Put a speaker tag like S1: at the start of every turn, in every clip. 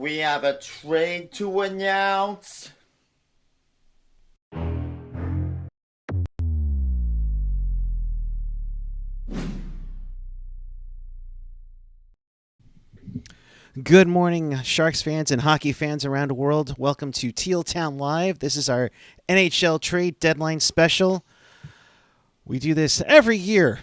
S1: We have a trade to announce.
S2: Good morning, Sharks fans and hockey fans around the world. Welcome to Teal Town Live. This is our NHL Trade Deadline special. We do this every year,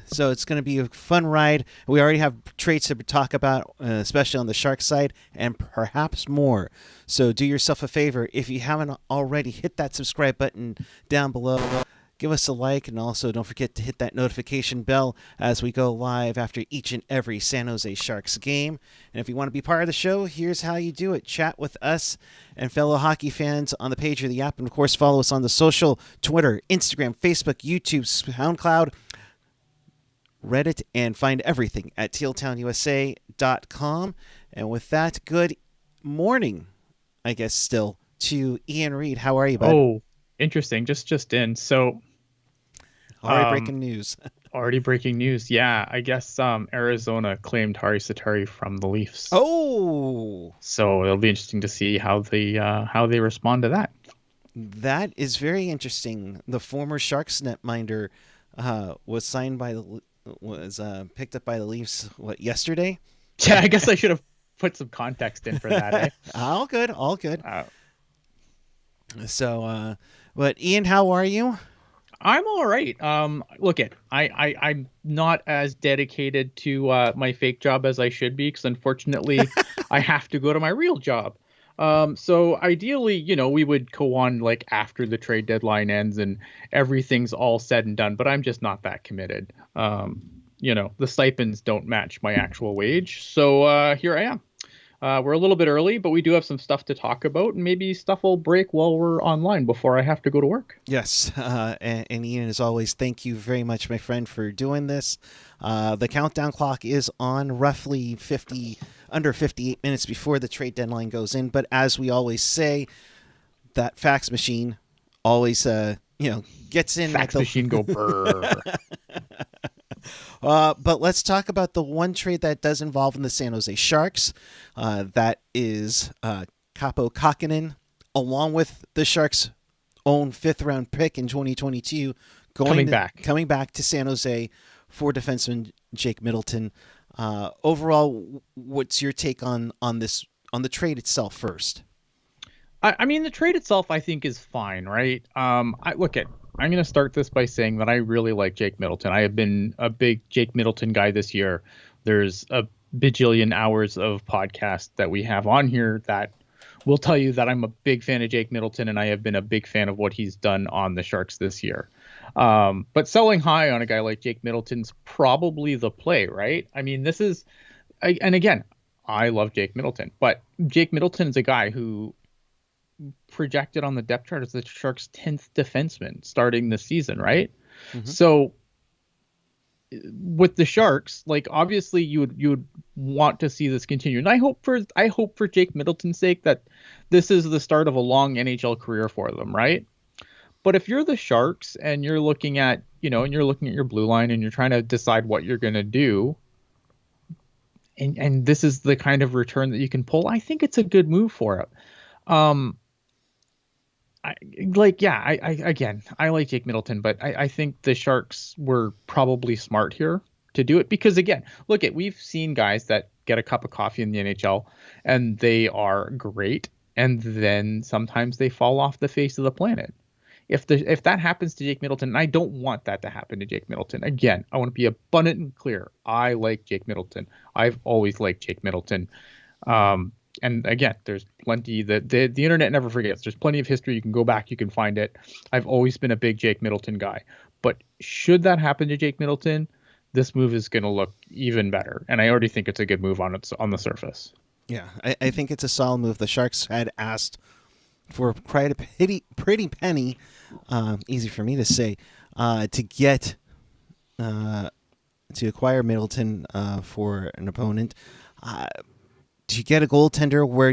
S2: so it's going to be a fun ride. We already have trades to talk about, especially on the Sharks side, and perhaps more. So do yourself a favor. If you haven't already, hit that subscribe button down below. Give us a like, and also don't forget to hit that notification bell as we go live after each and every San Jose Sharks game. And if you want to be part of the show, here's how you do it. Chat with us and fellow hockey fans on the page or the app. And, of course, follow us on the social, Twitter, Instagram, Facebook, YouTube, SoundCloud, Reddit, and find everything at tealtownusa.com. And with that, good morning, I guess, still, to Ian Reed. How are you, bud?
S3: Oh, interesting. Just in. So...
S2: Already breaking news.
S3: Already breaking news. Yeah, I guess Arizona claimed Hari Satari from the Leafs.
S2: Oh,
S3: so it'll be interesting to see how they respond to that.
S2: That is very interesting. The former Sharks netminder was signed by picked up by the Leafs yesterday.
S3: Yeah, I guess I should have put some context in for that. Eh?
S2: All good. So, but Ian, how are you?
S3: I'm all right. Look, I'm not as dedicated to my fake job as I should be, because unfortunately I have to go to my real job. So ideally, we would go on like after the trade deadline ends and everything's all said and done, but I'm just not that committed. The stipends don't match my actual wage. So here I am. We're a little bit early, but we do have some stuff to talk about, and maybe stuff will break while we're online before I have to go to work.
S2: Yes, and Ian, as always, thank you very much, my friend, for doing this. The countdown clock is on roughly under 58 minutes before the trade deadline goes in, but as we always say, that fax machine always, gets in.
S3: Fax machine go brrr.
S2: But let's talk about the one trade that does involve in the San Jose Sharks. That is Kaapo Kahkonen, along with the Sharks' own fifth-round pick in 2022, coming back to San Jose for defenseman Jake Middleton. Overall, what's your take on the trade itself first?
S3: I mean, the trade itself, I think, is fine, right? I'm going to start this by saying that I really like Jake Middleton. I have been a big Jake Middleton guy this year. There's a bajillion hours of podcasts that we have on here that will tell you that I'm a big fan of Jake Middleton, and I have been a big fan of what he's done on the Sharks this year. But selling high on a guy like Jake Middleton's probably the play, right? I mean, and again, I love Jake Middleton, but Jake Middleton is a guy who projected on the depth chart as the Sharks' 10th defenseman starting this season, right? Mm-hmm. So with the Sharks, like, obviously you would want to see this continue. And I hope for Jake Middleton's sake that this is the start of a long NHL career for them, right? But if you're the Sharks and you're looking at, your blue line and you're trying to decide what you're going to do, and this is the kind of return that you can pull, I think it's a good move for it. I like Jake Middleton, but I think the Sharks were probably smart here to do it because, again, we've seen guys that get a cup of coffee in the NHL and they are great, and then sometimes they fall off the face of the planet. If that happens to Jake Middleton, and I don't want that to happen to Jake Middleton. Again, I want to be abundant and clear. I like Jake Middleton. I've always liked Jake Middleton. And again, there's plenty that the internet never forgets. There's plenty of history. You can go back. You can find it. I've always been a big Jake Middleton guy. But should that happen to Jake Middleton, this move is going to look even better. And I already think it's a good move on the surface.
S2: Yeah, I think it's a solid move. The Sharks had asked for quite a pretty penny, easy for me to say, to get to acquire Middleton for an opponent. To get a goaltender where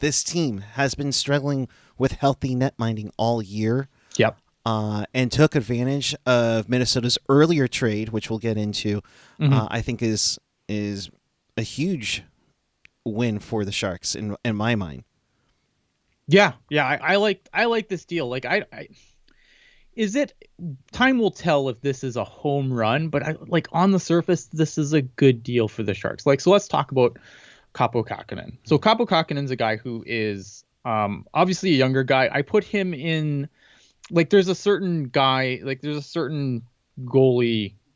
S2: this team has been struggling with healthy net minding all year.
S3: Yep.
S2: And took advantage of Minnesota's earlier trade, which we'll get into, I think is a huge win for the Sharks in my mind.
S3: Yeah. I like this deal. Like is it, time will tell if this is a home run, but like on the surface, this is a good deal for the Sharks. Like, so let's talk about Kaapo Kahkonen. So Kaapo Kahkonen's a guy who is obviously a younger guy. I put him in, like, there's a certain goalie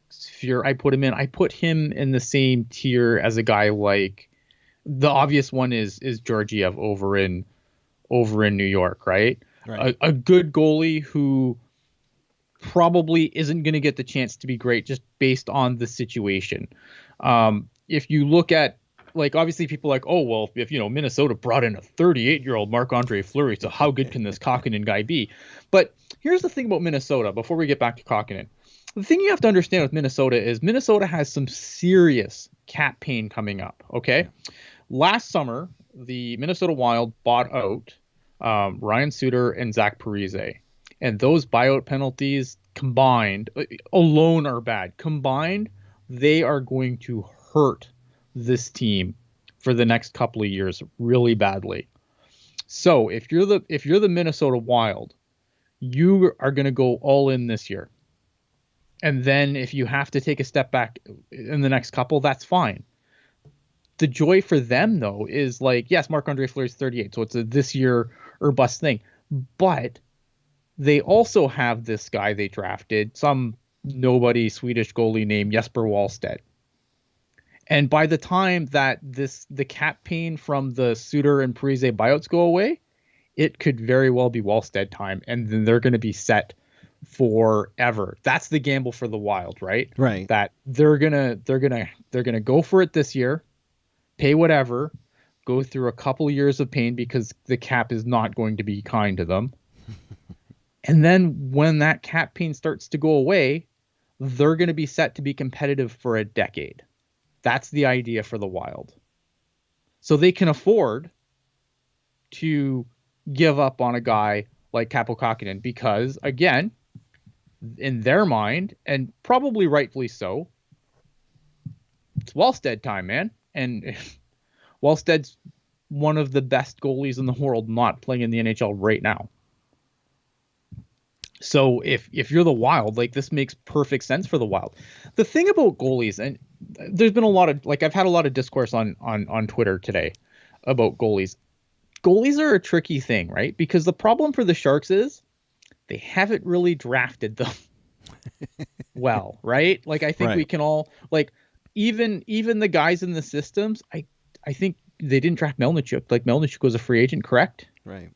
S3: sphere I put him in. I put him in the same tier as a guy like, the obvious one is Georgiev over in New York, right? A good goalie who probably isn't going to get the chance to be great just based on the situation. If you look at, like, obviously people are like, oh, well, if Minnesota brought in a 38-year-old Marc-Andre Fleury, so how good can this Kahkonen guy be? But here's the thing about Minnesota, before we get back to Kahkonen. The thing you have to understand with Minnesota is Minnesota has some serious cap pain coming up, okay? Last summer, the Minnesota Wild bought out Ryan Suter and Zach Parise. And those buyout penalties combined alone are bad. Combined, they are going to hurt this team for the next couple of years really badly. So if you're the Minnesota Wild, you are going to go all in this year. And then if you have to take a step back in the next couple, that's fine. The joy for them, though, is like, yes, Marc-Andre Fleury is 38, so it's a this year or bust thing. But they also have this guy they drafted, some nobody Swedish goalie named Jesper Wallstedt. And by the time that the cap pain from the Suter and Parise buyouts go away, it could very well be Wallstedt time, and then they're going to be set forever. That's the gamble for the Wild, right?
S2: Right.
S3: That they're gonna go for it this year, pay whatever, go through a couple years of pain because the cap is not going to be kind to them. And then when that cap pain starts to go away, they're going to be set to be competitive for a decade. That's the idea for the Wild. So they can afford to give up on a guy like Kaapo Kahkonen because, again, in their mind, and probably rightfully so, it's Wallstedt time, man. And Wallsted's one of the best goalies in the world not playing in the NHL right now. So if you're the Wild, like, this makes perfect sense for the Wild. The thing about goalies, and there's been a lot of, like, I've had a lot of discourse on Twitter today about goalies. Goalies are a tricky thing, right? Because the problem for the Sharks is they haven't really drafted them well, right? Like, I think we can all, like, even the guys in the systems, I think they didn't draft Melnichuk. Like, Melnichuk was a free agent, correct?
S2: Right.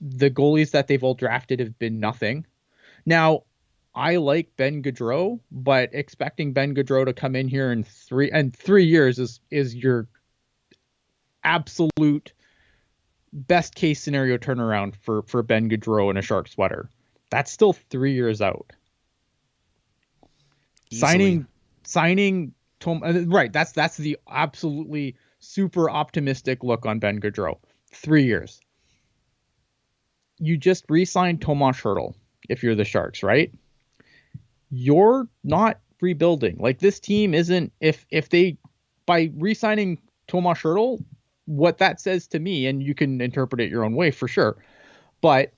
S3: The goalies that they've all drafted have been nothing. Now, I like Ben Gaudreau, but expecting Ben Gaudreau to come in here in 3 years is your absolute best case scenario turnaround for Ben Gaudreau in a Shark sweater. That's still 3 years out.
S2: Easily.
S3: Signing Tom, right? That's the absolutely super optimistic look on Ben Gaudreau. 3 years. You just re-signed Tomas Hertl if you're the Sharks, right? You're not rebuilding. Like, this team isn't, if they, by re-signing Tomas Hertl, what that says to me, and you can interpret it your own way for sure, but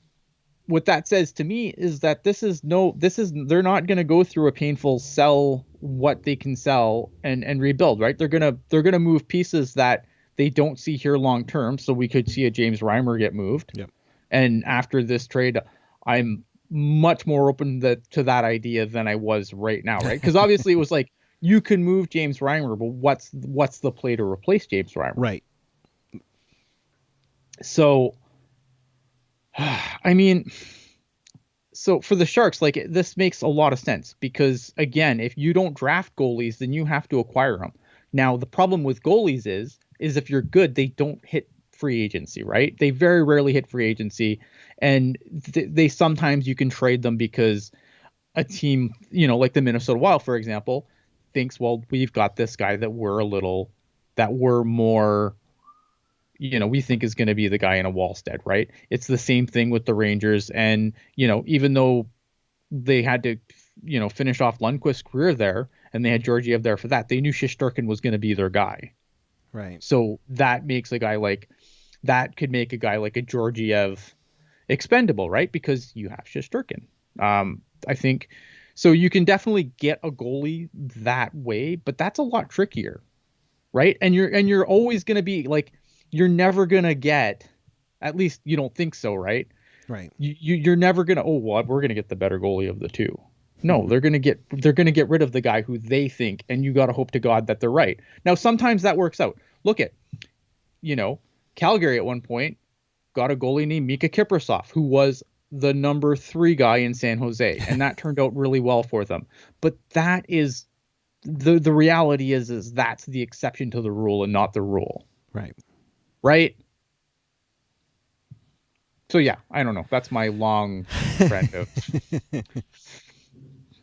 S3: what that says to me is that they're not going to go through a painful sell what they can sell and rebuild, right? They're going to move pieces that they don't see here long term. So we could see a James Reimer get moved.
S2: Yep. And
S3: after this trade, I'm much more open to that idea than I was right now, right? Because obviously it was like, you can move James Reimer, but what's the play to replace James Reimer?
S2: Right.
S3: So, I mean, so for the Sharks, like, this makes a lot of sense because, again, if you don't draft goalies, then you have to acquire them. Now, the problem with goalies is if you're good, they don't hit free agency, right? They very rarely hit free agency, and they sometimes you can trade them because a team, like the Minnesota Wild, for example, thinks, well, we've got this guy that we're more, we think is going to be the guy in a Wallstedt, right? It's the same thing with the Rangers, and even though they had to, finish off Lundqvist's career there, and they had Georgiev there for that, they knew Shesterkin was going to be their guy.
S2: Right.
S3: So that makes that could make a guy like a Georgiev expendable, right? Because you have Shesterkin. I think so. You can definitely get a goalie that way, but that's a lot trickier, right? And you're always going to be like, you're never going to get, at least you don't think so, right?
S2: Right.
S3: You're never going to, oh, well, we're going to get the better goalie of the two. No, they're going to get rid of the guy who they think, and you got to hope to God that they're right. Now, sometimes that works out. Look at, Calgary at one point got a goalie named Mika Kiprasov, who was the number 3 guy in San Jose, and that turned out really well for them. But that is the reality is that's the exception to the rule and not the rule. Right. So yeah, I don't know. That's my long trend of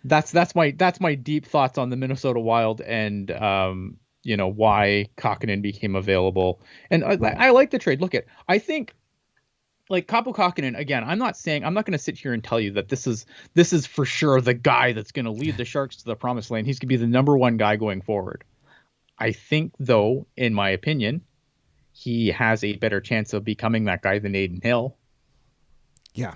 S3: that's my deep thoughts on the Minnesota Wild and why Kahkonen became available. And I like the trade. I think like Kaapo Kahkonen, again, I'm not going to sit here and tell you that this is for sure the guy that's going to lead the Sharks to the promised land. He's going to be the number 1 guy going forward. I think, though, in my opinion, he has a better chance of becoming that guy than Adin Hill.
S2: Yeah.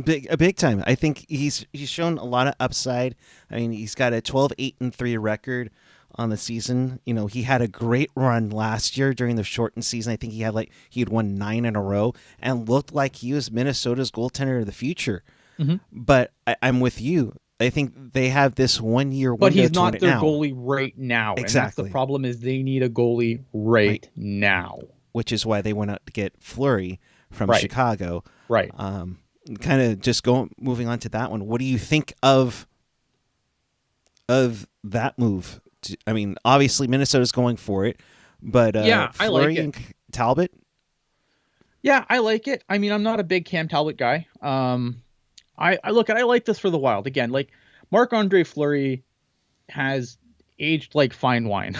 S2: A big time. I think he's shown a lot of upside. I mean, he's got a 12-8-3 record on the season. He had a great run last year during the shortened season. I think he had won 9 in a row and looked like he was Minnesota's goaltender of the future. Mm-hmm. But I'm with you. I think they have this 1 year window.
S3: But he's not their
S2: now.
S3: Goalie right now.
S2: Exactly.
S3: And that's the problem, is they need a goalie right now.
S2: Which is why they went out to get Fleury from Chicago.
S3: Right.
S2: Kind of just moving on to that one. What do you think of that move? I mean, obviously Minnesota's going for it, but
S3: yeah,
S2: Fleury
S3: I like it.
S2: And Talbot.
S3: Yeah, I like it. I mean, I'm not a big Cam Talbot guy. I like this for the Wild. Again, like Marc-Andre Fleury has aged like fine wine.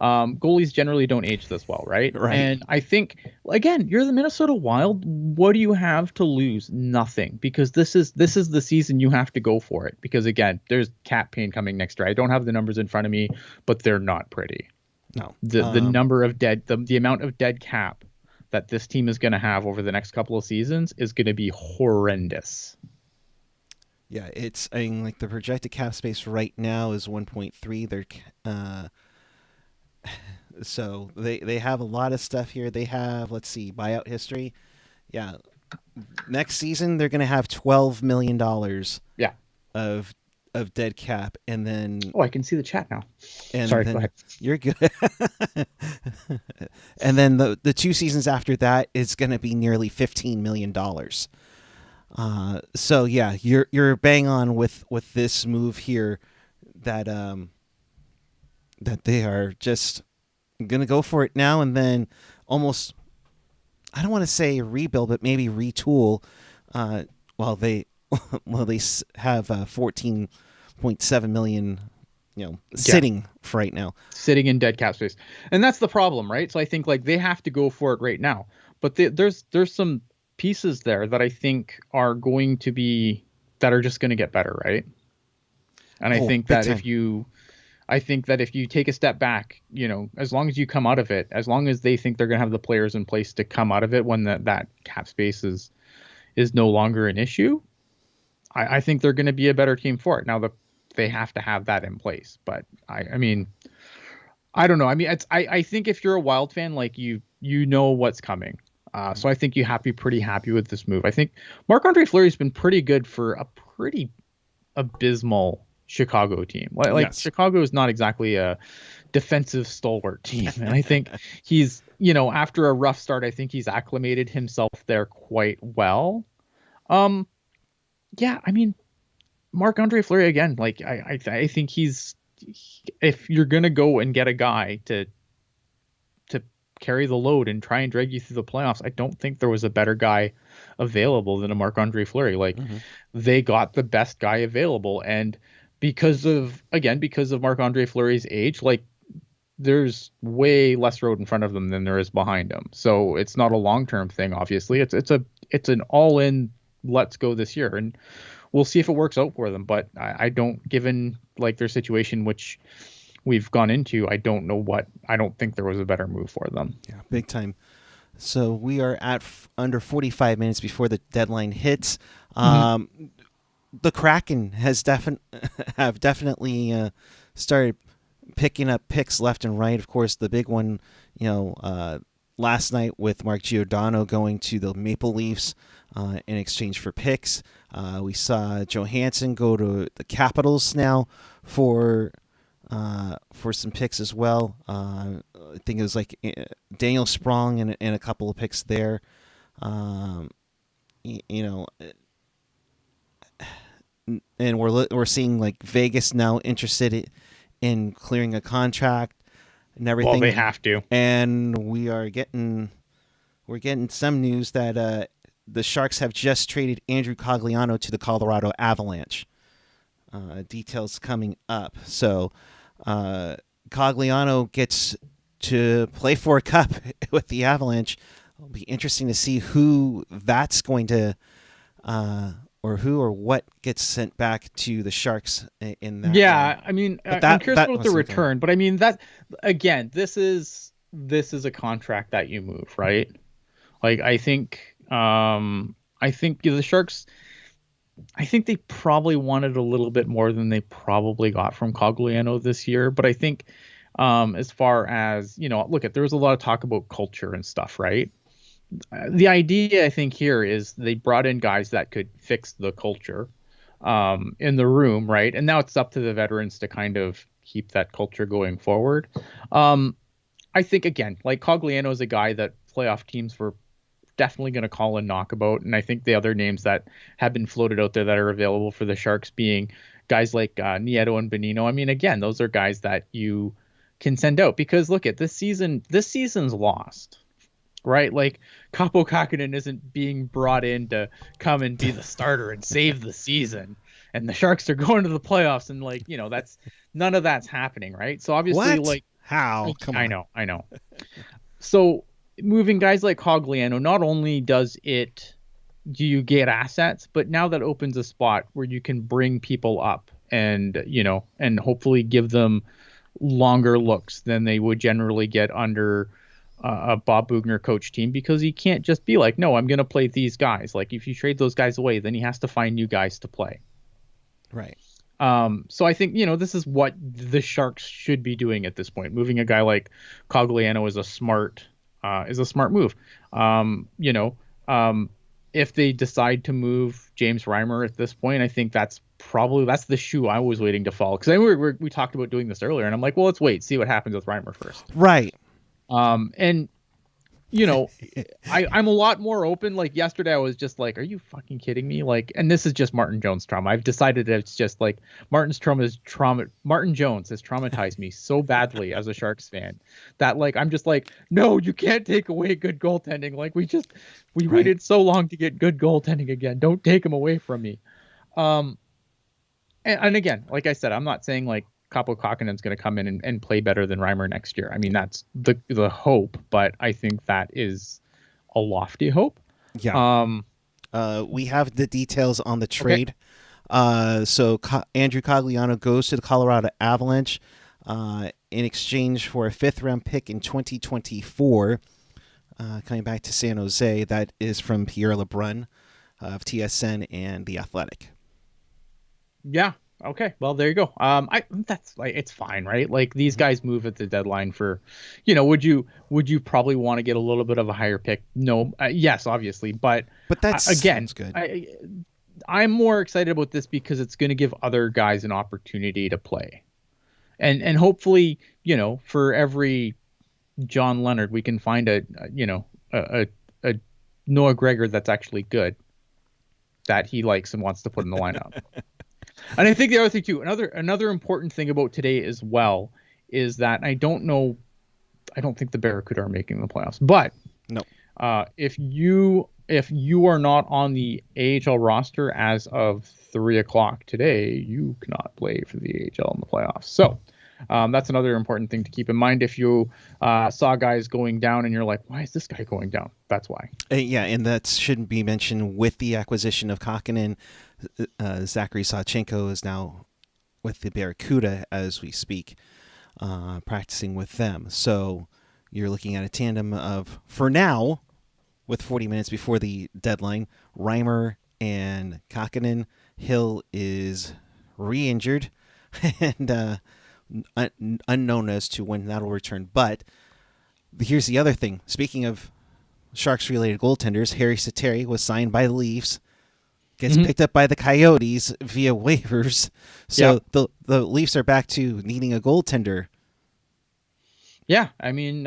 S3: Goalies generally don't age this well, right? And I think, again, you're the Minnesota Wild. What do you have to lose? Nothing, because this is the season you have to go for it. Because again, there's cap pain coming next year. I don't have the numbers in front of me, but they're not pretty.
S2: No,
S3: the number of the amount of dead cap that this team is going to have over the next couple of seasons is going to be horrendous.
S2: Yeah, I mean, like the projected cap space right now is 1.3. They're so they have a lot of stuff here. They have, let's see, buyout history. Yeah, next season they're going to have $12 million.
S3: Yeah,
S2: of dead cap, and then
S3: I can see the chat now.
S2: And
S3: sorry,
S2: then,
S3: go ahead.
S2: You're good. And then the 2 seasons after that is going to be nearly $15 million. So yeah, you're bang on with this move here that they are just gonna go for it now and then almost, I don't want to say rebuild, but maybe retool. While they have 14.7 million, sitting for right now,
S3: sitting in dead cap space, and that's the problem, right? So I think like they have to go for it right now, but there's some pieces there that I think are going to be that are just going to get better, right? And I think that if you take a step back, as long as you come out of it, as long as they think they're going to have the players in place to come out of it when that cap space is no longer an issue, I think they're going to be a better team for it. Now they have to have that in place, but I mean, I don't know. I mean, I think if you're a Wild fan, like you know what's coming. So I think you have to be pretty happy with this move. I think Marc-Andre Fleury's been pretty good for a pretty abysmal Chicago team. Like yes. Chicago is not exactly a defensive stalwart team. And I think he's, after a rough start, I think he's acclimated himself there quite well. Yeah, I mean, Marc-Andre Fleury, again, like I think if you're going to go and get a guy to carry the load and try and drag you through the playoffs, I don't think there was a better guy available than a Marc-Andre Fleury. Like they got the best guy available. And because of Marc-Andre Fleury's age, like there's way less road in front of them than there is behind him. So it's not a long-term thing. Obviously it's an all in, let's go this year. And we'll see if it works out for them. But I don't, given like their situation, which we've gone into, I don't think there was a better move for them.
S2: Yeah, big time. So we are at under 45 minutes before the deadline hits. The Kraken have definitely started picking up picks left and right. Of course, the big one, last night with Mark Giordano going to the Maple Leafs in exchange for picks. We saw Johansson go to the Capitals now for some picks as well. I think it was like Daniel Sprong and a couple of picks there. And we're seeing like Vegas now interested in clearing a contract and everything.
S3: Well, they have to.
S2: And we're getting some news that the Sharks have just traded Andrew Cogliano to the Colorado Avalanche. Details coming up. So Cogliano gets to play for a cup with the Avalanche. It'll be interesting to see who that's going to or who or what gets sent back to the Sharks in that.
S3: Yeah, I mean, I'm curious about the return, but I mean that again, this is a contract that you move, right? Like I think the Sharks, I think they probably wanted a little bit more than they probably got from Cogliano this year, but I think as far as, there was a lot of talk about culture and stuff, right? The idea, I think, here is they brought in guys that could fix the culture in the room, right? And now it's up to the veterans to kind of keep that culture going forward. I think, again, like Cogliano is a guy that playoff teams were definitely going to call a knockabout. And I think the other names that have been floated out there that are available for the Sharks being guys like Nieto and Bonino. I mean, again, those are guys that you can send out because look at this season's lost. Right, like Kaapo Kahkonen isn't being brought in to come and be the starter and save the season, and the Sharks are going to the playoffs, and that's none of that's happening, right? So obviously,
S2: how?
S3: I know. So moving guys like Cogliano, not only do you get assets, but now that opens a spot where you can bring people up and and hopefully give them longer looks than they would generally get under a Bob Bugner coach team, because he can't just be like, no, I'm going to play these guys. Like if you trade those guys away, then he has to find new guys to play.
S2: Right.
S3: So I think, this is what the Sharks should be doing at this point. Moving a guy like Cogliano is a smart move. If they decide to move James Reimer at this point, I think that's the shoe I was waiting to fall. Cause we talked about doing this earlier and I'm like, well, let's wait, see what happens with Reimer first.
S2: Right.
S3: I'm a lot more open. Like yesterday I was just like, are you fucking kidding me? Like, and this is just Martin Jones trauma. I've decided that it's just like Martin Jones has traumatized me so badly as a Sharks fan that like, I'm just like, no, you can't take away good goaltending. Like we waited so long to get good goaltending again. Don't take him away from me. And again, like I said, I'm not saying like Kaapo Kahkonen's going to come in and play better than Reimer next year. I mean, that's the hope, but I think that is a lofty hope.
S2: Yeah. We have the details on the trade. Okay. So Andrew Cogliano goes to the Colorado Avalanche in exchange for a 5th-round pick in 2024, coming back to San Jose. That is from Pierre LeBrun of TSN and The Athletic.
S3: Yeah. Okay, well there you go. That's like it's fine, right? Like these guys move at the deadline for, would you probably want to get a little bit of a higher pick? No, yes, obviously, but
S2: that's
S3: again,
S2: good.
S3: I'm more excited about this because it's going to give other guys an opportunity to play, and hopefully, for every John Leonard, we can find a Noah Gregor that's actually good, that he likes and wants to put in the lineup. And I think the other thing too, another important thing about today as well is that I don't think the Barracuda are making the playoffs, but
S2: no.
S3: If you are not on the AHL roster as of 3:00 today, you cannot play for the AHL in the playoffs. So that's another important thing to keep in mind. If you saw guys going down and you're like, why is this guy going down? That's why.
S2: Yeah, and that shouldn't be mentioned with the acquisition of Kahkonen. Zachary Sawchenko is now with the Barracuda as we speak. practicing with them. So you're looking at a tandem of, for now, with 40 minutes before the deadline, Reimer and Kahkonen. Hill is re-injured and unknown as to when that'll return. But here's the other thing. Speaking of Sharks-related goaltenders, Harry Sateri was signed by the Leafs, gets picked up by the Coyotes via waivers. So the Leafs are back to needing a goaltender.
S3: Yeah, I mean,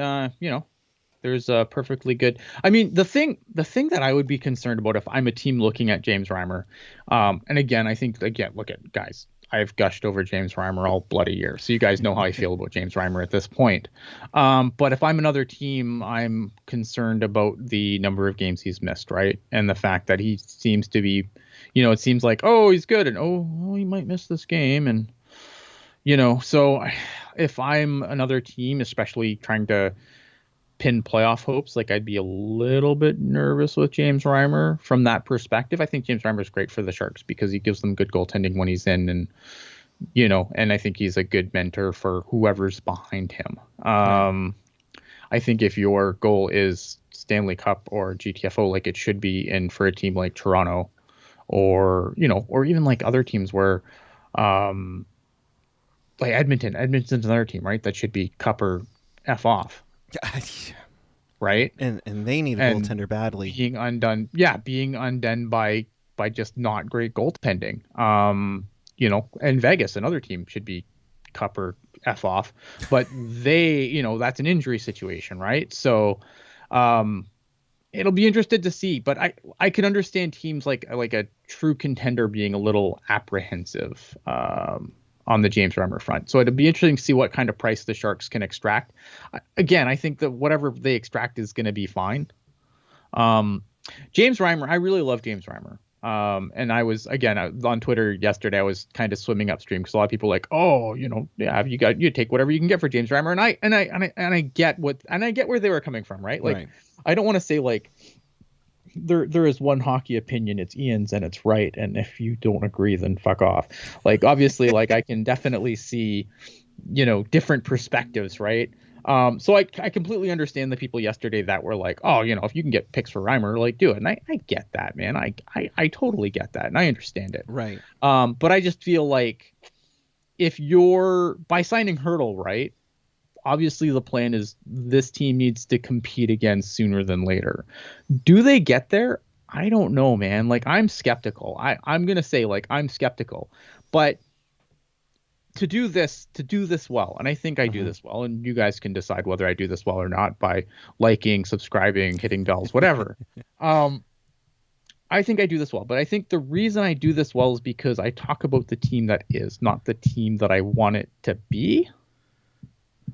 S3: there's a perfectly good. I mean, the thing that I would be concerned about if I'm a team looking at James Reimer, and again, I think look at guys. I've gushed over James Reimer all bloody year, so you guys know how I feel about James Reimer at this point. But if I'm another team, I'm concerned about the number of games he's missed, right? And the fact that he seems to be, it seems like, oh, he's good, and he might miss this game, and so if I'm another team, especially trying to pin playoff hopes, like I'd be a little bit nervous with James Reimer from that perspective. I think James Reimer is great for the Sharks because he gives them good goaltending when he's in, and and I think he's a good mentor for whoever's behind him. I think if your goal is Stanley Cup or GTFO, like it should be in for a team like Toronto, or or even like other teams where like Edmonton's another team, right? That should be Cup or F off. Right,
S2: and they need a goaltender badly.
S3: Being undone by just not great goaltending. And Vegas, another team, should be Cup or F off, but they, that's an injury situation, right? So, it'll be interested to see. But I can understand teams like a true contender being a little apprehensive. On the James Reimer front. So it'd be interesting to see what kind of price the Sharks can extract. Again, I think that whatever they extract is going to be fine. James Reimer, I really love James Reimer. And I was, again, on Twitter yesterday, I was kind of swimming upstream because a lot of people were like, you take whatever you can get for James Reimer. And I get where they were coming from, right? Like, right. I don't want to say like, there is one hockey opinion, it's Ian's and it's right, and if you don't agree then fuck off. Like obviously like I can definitely see different perspectives, right? So I completely understand the people yesterday that were like, if you can get picks for Reimer, like do it. And I get that, man. I totally get that and I understand it,
S2: right?
S3: But I just feel like if you're by signing Hurdle, right, obviously the plan is this team needs to compete again sooner than later. Do they get there? I don't know, man. Like I'm skeptical. I'm going to say like I'm skeptical, but to do this well, and I think I do this well, and you guys can decide whether I do this well or not by liking, subscribing, hitting bells, whatever. I think I do this well, but I think the reason I do this well is because I talk about the team that is, not the team that I want it to be.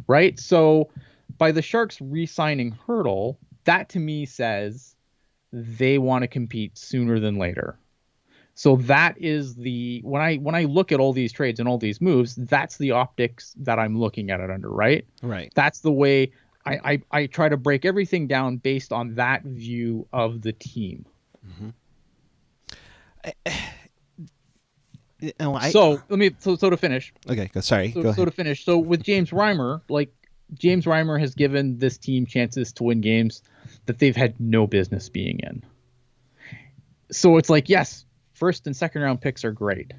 S3: Right. So by the Sharks re-signing Hurdle, that to me says they want to compete sooner than later. So that is when I look at all these trades and all these moves, that's the optics that I'm looking at it under. Right.
S2: Right.
S3: That's the way I try to break everything down based on that view of the team.
S2: Mm-hmm.
S3: So to finish.
S2: Okay, sorry. Go ahead.
S3: So to finish. So with James Reimer, like James Reimer has given this team chances to win games that they've had no business being in. So it's like, yes, first and second round picks are great,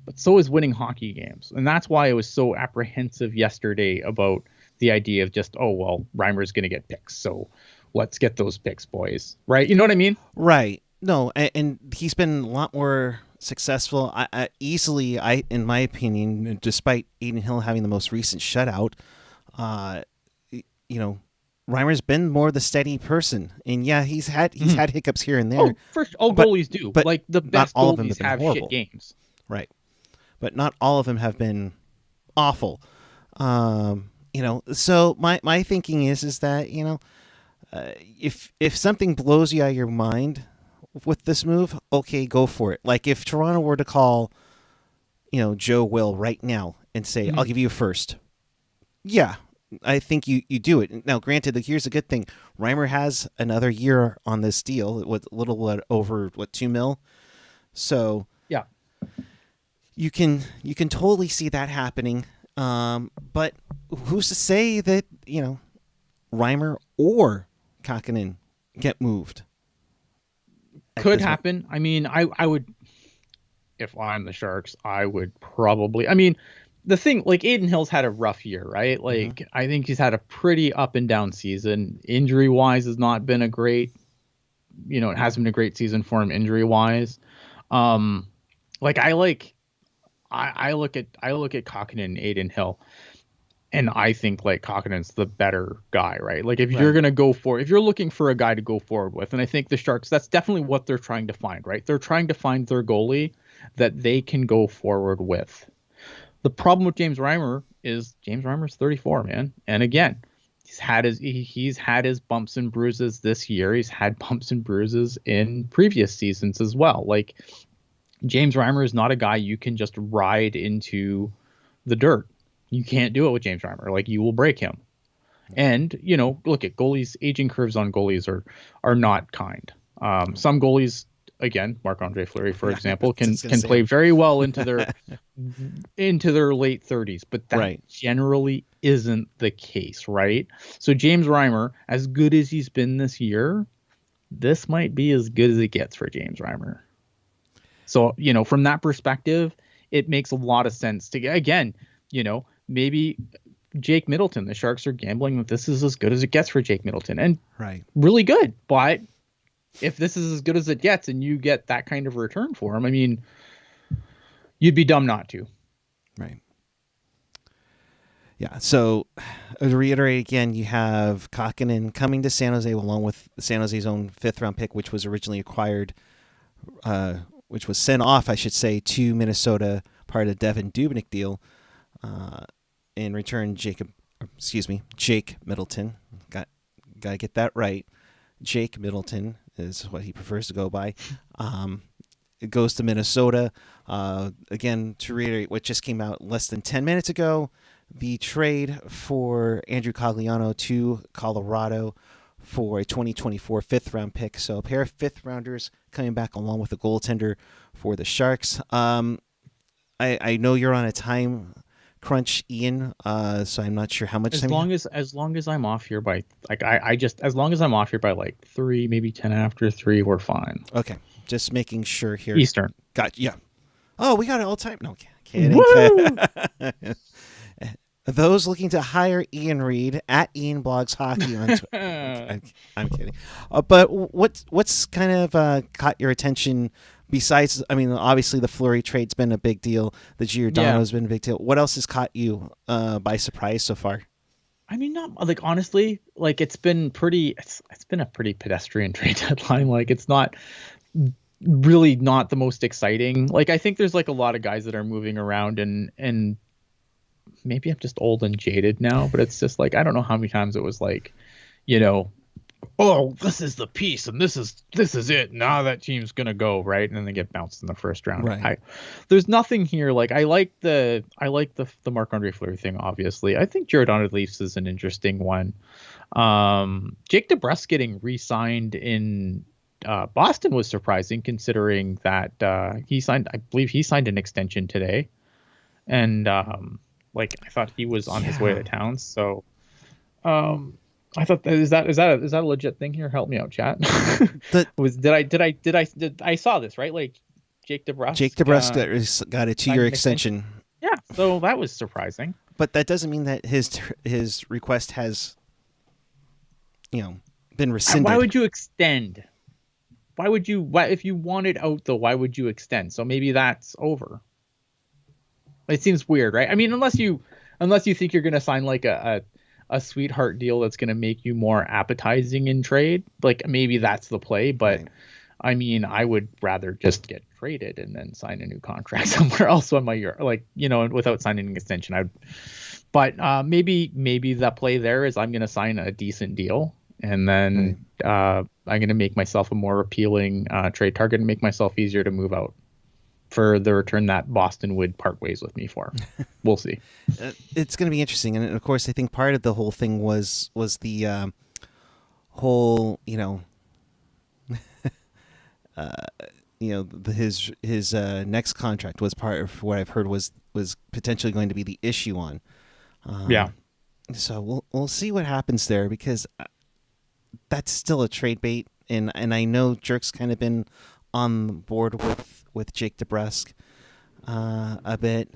S3: but so is winning hockey games. And that's why I was so apprehensive yesterday about the idea of just, Reimer's going to get picks. So let's get those picks, boys. Right. You know what I mean?
S2: Right. No. And he's been a lot more successful. Easily, in my opinion, despite Adin Hill having the most recent shutout, Reimer's been more the steady person. And yeah, he's had hiccups here and there.
S3: Goalies do. But like the best goalies have shit games.
S2: Right. But not all of them have been awful. So my thinking is that, if something blows you out of your mind with this move, okay, go for it. Like if Toronto were to call, Joe Will right now and say, I'll give you a first. Yeah, I think you do it. Now, granted, here's a good thing. Reimer has another year on this deal with a little over $2 million. So
S3: yeah,
S2: you can totally see that happening. But who's to say that, Reimer or Kahkonen get moved?
S3: Could happen. I mean, I would, if I'm the Sharks, I would probably. I mean, the thing, like Aiden Hill's had a rough year, right? Like I think he's had a pretty up and down season. Injury wise, has not been a great. It hasn't been a great season for him injury wise. Like I look at Kahkonen and Aiden Hill, and I think like Kahkonen's the better guy, right? Like if you're gonna if you're looking for a guy to go forward with, and I think the Sharks, that's definitely what they're trying to find, right? They're trying to find their goalie that they can go forward with. The problem with James Reimer is James Reimer's 34, man, and again, he's had his bumps and bruises this year. He's had bumps and bruises in previous seasons as well. Like James Reimer is not a guy you can just ride into the dirt. You can't do it with James Reimer. Like you will break him. And, look at goalies, aging curves on goalies are not kind. Some goalies, again, Marc-Andre Fleury, for example, can play very well into their late 30s, but that generally isn't the case, right? So James Reimer, as good as he's been this year, this might be as good as it gets for James Reimer. So, from that perspective, it makes a lot of sense to, again, maybe Jake Middleton, the Sharks are gambling that this is as good as it gets for Jake Middleton, and really good. But if this is as good as it gets and you get that kind of return for him, I mean, you'd be dumb not to.
S2: Right. Yeah. So to reiterate again, you have Kahkonen coming to San Jose along with San Jose's own 5th round pick, which was originally acquired, which was sent off, I should say, to Minnesota, part of the Devin Dubnyk deal. In return, Jake Middleton. Got to get that right. Jake Middleton is what he prefers to go by. It goes to Minnesota. Again, to reiterate what just came out less than 10 minutes ago, the trade for Andrew Cogliano to Colorado for a 2024 5th-round pick. So a pair of 5th-rounders coming back along with a goaltender for the Sharks. I know you're on a time crunch, Ian, so I'm not sure how much time.
S3: As long as I'm off here by as long as I'm off here by like 3, maybe 10 after 3, we're fine.
S2: Okay, just making sure here.
S3: Eastern.
S2: Got yeah. Oh, we got it all time. No, kidding. Those looking to hire Ian Reed at Ian Blogs Hockey on Twitter. I'm kidding. But what's kind of caught your attention? Besides, I mean, obviously the Fleury trade's been a big deal. The Giordano's been a big deal. What else has caught you by surprise so far?
S3: I mean, not like honestly, like it's been a pretty pedestrian trade deadline. Like it's not really not the most exciting. Like I think there's like a lot of guys that are moving around and maybe I'm just old and jaded now, but it's just like I don't know how many times it was like, oh, this is the piece and this is it. Now that team's gonna go right, and then they get bounced in the first round.
S2: Right.
S3: There's nothing here. Like I like the Marc-Andre Fleury thing. Obviously, I think Giordano Leafs is an interesting one. Jake DeBrusk getting re-signed in Boston was surprising, considering that I believe he signed an extension today, and like I thought he was on his way to town. So. I thought is that a legit thing here? Help me out, chat. I saw this right? Like Jake DeBrusk
S2: got a 2-year extension.
S3: Yeah, so that was surprising.
S2: But that doesn't mean that his request has, been rescinded.
S3: Why would you extend? If you wanted out though? Why would you extend? So maybe that's over. It seems weird, right? I mean, unless you think you're going to sign like a sweetheart deal that's going to make you more appetizing in trade, like maybe that's the play. But right. I mean, I would rather just get traded and then sign a new contract somewhere else on my year, like without signing an extension. But maybe the play there is I'm going to sign a decent deal, and then I'm going to make myself a more appealing trade target and make myself easier to move out for the return that Boston would part ways with me for. We'll see.
S2: It's going to be interesting. And of course, I think part of the whole thing was the whole, his next contract was part of what I've heard was was potentially going to be the issue on.
S3: Yeah.
S2: So we'll see what happens there, because that's still a trade bait, and I know Jerk's kind of been on board with Jake DeBrusk a bit,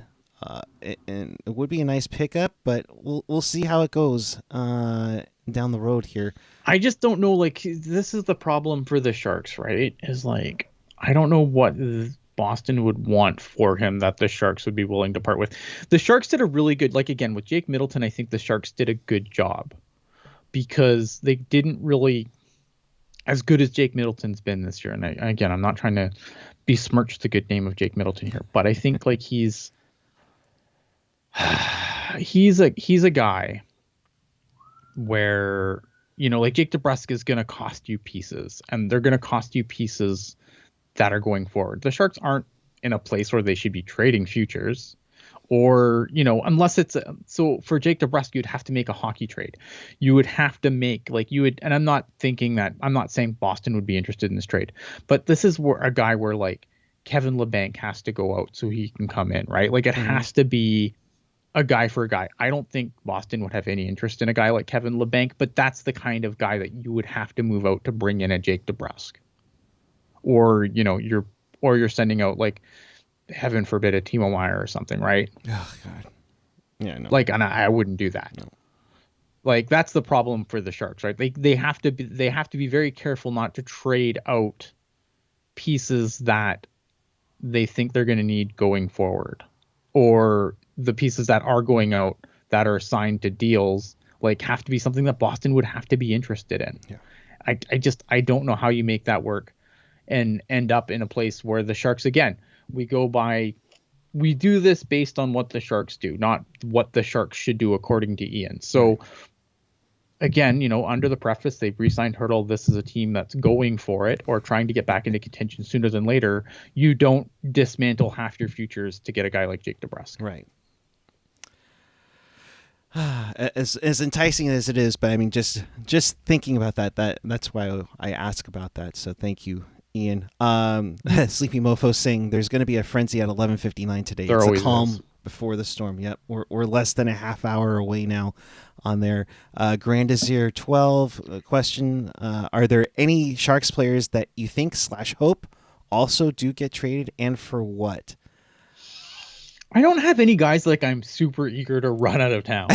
S2: and it would be a nice pickup, but we'll see how it goes down the road here.
S3: I just don't know. Like, this is the problem for the Sharks, right? Is like, I don't know what Boston would want for him that the Sharks would be willing to part with. The Sharks did a really good, like, again, with Jake Middleton, I think the Sharks did a good job, because they didn't really, as good as Jake Middleton's been this year. And again, I'm not trying to besmirch the good name of Jake Middleton here, but I think like he's a guy where, like Jake DeBrusk is going to cost you pieces, and they're going to cost you pieces that are going forward. The Sharks aren't in a place where they should be trading futures, or, unless it's so for Jake DeBrusk, you'd have to make a hockey trade. You would have to make and I'm not saying Boston would be interested in this trade, but this is where a guy where like Kevin LeBanc has to go out so he can come in, right? Like it has to be a guy for a guy. I don't think Boston would have any interest in a guy like Kevin LeBanc, but that's the kind of guy that you would have to move out to bring in a Jake DeBrusk. Or, you're sending out, like, heaven forbid, a Timo Meier or something, right?
S2: Oh God. Yeah, no.
S3: Like, and I wouldn't do that.
S2: No.
S3: Like, that's the problem for the Sharks, right? They have to be very careful not to trade out pieces that they think they're going to need going forward, or the pieces that are going out that are assigned to deals, like, have to be something that Boston would have to be interested in.
S2: Yeah.
S3: I don't know how you make that work and end up in a place where the Sharks, again, we do this based on what the Sharks do, not what the Sharks should do according to Ian. So again, under the preface, they've re-signed Hurdle. This is a team that's going for it or trying to get back into contention sooner than later. You don't dismantle half your futures to get a guy like Jake DeBrusk.
S2: Right. As enticing as it is, but I mean, just thinking about that's why I ask about that. So thank you, Ian. Sleepy Mofo saying there's going to be a frenzy at 11:59 today.
S3: There
S2: it's
S3: always
S2: a calm
S3: is.
S2: Before the storm. Yep, we're less than a half hour away now on there. Grandazir 12 question: are there any Sharks players that you think / hope also do get traded, and for what?
S3: I don't have any guys like I'm super eager to run out of town.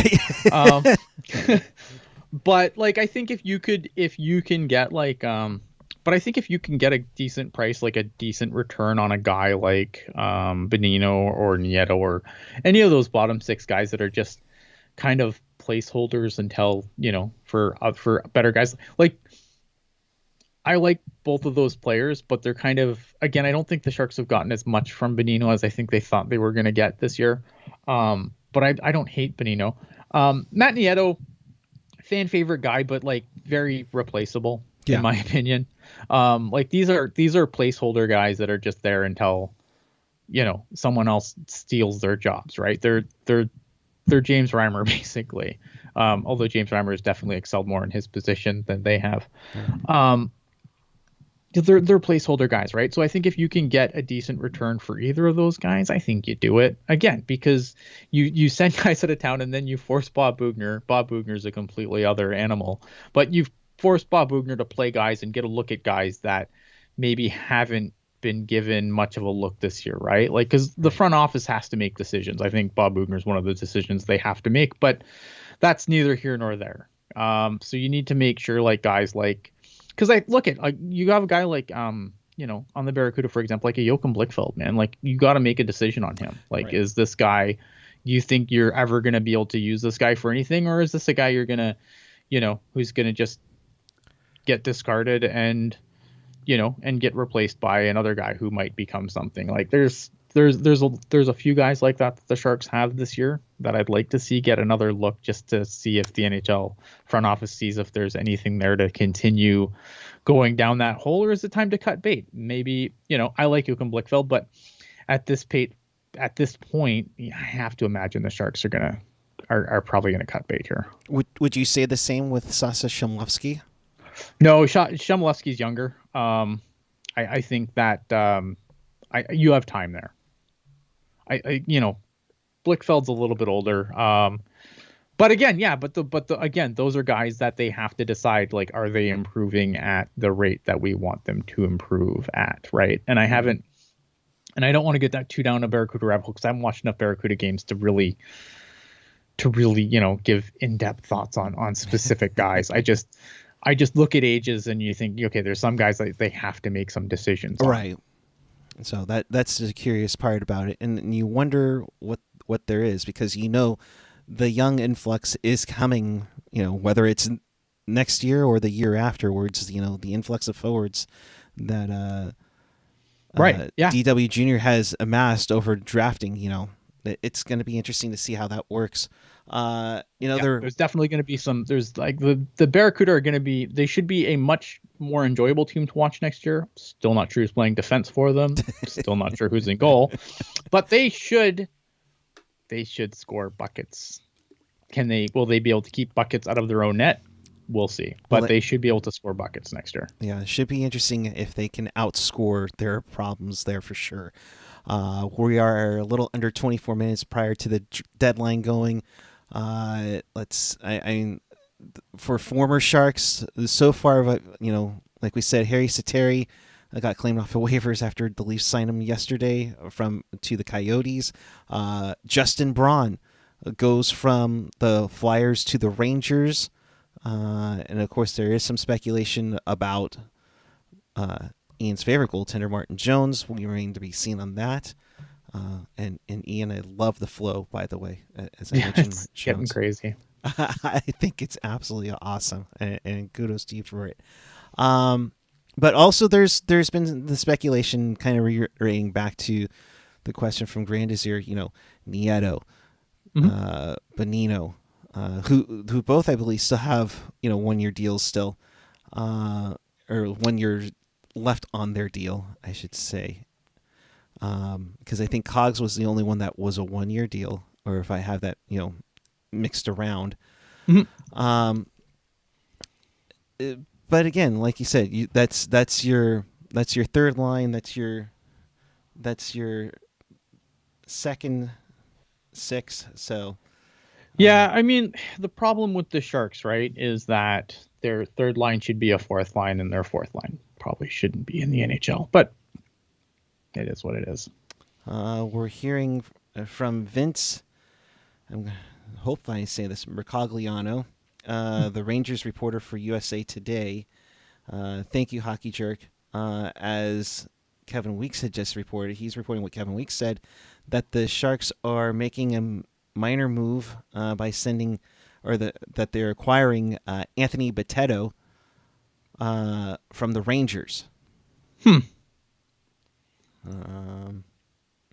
S3: But like, I think if you can get like, but I think if you can get a decent price, like a decent return on a guy like Bonino or Nieto or any of those bottom six guys that are just kind of placeholders until, for better guys. Like, I like both of those players, but they're kind of, again, I don't think the Sharks have gotten as much from Bonino as I think they thought they were going to get this year. But I don't hate Bonino. Matt Nieto, fan favorite guy, but like very replaceable in my opinion. Like these are placeholder guys that are just there until, someone else steals their jobs, right? They're James Reimer basically. Although James Reimer has definitely excelled more in his position than they have. They're placeholder guys, right? So I think if you can get a decent return for either of those guys, I think you do it. Again, because you send guys out of town and then you force Bob Boughner. Bob Boughner's a completely other animal. But you've forced Bob Boughner to play guys and get a look at guys that maybe haven't been given much of a look this year, right? Like, because the front office has to make decisions. I think Bob Boughner's one of the decisions they have to make, but that's neither here nor there. So you need to make sure, like, guys like, because I look at, like, you have a guy like, on the Barracuda, for example, like a Joachim Blichfeld, man, like, you got to make a decision on him. Like, right. Is this guy, you think you're ever going to be able to use this guy for anything? Or is this a guy you're going to, who's going to just get discarded and, and get replaced by another guy who might become something? Like, there's a few guys like that the Sharks have this year that I'd like to see get another look, just to see if the NHL front office sees if there's anything there to continue going down that hole, or is it time to cut bait? Maybe, I like Joachim Blichfeld, but at this point, I have to imagine the Sharks are probably gonna cut bait here.
S2: Would you say the same with Sasa Shemlovsky?
S3: No, Shemlovsky's younger. I think that you have time there. Blichfeld's a little bit older. But again, yeah, again, those are guys that they have to decide, like, are they improving at the rate that we want them to improve at, right? And I don't want to get that too down a Barracuda rabbit hole because I haven't watched enough Barracuda games to really, give in-depth thoughts on specific guys. I just look at ages and you think, okay, there's some guys that they have to make some decisions on.
S2: Right. So that's the curious part about it, and you wonder what there is, because the young influx is coming, whether it's next year or the year afterwards, the influx of forwards that DW Junior has amassed over drafting, it's going to be interesting to see how that works. There's definitely going to be there's like the Barracuda are going to be, they should be a much more enjoyable team to watch next year. Still not sure who's playing defense for them. Still not sure who's in goal, but they should score buckets. Will they be able to keep buckets out of their own net? We'll see. But they should be able to score buckets next year. Yeah, it should be interesting if they can outscore their problems there for sure. We are a little under 24 minutes prior to the deadline going. For former Sharks, so far, like we said, Harry Sateri got claimed off of waivers after the Leafs signed him yesterday to the Coyotes. Justin Braun goes from the Flyers to the Rangers. And of course, there is some speculation about Ian's favorite goaltender, Martin Jones. We remain to be seen on that. And Ian, I love the flow, by the way, as I mentioned.
S3: It's getting crazy.
S2: I think it's absolutely awesome, and kudos to you for it. But also, there's been the speculation, kind of reiterating back to the question from Grandisir, Nieto, Bonino, who both, I believe, still have 1 year deals still, or 1 year left on their deal, I should say. Because I think Cogs was the only one that was a 1 year deal, or if I have that mixed around. Mm-hmm. But again, like you said, that's your third line. That's your second six. So yeah, I mean, the problem with the Sharks, right, is that their third line should be a fourth line, and their fourth line probably shouldn't be in the NHL. But it is what it is. We're hearing from Vince. Hopefully I say this, Cogliano, the Rangers reporter for USA Today. Thank you, Hockey Jerk. As Kevin Weeks had just reported, he's reporting what Kevin Weeks said, that the Sharks are making a minor move by sending, that they're acquiring Anthony Bitetto from the Rangers.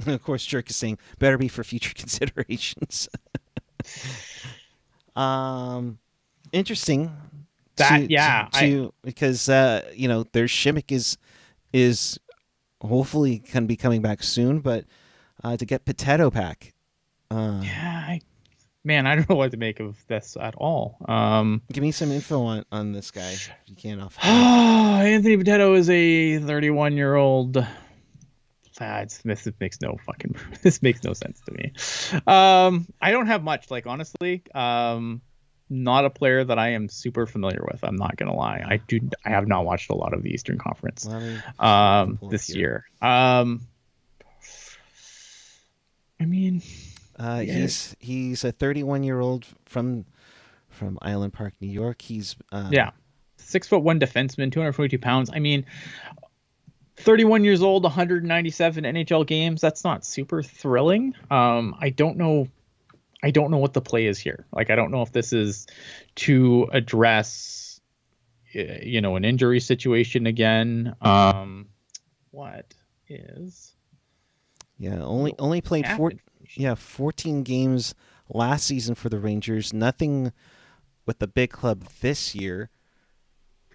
S2: Of course, Jerk is saying better be for future considerations. Interesting. Because their Shimmick is hopefully can be coming back soon, but to get Bitetto back, I don't know what to make of this at all. Give me some info on this guy, if you can. Anthony Bitetto is a 31-year-old. This makes no sense to me. I don't have much, honestly. Not a player that I am super familiar with. I'm not gonna lie. I have not watched a lot of the Eastern Conference this year. He's a 31-year-old from Island Park, New York. He's 6'1" defenseman, 242 pounds. 31 years old, 197 NHL games. That's not super thrilling. I don't know what the play is here. I don't know if this is to address, an injury situation again. What is? Yeah, only played 14 games last season for the Rangers. Nothing with the big club this year.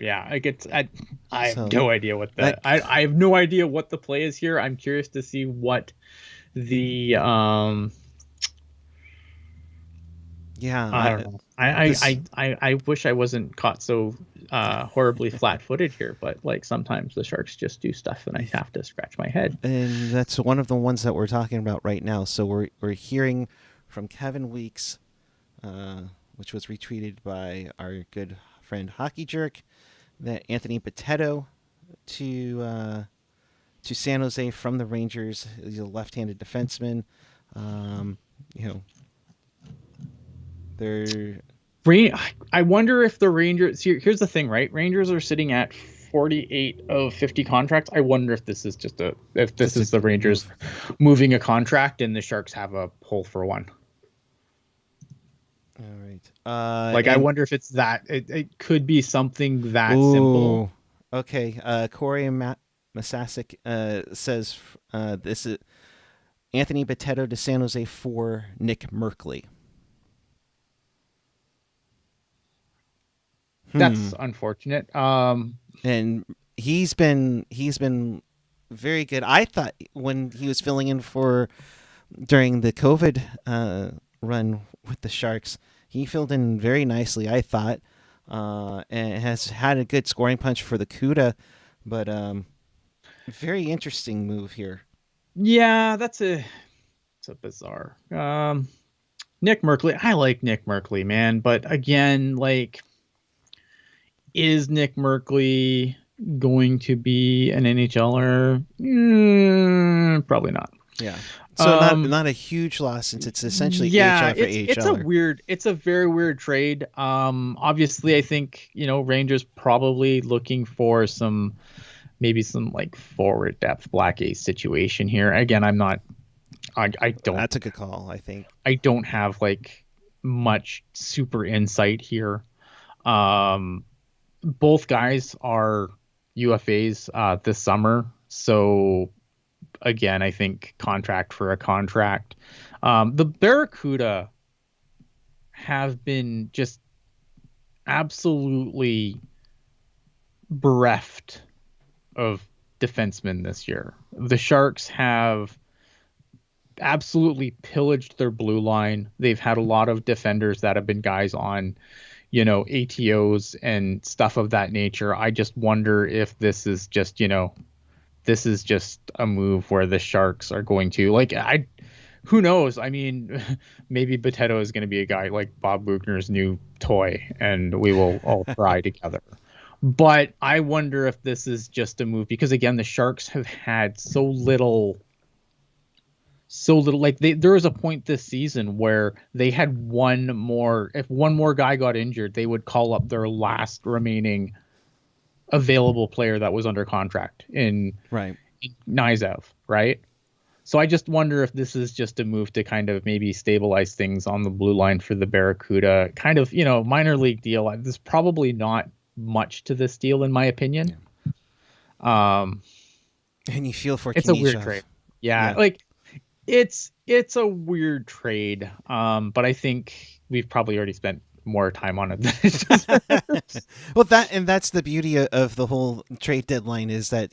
S2: Yeah, I have no idea what that. I have no idea what the play is here. I'm curious to see what the Yeah,
S3: I don't know. I wish I wasn't caught so horribly flat-footed here, but like sometimes the Sharks just do stuff and I have to scratch my head.
S2: and that's one of the ones that we're talking about right now. So we're hearing from Kevin Weeks, which was retweeted by our good friend Hockey Jerk, that Anthony Bitetto to San Jose from the Rangers. He's a left-handed defenseman. You know, they're
S3: I wonder if the Rangers. Here's the thing, right? Rangers are sitting at 48 of 50 contracts. I wonder if this is the Rangers moving a contract and the Sharks have a pull for one.
S2: all right.
S3: I wonder if it's that. It could be something that simple.
S2: Okay. Corey Masasic says this is Anthony Bitetto to San Jose for Nick Merkley.
S3: That's unfortunate.
S2: And he's been very good. I thought when he was filling in during the COVID run with the Sharks, he filled in very nicely, I thought, and has had a good scoring punch for the CUDA, but very interesting move here.
S3: Yeah, it's a bizarre. Nick Merkley, I like Nick Merkley, man, but again, like, is Nick Merkley going to be an NHLer? Probably not.
S2: Yeah. So not a huge loss since it's essentially AHL for AHL.
S3: It's a very weird trade. Obviously, I think Rangers probably looking for maybe some like forward depth Black Ace situation here. Again, I don't.
S2: That's a good call. I think
S3: I don't have like much super insight here. Both guys are UFAs this summer, so again, I think contract for a contract. The Barracuda have been just absolutely bereft of defensemen this year. The Sharks have absolutely pillaged their blue line. They've had a lot of defenders that have been guys on ATOs and stuff of that nature. I just wonder if this is just a move where the Sharks are going to who knows? I mean, maybe Bitetto is going to be a guy like Bob Bugner's new toy and we will all cry together. But I wonder if this is just a move because again, the Sharks have had so little. Like there was a point this season where they had if one more guy got injured, they would call up their last remaining available player that was under contract in Knyzhov, right? So I just wonder if this is just a move to kind of maybe stabilize things on the blue line for the Barracuda, kind of, minor league deal. There's probably not much to this deal in my opinion.
S2: Yeah. And you feel for
S3: it's
S2: Knyzhov.
S3: A weird trade. Yeah. Like it's a weird trade. But I think we've probably already spent more time on it than it deserves.
S2: Well, that's the beauty of the whole trade deadline is that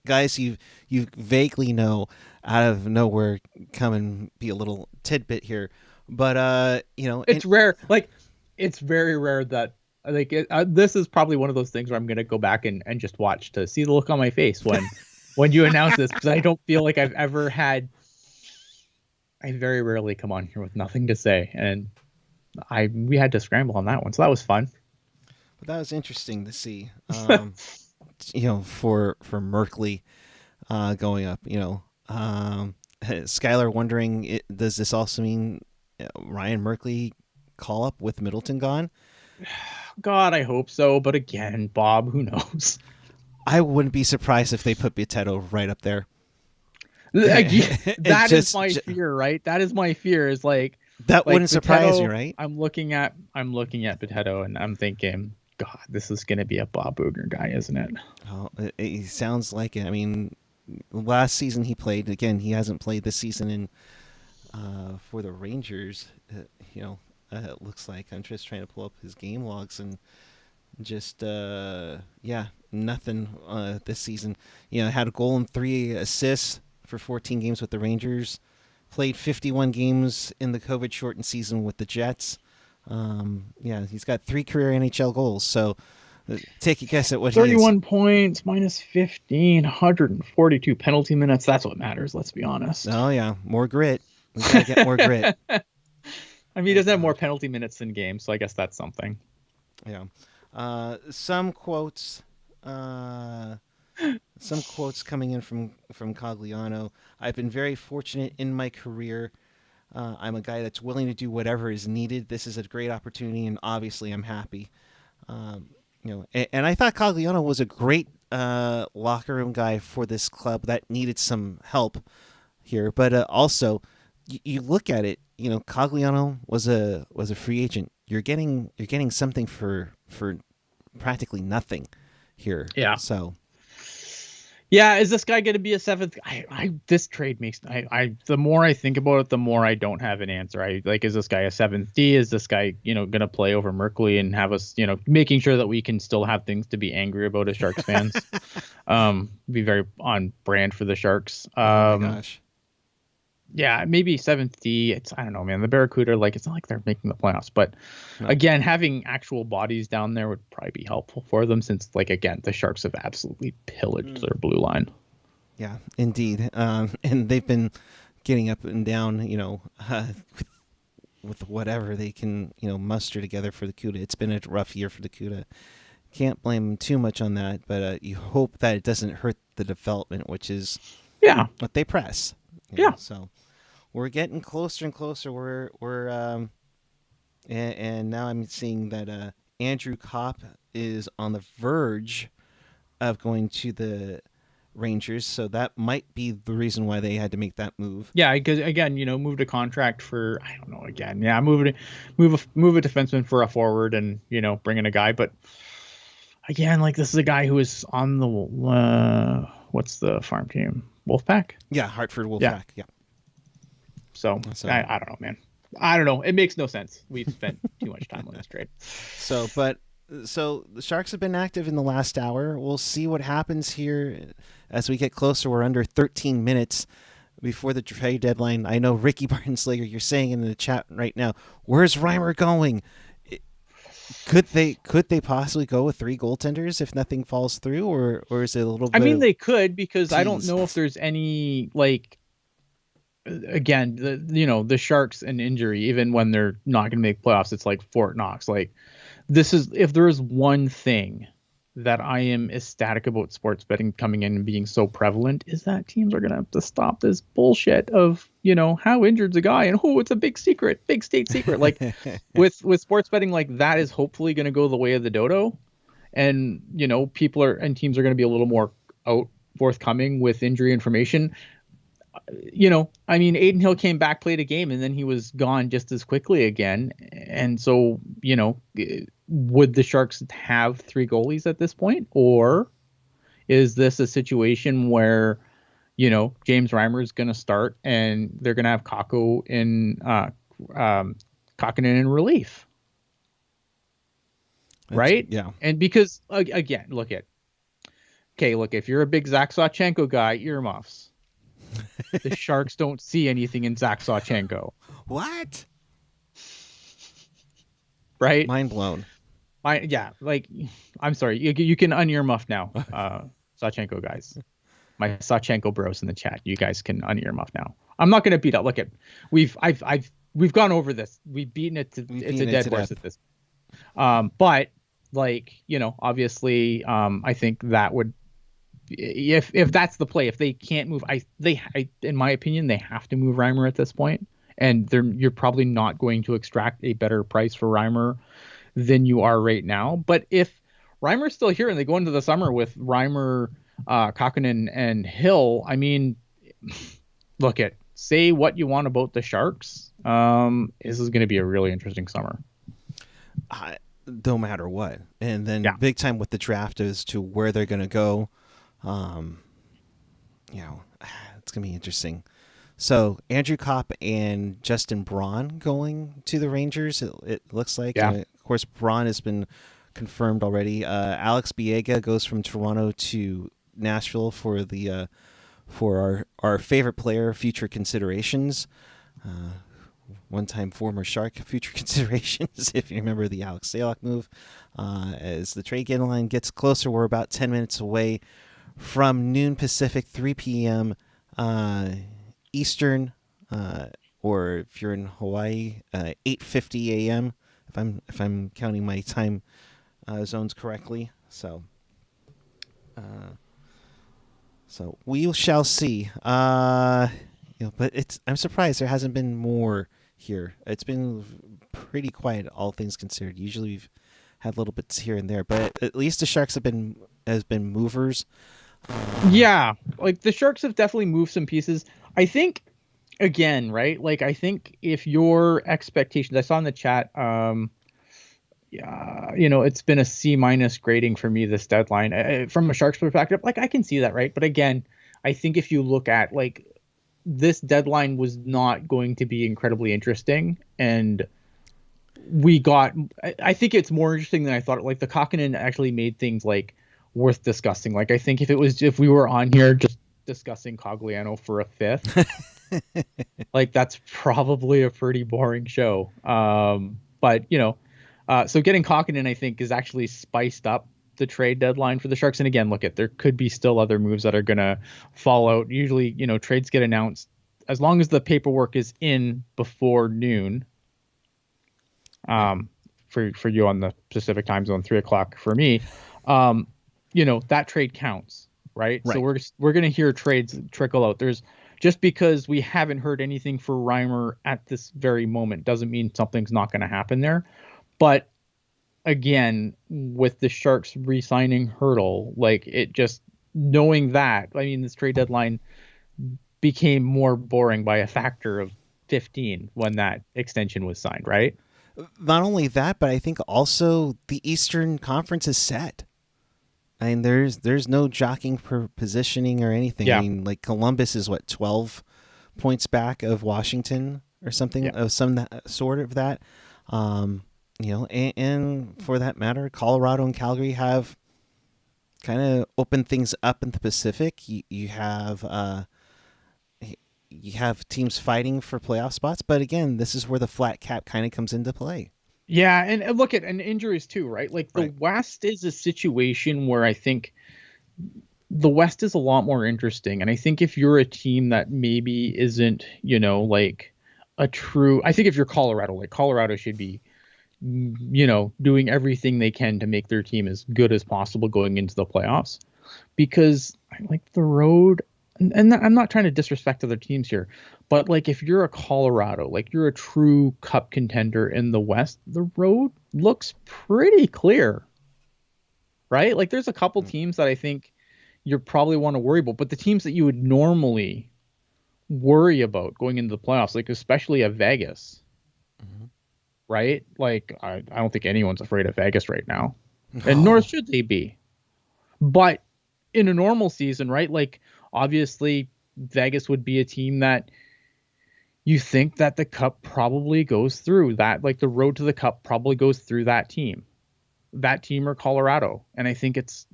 S2: guys you vaguely know out of nowhere come and be a little tidbit here, but
S3: it's rare. Like it's very rare that this is probably one of those things where I'm gonna go back and just watch to see the look on my face when you announce this, because I don't feel like I've ever had. I very rarely come on here with nothing to say, and we had to scramble on that one, so that was fun.
S2: But that was interesting to see. For Merkley going up. Skylar wondering, does this also mean Ryan Merkley call up with Middleton gone?
S3: God, I hope so. But again, Bob, who knows?
S2: I wouldn't be surprised if they put Bitetto right up there.
S3: That is my fear, right? That is my fear. Is like
S2: that wouldn't surprise you, right?
S3: I'm looking at Bitetto and I'm thinking, God, this is going to be a Bob Bugner guy, isn't it?
S2: Oh, it sounds like it. I mean, last season he played. Again, he hasn't played this season for the Rangers. It looks like. I'm just trying to pull up his game logs and just nothing this season. Had a goal and 3 assists for 14 games with the Rangers. played 51 games in the COVID-shortened season with the Jets. He's got 3 career NHL goals. So take a guess at what he is.
S3: 31 points, minus 15, 142 penalty minutes. That's what matters, let's be honest.
S2: Oh, yeah. More grit. We got to get more grit.
S3: I mean, he doesn't have more penalty minutes than games, so I guess that's something.
S2: Yeah. Some quotes coming in from Cogliano. I've been very fortunate in my career. I'm a guy that's willing to do whatever is needed. This is a great opportunity, and obviously I'm happy. And I thought Cagliano was a great locker room guy for this club that needed some help here. But also, you look at it. Cagliano was a free agent. You're getting something for practically nothing here.
S3: Yeah.
S2: So.
S3: Yeah, is this guy going to be a 7th? This trade makes the more I think about it, the more I don't have an answer. Is this guy a 7th D? Is this guy going to play over Merkley and have us making sure that we can still have things to be angry about as Sharks fans? Be very on brand for the Sharks.
S2: Oh my gosh.
S3: Yeah, maybe 7th D. I don't know, man. The Barracuda, it's not like they're making the playoffs, but again, having actual bodies down there would probably be helpful for them since, again, the Sharks have absolutely pillaged their blue line.
S2: Yeah, indeed. And they've been getting up and down, with whatever they can, muster together for the CUDA. It's been a rough year for the CUDA. Can't blame them too much on that, but you hope that it doesn't hurt the development, which is what they press. So we're getting closer and closer. And now I'm seeing that Andrew Copp is on the verge of going to the Rangers, so that might be the reason why they had to make that move.
S3: Yeah, because again, moved a contract for move a defenseman for a forward, and bring in a guy. But again, this is a guy who is on the what's the farm team? Wolfpack.
S2: Yeah, Hartford Wolfpack. Yeah.
S3: So I don't know, man. I don't know. It makes no sense. We've spent too much time on this trade.
S2: So the Sharks have been active in the last hour. We'll see what happens here as we get closer. We're under 13 minutes before the trade deadline. I know Ricky Bartonslager, you're saying in the chat right now, where's Reimer going? Could they possibly go with 3 goaltenders if nothing falls through, or is it a little bit?
S3: I mean, they could, because I don't know if there's any again, the Sharks and injury, even when they're not going to make playoffs, it's like Fort Knox. This is, if there is one thing that I am ecstatic about sports betting coming in and being so prevalent, is that teams are going to have to stop this bullshit of, how injured's a guy and it's a big secret, big state secret. With sports betting, that is hopefully going to go the way of the dodo. And, teams are going to be a little more forthcoming with injury information. Aiden Hill came back, played a game, and then he was gone just as quickly again. And so, would the Sharks have 3 goalies at this point? Or is this a situation where, James Reimer is going to start and they're going to have Kaapo Kahkonen in relief? Right?
S2: Yeah.
S3: And because, again, look, if you're a big Zach Sawchenko guy, earmuffs. The Sharks don't see anything in Zach Sawchenko.
S2: What?
S3: Right?
S2: Mind blown.
S3: I'm sorry. You can unearmuff now, Sawchenko guys. My Sawchenko bros in the chat. You guys can unearmuff now. I'm not going to beat up. Look at, we've gone over this. We've beaten it to it's a dead horse at this. But obviously, I think that would, if that's the play, if they can't move, in my opinion, they have to move Reimer at this point, and you're probably not going to extract a better price for Reimer than you are right now. But if Reimer's still here and they go into the summer with Reimer, Kahkonen, and Hill, say what you want about the Sharks. This is going to be a really interesting summer.
S2: No matter what, and then big time with the draft as to where they're going to go. It's gonna be interesting. So Andrew Copp and Justin Braun going to the Rangers. It looks like.
S3: Yeah.
S2: Of course, Braun has been confirmed already. Alex Biega goes from Toronto to Nashville for the for our favorite player, future considerations. One-time former Shark, future considerations, if you remember the Alex Salak move. As the trade deadline gets closer, we're about 10 minutes away from noon Pacific, 3 p.m. Eastern, or if you're in Hawaii, 8:50 a.m. If I'm counting my time zones correctly. So we shall see. But I'm surprised there hasn't been more here. It's been pretty quiet, all things considered. Usually we've had little bits here and there, but at least the Sharks have been movers.
S3: Yeah, like the Sharks have definitely moved some pieces. I think, again, right? Like I think if your expectations, I saw in the chat, it's been a C- grading for me this deadline from a Sharks perspective. Like I can see that, right? But again, I think if you look at like this deadline was not going to be incredibly interesting, and I think it's more interesting than I thought. Like the Kahkonen actually made things like worth discussing. Like I think if we were on here just discussing Cogliano for a fifth, like that's probably a pretty boring show. But so getting Kahkonen, I think, is actually spiced up the trade deadline for the Sharks. And again, there could be still other moves that are gonna fall out. Usually, trades get announced as long as the paperwork is in before noon. For you on the Pacific time zone, 3:00 for me. That trade counts, right? So we're going to hear trades trickle out. There's just because we haven't heard anything for Reimer at this very moment doesn't mean something's not going to happen there. But again, with the Sharks re-signing Hurdle, like it just knowing that, I mean, this trade deadline became more boring by a factor of 15 when that extension was signed, right?
S2: Not only that, but I think also the Eastern Conference is set. I mean, there's no jockeying for positioning or anything.
S3: Yeah.
S2: I mean, like Columbus is 12 points back of Washington or something of some sort of that. And for that matter, Colorado and Calgary have kind of opened things up in the Pacific. You have teams fighting for playoff spots, but again, this is where the flat cap kind of comes into play.
S3: Yeah, and look at injuries too, right? Like the West is a situation where I think the West is a lot more interesting, and I think if you're a team that maybe isn't, like a true, I think if you're Colorado, like Colorado should be, doing everything they can to make their team as good as possible going into the playoffs, because like the road. And I'm not trying to disrespect other teams here, but like if you're a Colorado, like you're a true cup contender in the West, the road looks pretty clear, right? Like there's a couple teams that I think you probably want to worry about, but the teams that you would normally worry about going into the playoffs, like especially a Vegas, right? Like I don't think anyone's afraid of Vegas right now, and nor should they be. But in a normal season, right? Like obviously Vegas would be a team that you think that the cup probably goes through, that like the road to the cup probably goes through that team or Colorado. And I think it's,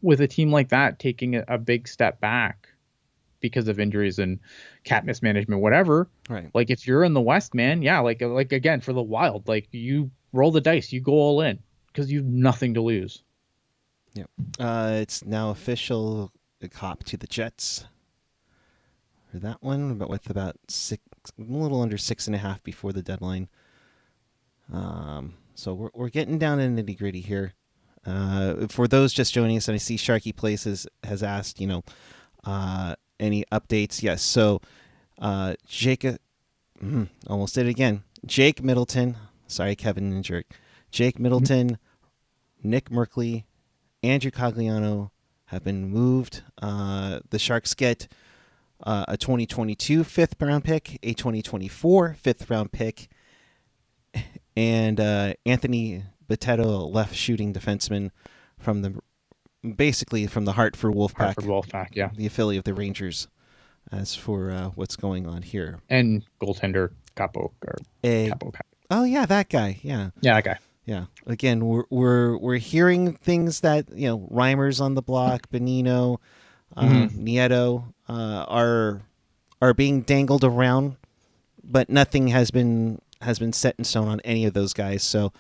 S3: with a team like that taking a big step back because of injuries and cap mismanagement, whatever,
S2: right?
S3: Like if you're in the West, man, yeah, like again, for the Wild, like you roll the dice, you go all in because you have nothing to lose.
S2: Yep. It's now official. A cop to the Jets for that one, but with about a little under 6.5 before the deadline. So we're getting down in the nitty gritty here. For those just joining us, and I see Sharky Places has asked, any updates? Yes. So, Jake, almost did it again. Jake Middleton. Sorry, Kevin and Jerk. Jake Middleton, Nick Merkley, Andrew Cogliano have been moved. The Sharks get a 2022 fifth-round pick, a 2024 fifth-round pick, and Anthony Boteto, left shooting defenseman from basically from the Hartford Wolfpack.
S3: Hartford Wolfpack, yeah.
S2: The affiliate of the Rangers, as for what's going on here.
S3: And goaltender Kaapo Kahkonen.
S2: Oh, yeah, that guy, yeah.
S3: Yeah, that guy.
S2: Yeah. Again, we're hearing things that Reimer's on the block, Bonino, Nieto. are being dangled around, but nothing has been set in stone on any of those guys. So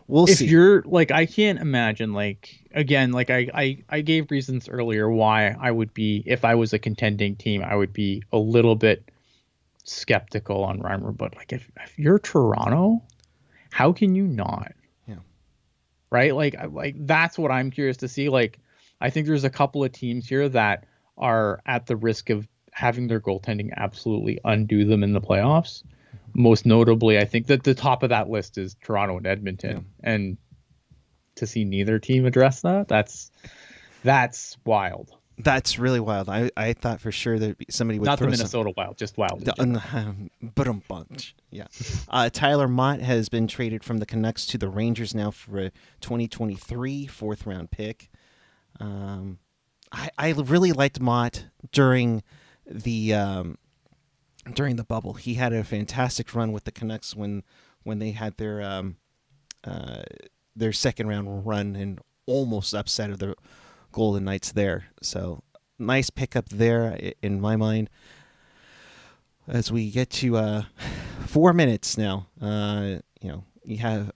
S2: we'll see.
S3: If you're like, I can't imagine, like, again, like I gave reasons earlier why I would be, if I was a contending team, I would be a little bit skeptical on Reimer. But like, if you're Toronto, how can you not?
S2: Yeah.
S3: Right. Like that's what I'm curious to see. Like, I think there's a couple of teams here that are at the risk of having their goaltending absolutely undo them in the playoffs. Most notably, I think that the top of that list is Toronto and Edmonton. Yeah. And to see neither team address that, that's wild.
S2: That's really wild. I thought for sure there'd be somebody would
S3: not
S2: throw
S3: the Minnesota Wild, just Wild.
S2: Bunch. Yeah. Tyler Mott has been traded from the Canucks to the Rangers now for a 2023 fourth round pick. I really liked Mott during the bubble. He had a fantastic run with the Canucks when they had their second round run and almost upset of the Golden Knights there. So nice pickup there in my mind. As we get to 4 minutes now, you have,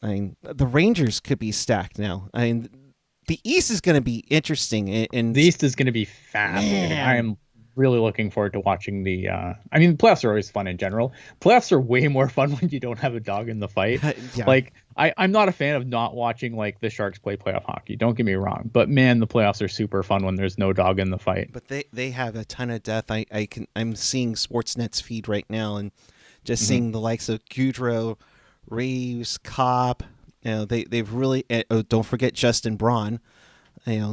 S2: the Rangers could be stacked now. The East is going to be interesting. And
S3: the East is going to be fascinating. I am really looking forward to watching the playoffs are always fun in general. Playoffs are way more fun when you don't have a dog in the fight. Yeah. Like I'm not a fan of not watching like the Sharks play playoff hockey. Don't get me wrong, but man, the playoffs are super fun when there's no dog in the fight.
S2: But they have a ton of depth. I'm seeing Sportsnet's feed right now and just seeing the likes of Gaudreau, Reeves, Cobb. They've really don't forget Justin Braun.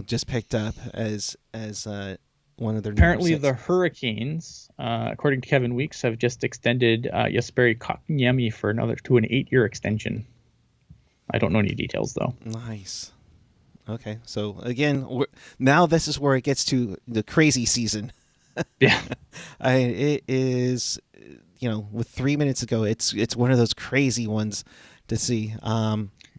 S2: Just picked up as one of their
S3: apparently the Hurricanes, according to Kevin Weeks, have just extended Jesperi Kotkaniemi to an 8-year extension. I don't know any details though.
S2: Nice. Okay, so again, now this is where it gets to the crazy season.
S3: Yeah,
S2: it is. With 3 minutes ago, it's one of those crazy ones to see.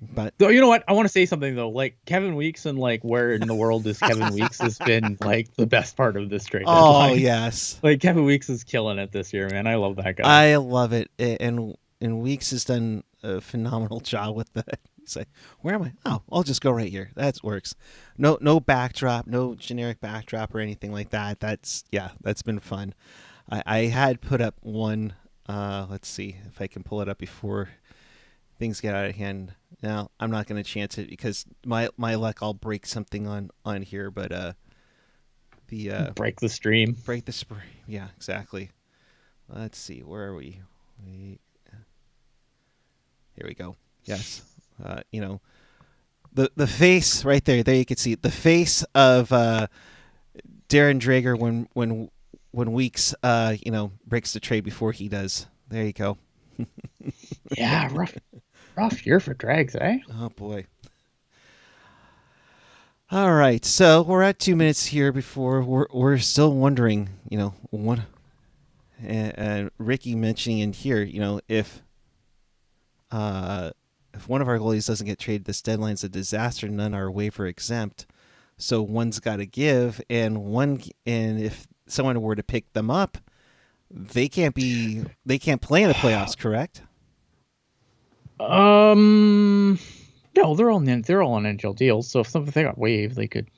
S2: But
S3: you know what? I want to say something though. Like Kevin Weeks and like where in the world is Kevin Weeks has been like the best part of this trade deadline.
S2: Oh yes,
S3: like Kevin Weeks is killing it this year, man. I love that guy.
S2: I love it, and Weeks has done a phenomenal job with that. He's like, where am I? Oh, I'll just go right here. That works. No backdrop, no generic backdrop or anything like that. That's been fun. I had put up one. Let's see if I can pull it up before things get out of hand. Now, I'm not going to chance it because my luck, I'll break something on here, but
S3: break the stream.
S2: Break the stream. Yeah, exactly. Let's see. Where are we? Here we go. Yes. The face right there. There you can see the face of Darren Drager when Weeks breaks the trade before he does. There you go.
S3: Yeah, rough year for Drags, eh?
S2: Oh boy. All right, so we're at 2 minutes here before we're still wondering, what and Ricky mentioning in here, if one of our goalies doesn't get traded, this deadline's a disaster. None are waiver exempt, so one's got to give, and if someone were to pick them up, they can't play in the playoffs, correct?
S3: No, they're all on NHL deals. So if they got waived, they could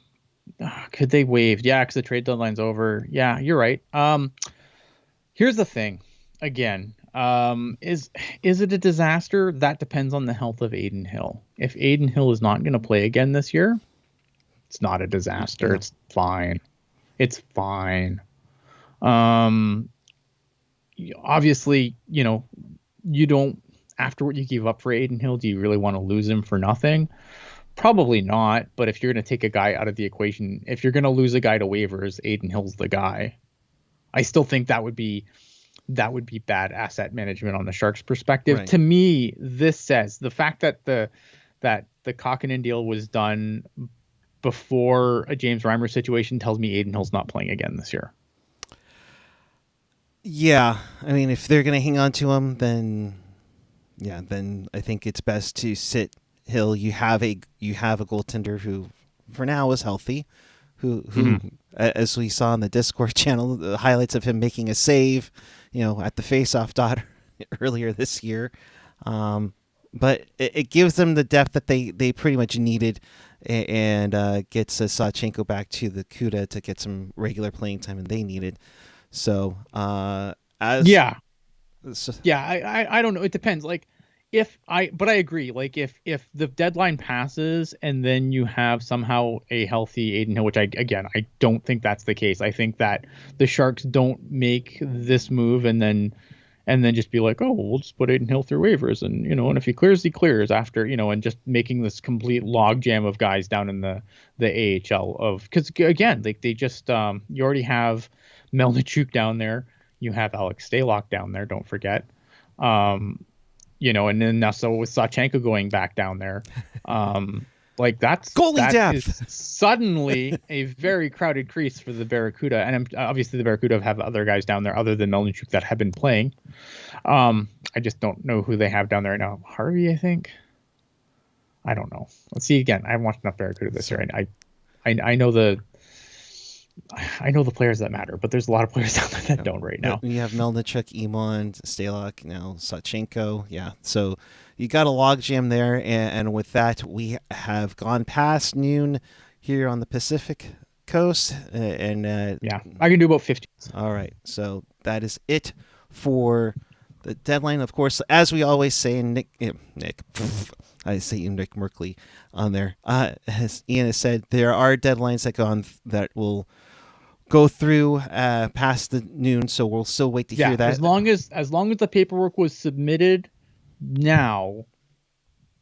S3: they waive? Yeah, because the trade deadline's over. Yeah, you're right. Here's the thing. Again, is it a disaster? That depends on the health of Adin Hill. If Adin Hill is not going to play again this year, it's not a disaster. Yeah. It's fine. It's fine. Obviously, you don't. After what you gave up for Adin Hill, do you really want to lose him for nothing? Probably not. But if you're going to take a guy out of the equation, if you're going to lose a guy to waivers, Adin Hill's the guy. I still think that would be bad asset management on the Sharks' perspective. Right. To me, this says the fact that the Kahkonen deal was done before a James Reimer situation tells me Adin Hill's not playing again this year.
S2: Yeah, I mean, if they're going to hang on to him, then I think it's best to sit Hill. You have a goaltender who, for now, is healthy, who as we saw on the Discord channel, the highlights of him making a save, at the face-off dot earlier this year. But it gives them the depth that they pretty much needed, and gets Sawchenko back to the CUDA to get some regular playing time, and they needed. So I
S3: don't know. It depends. But I agree. Like if the deadline passes and then you have somehow a healthy Adin Hill, which I don't think that's the case. I think that the Sharks don't make this move and then just be like, oh, we'll just put Adin Hill through waivers, and and if he clears after, and just making this complete logjam of guys down in the AHL because again, like they just you already have Melnichuk down there, you have Alex Stalock down there, don't forget. And then also with Sawchenko going back down there, that's
S2: goalie depth.
S3: Is suddenly a very crowded crease for the Barracuda, and obviously the Barracuda have other guys down there other than Melnichuk that have been playing. I just don't know who they have down there right now. Harvey, I think. I don't know. Let's see again. I haven't watched enough Barracuda this year. I know the players that matter, but there's a lot of players down there that don't right now.
S2: You have Melnichuk, Iman, Stalock, now Sawchenko. Yeah, so you got a logjam there, and with that, we have gone past noon here on the Pacific Coast, and
S3: I can do about 50.
S2: All right, so that is it for the deadline. Of course, as we always say, Nick, I say Rick Merkley on there. As Ian has said, there are deadlines that will go through past the noon, so we'll still wait to hear that.
S3: As long as the paperwork was submitted now,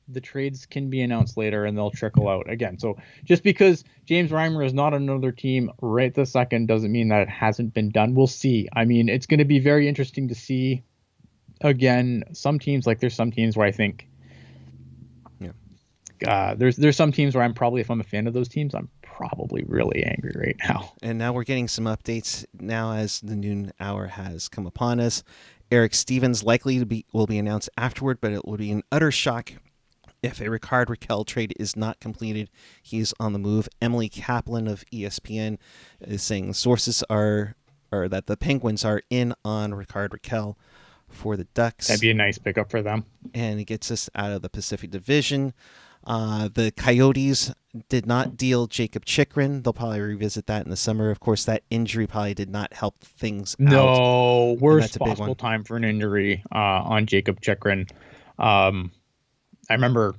S3: the trades can be announced later and they'll trickle out again. So just because James Reimer is not another team right this second doesn't mean that it hasn't been done. We'll see. I mean, it's going to be very interesting to see. Again, some teams, there's some teams where I think there's some teams where if I'm a fan of those teams, I'm probably really angry right now.
S2: And now we're getting some updates now as the noon hour has come upon us. Erik Stevens will be announced afterward, but it will be an utter shock if a Rickard Rakell trade is not completed. He's on the move. Emily Kaplan of ESPN is saying sources are that the Penguins are in on Rickard Rakell for the Ducks.
S3: That'd be a nice pickup for them.
S2: And it gets us out of the Pacific Division. The Coyotes did not deal Jacob Chikrin. They'll probably revisit that in the summer. Of course, that injury probably did not help things out.
S3: No, worst possible time for an injury on Jacob Chikrin. I remember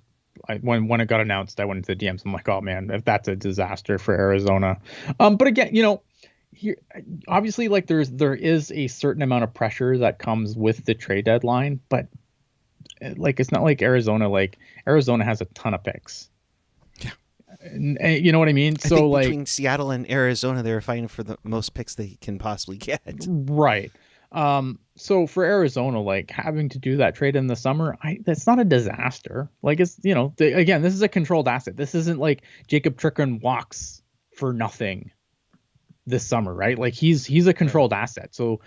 S3: when it got announced, I went into the DMs. I'm like, oh man, if that's a disaster for Arizona. But again, here obviously there is a certain amount of pressure that comes with the trade deadline, but it's not like Arizona. Arizona has a ton of picks.
S2: Yeah,
S3: you know what I mean.
S2: I think between Seattle and Arizona, they're fighting for the most picks they can possibly get.
S3: Right. So for Arizona, having to do that trade in the summer, that's not a disaster. It's again, this is a controlled asset. This isn't like Jacob Chikrin walks for nothing this summer, right? He's a controlled asset. So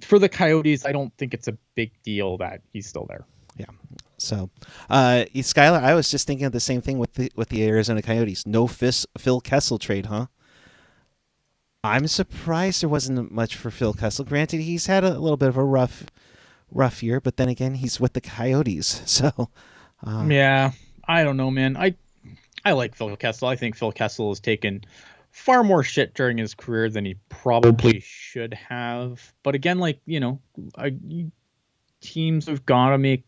S3: for the Coyotes, I don't think it's a big deal that he's still there.
S2: Yeah. So, Skylar, I was just thinking of the same thing with the Arizona Coyotes. No Phil Kessel trade, huh? I'm surprised there wasn't much for Phil Kessel. Granted, he's had a little bit of a rough year, but then again, he's with the Coyotes. So,
S3: yeah, I don't know, man. I like Phil Kessel. I think Phil Kessel has taken far more shit during his career than he probably should have. But again, teams have got to make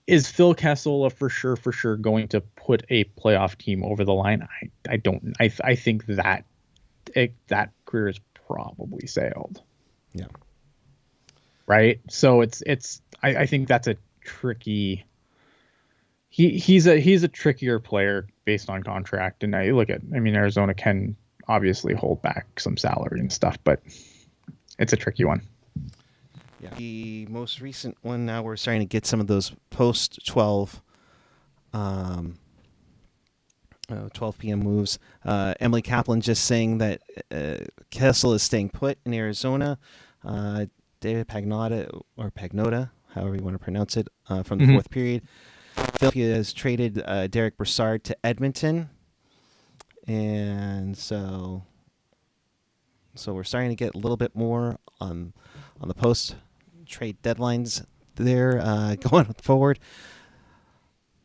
S3: is Phil Kessel for sure going to put a playoff team over the line? I don't. I think that that career is probably sailed.
S2: Yeah.
S3: Right. So I think that's a tricky. He's a trickier player based on contract, and Arizona can obviously hold back some salary and stuff, but it's a tricky one.
S2: Yeah. The most recent one, now we're starting to get some of those post 12 p.m. moves. Emily Kaplan just saying that Kessel is staying put in Arizona. David Pagnotta, however you want to pronounce it, from the fourth period. Philadelphia has traded Derek Brassard to Edmonton. and so we're starting to get a little bit more on the post trade deadlines there going forward.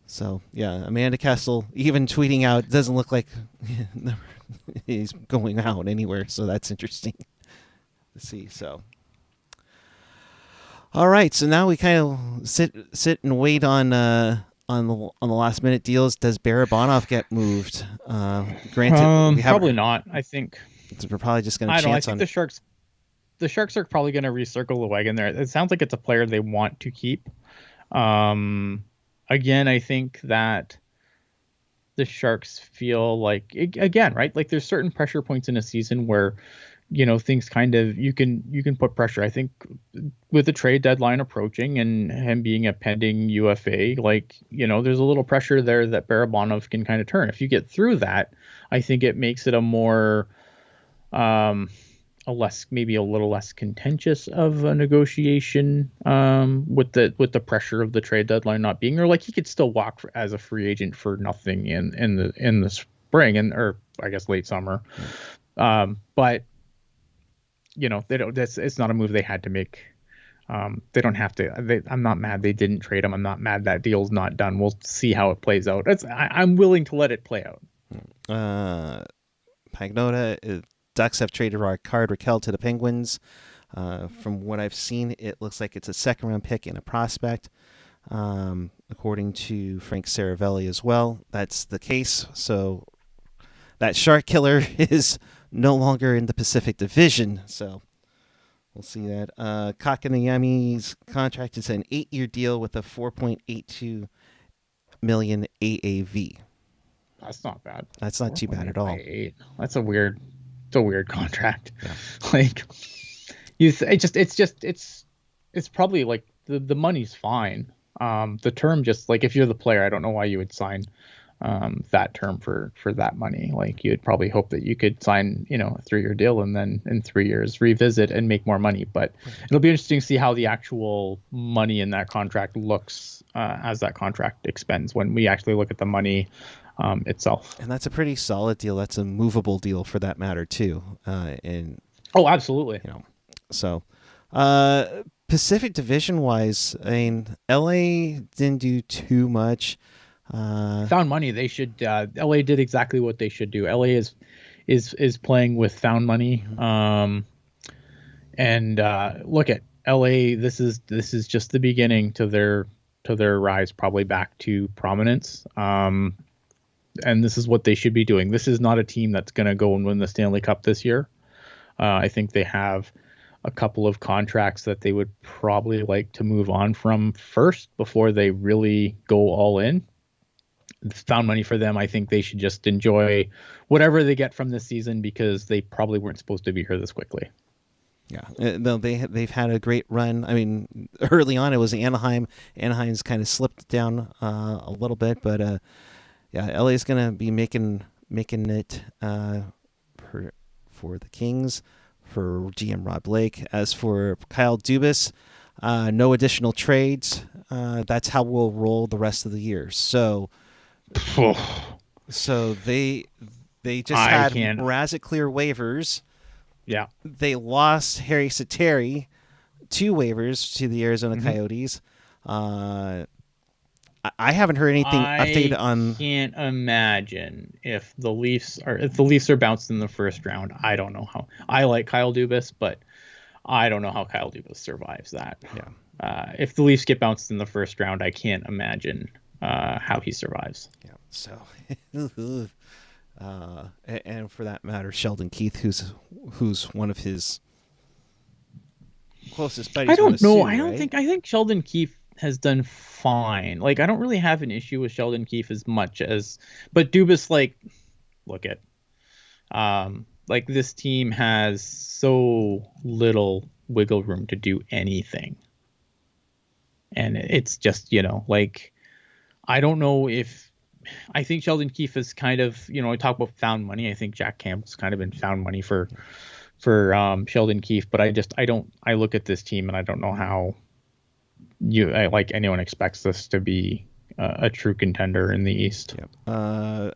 S2: So yeah, Amanda Kessel even tweeting out, doesn't look like he's going out anywhere, so that's interesting to see. So all right, so now we kind of sit and wait on the last minute deals. Does Barabanov get moved? Granted, we
S3: probably not. I think
S2: we're probably just going to chance
S3: I think the Sharks are probably going to recircle the wagon there. It sounds like it's a player they want to keep. Again, I think that the Sharks feel like, again, right? Like there's certain pressure points in a season where, things kind of, you can put pressure. I think with the trade deadline approaching and him being a pending UFA, there's a little pressure there that Barabanov can kind of turn. If you get through that, I think it makes it a more, maybe a little less contentious of a negotiation with the pressure of the trade deadline not being there. Like he could still walk as a free agent for nothing in the spring or I guess late summer. But they don't. It's not a move they had to make. They don't have to. I'm not mad they didn't trade him. I'm not mad that deal's not done. We'll see how it plays out. I'm willing to let it play out.
S2: Pagnota. Ducks have traded Rickard Rakell to the Penguins. From what I've seen, it looks like it's a second-round pick and a prospect. According to Frank Saravelli as well, that's the case. So that Shark Killer is no longer in the Pacific Division. So we'll see that. Kotkaniemi's contract is an 8-year deal with a $4.82 million AAV.
S3: That's not bad.
S2: That's not too bad at all.
S3: That's a weird. It's a weird contract. Yeah. It's probably like the money's fine. The term just like if you're the player, I don't know why you would sign that term for that money. Like you'd probably hope that you could sign, a 3-year deal and then in 3 years revisit and make more money. But it'll be interesting to see how the actual money in that contract looks as that contract expends when we actually look at the money itself.
S2: And that's a pretty solid deal. That's a movable deal for that matter too.
S3: Oh, absolutely.
S2: So Pacific Division wise, I mean, LA didn't do too much.
S3: Found money. They should. LA did exactly what they should do. LA is playing with found money. And look at LA. This is just the beginning to their rise, probably back to prominence. And this is what they should be doing. This is not a team that's going to go and win the Stanley Cup this year. I think they have a couple of contracts that they would probably like to move on from first before they really go all in. It's found money for them. I think they should just enjoy whatever they get from this season because they probably weren't supposed to be here this quickly.
S2: Yeah, no, they've had a great run. I mean, early on it was Anaheim. Anaheim's kind of slipped down a little bit, but yeah, LA's gonna be making it for the Kings, for GM Rob Blake. As for Kyle Dubas, no additional trades. That's how we'll roll the rest of the year. So they just had Mrazek clear waivers.
S3: Yeah,
S2: they lost Harry Sateri, 2 waivers to the Arizona Coyotes. I haven't heard anything updated on. I
S3: can't imagine if the Leafs are bounced in the first round. I don't know how. I like Kyle Dubas, but I don't know how Kyle Dubas survives that.
S2: Yeah.
S3: If the Leafs get bounced in the first round, I can't imagine how he survives.
S2: Yeah. So, and for that matter, Sheldon Keith, who's one of his closest buddies.
S3: I don't know.
S2: Right?
S3: I think Sheldon Keith has done fine. Like I don't really have an issue with Sheldon Keefe as much as, but Dubas, look at, this team has so little wiggle room to do anything, and it's just I don't know if I think Sheldon Keefe is kind of I talk about found money. I think Jack Campbell's kind of been found money for Sheldon Keefe, but I look at this team and I don't know how anyone expects this to be a true contender in the East.
S2: Yep.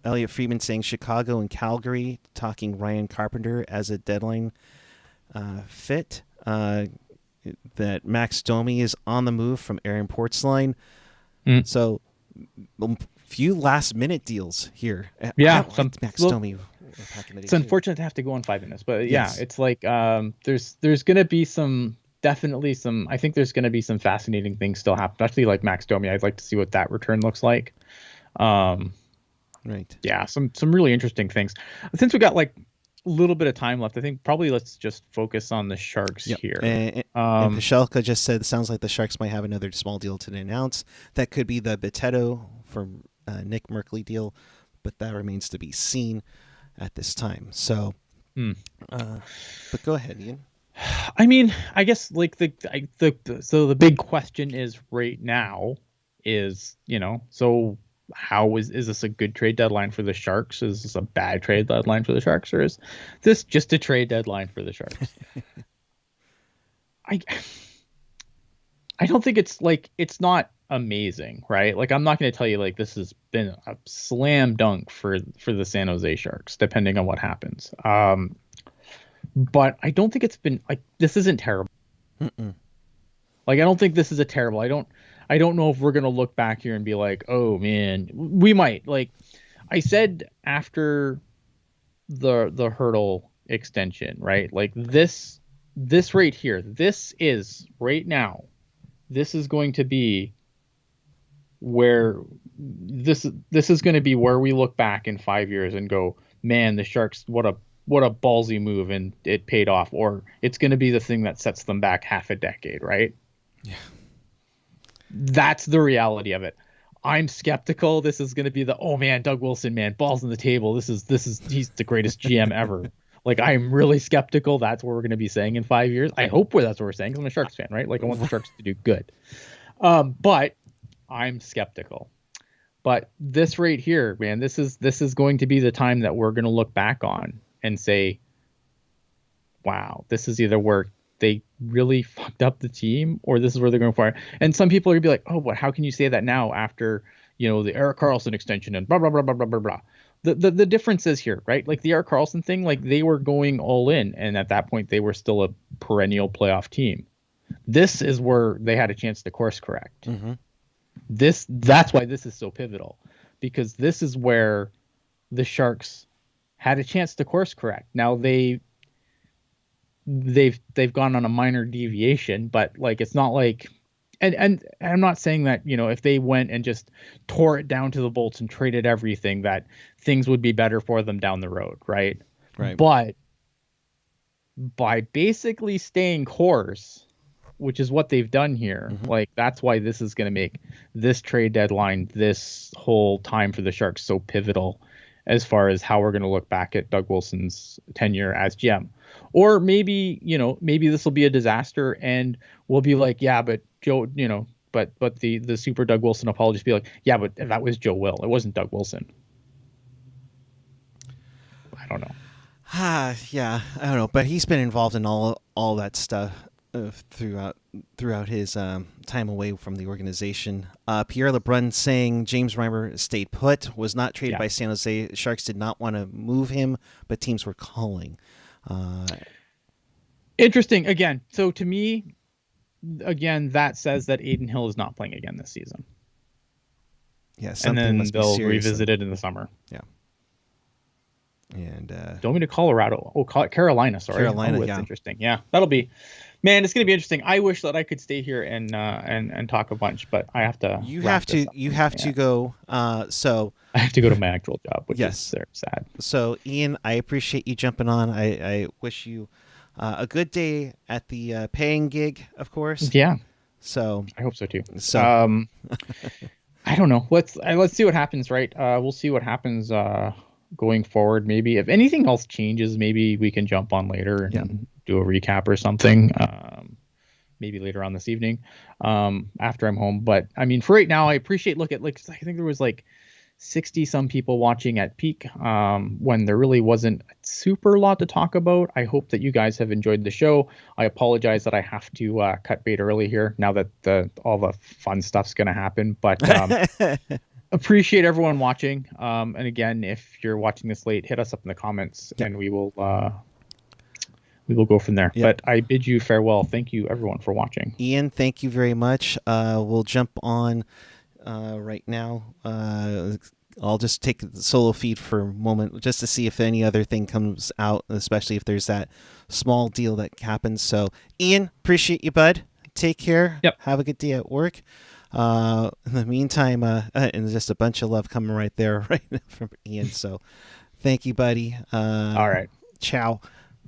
S2: Elliot Friedman saying Chicago and Calgary, talking Ryan Carpenter as a deadline fit. That Max Domi is on the move from Aaron Portzline. So few last minute deals here.
S3: Yeah,
S2: Max Domi.
S3: It's unfortunate to have to go in 5 minutes, but
S2: yes.
S3: Yeah, it's like there's going to be definitely some. I think there's going to be some fascinating things still happen, especially like Max Domi. I'd like to see what that return looks like.
S2: Right.
S3: Yeah, some really interesting things. Since we got like a little bit of time left, I think probably let's just focus on the Sharks here.
S2: And Pashelka just said it sounds like the Sharks might have another small deal to announce. That could be the Bitetto from Nick Merkley deal, but that remains to be seen at this time. So, but go ahead, Ian.
S3: I mean, I guess like the big question is right now is, so how is this a good trade deadline for the Sharks? Is this a bad trade deadline for the Sharks, or is this just a trade deadline for the Sharks? I don't think it's not amazing, right? Like, I'm not going to tell you like this has been a slam dunk for the San Jose Sharks, depending on what happens. But I don't think it's been like, this isn't terrible.
S2: Mm-mm.
S3: Like, I don't think this is a terrible. I don't know if we're going to look back here and be like, oh man, we might. Like I said after the Hurdle extension, right? Like this right here, this is right now, this is going to be where this is going to be where we look back in 5 years and go, man, the Sharks, what a ballsy move, and it paid off. Or it's going to be the thing that sets them back half a decade, right?
S2: Yeah.
S3: That's the reality of it. I'm skeptical. This is going to be oh man, Doug Wilson, man, balls on the table. He's the greatest GM ever. Like, I'm really skeptical. That's what we're going to be saying in 5 years. I hope that's what we're saying, because I'm a Sharks fan, right? Like, I want the Sharks to do good. But I'm skeptical. But this right here, man, this is going to be the time that we're going to look back on and say, wow, this is either where they really fucked up the team, or this is where they're going for it. And some people are gonna be like, oh, but how can you say that now after, the Erik Karlsson extension and blah, blah, blah, blah, blah, blah, blah. The difference is here, right? Like the Erik Karlsson thing, like they were going all in. And at that point, they were still a perennial playoff team. This is where they had a chance to course correct.
S2: Mm-hmm.
S3: That's why this is so pivotal, because this is where the Sharks had a chance to course correct. Now they've gone on a minor deviation, but like, it's not like, and I'm not saying that, if they went and just tore it down to the bolts and traded everything, that things would be better for them down the road. Right. But by basically staying course, which is what they've done here, like, that's why this is going to make this trade deadline, this whole time for the Sharks, so pivotal as far as how we're going to look back at Doug Wilson's tenure as GM. Or maybe this will be a disaster and we'll be like, yeah, but Joe, but the super Doug Wilson apologist be like, yeah, but that was Joe Will. It wasn't Doug Wilson. I don't know.
S2: Yeah, I don't know, but he's been involved in all that stuff throughout his time away from the organization. Pierre LeBrun saying James Reimer stayed put, was not traded by San Jose. Sharks did not want to move him, but teams were calling.
S3: Interesting. Again, so to me, that says that Adin Hill is not playing again this season.
S2: Yeah,
S3: and then they'll revisit it in the summer.
S2: Yeah. And
S3: don't mean to Colorado. Oh, Carolina. Sorry.
S2: Carolina.
S3: It's interesting. Yeah, that'll be. Man, it's going to be interesting. I wish that I could stay here and talk a bunch, but I have to.
S2: You have to go. So
S3: I have to go to my actual job, which is sad.
S2: So Ian, I appreciate you jumping on. I wish you a good day at the paying gig, of course.
S3: Yeah.
S2: So
S3: I hope so too.
S2: So
S3: I don't know. Let's see what happens. Right. We'll see what happens going forward. Maybe if anything else changes, maybe we can jump on later and do a recap or something. Maybe later on this evening after I'm home. But I mean, for right now, I appreciate I think there was like 60 some people watching at peak, when there really wasn't super lot to talk about. I hope that you guys have enjoyed the show. I apologize that I have to cut bait early here now that all the fun stuff's going to happen, but appreciate everyone watching. And again, if you're watching this late, hit us up in the comments and we will go from there. But I bid you farewell. Thank you everyone for watching.
S2: Ian, thank you very much. We'll jump on right now. I'll just take the solo feed for a moment just to see if any other thing comes out, especially if there's that small deal that happens. So, Ian, appreciate you, bud. Take care.
S3: Yep.
S2: Have a good day at work. In the meantime, and just a bunch of love coming right there right now from Ian. So, thank you, buddy.
S3: All right.
S2: Ciao.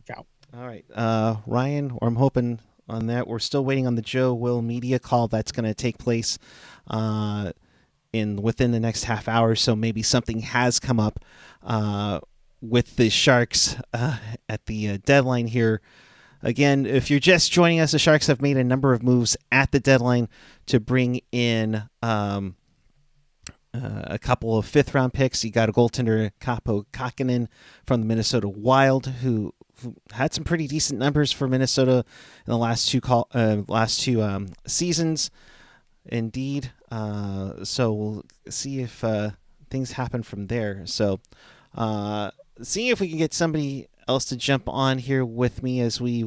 S3: Ciao.
S2: All right. Ryan, or I'm hoping on that. We're still waiting on the Joe Will media call that's going to take place within the next half hour, so maybe something has come up with the Sharks at the deadline here. Again, if you're just joining us, the Sharks have made a number of moves at the deadline to bring in a couple of fifth-round picks. You got a goaltender, Kaapo Kahkonen, from the Minnesota Wild, who had some pretty decent numbers for Minnesota in the last two seasons. Indeed. So we'll see if things happen from there. So seeing if we can get somebody else to jump on here with me as we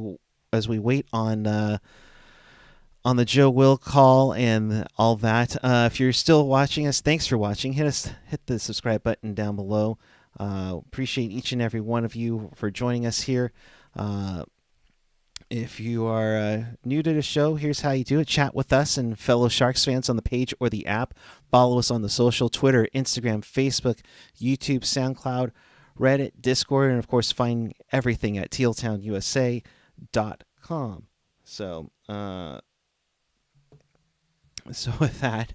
S2: wait on the Joe Will call and all that. If you're still watching us, thanks for watching. Hit the subscribe button down below. Appreciate each and every one of you for joining us here. If you are new to the show, here's how you do it. Chat with us and fellow Sharks fans on the page or the app. Follow us on the social, Twitter, Instagram, Facebook, YouTube, SoundCloud, Reddit, Discord, and of course find everything at tealtownusa.com. So with that,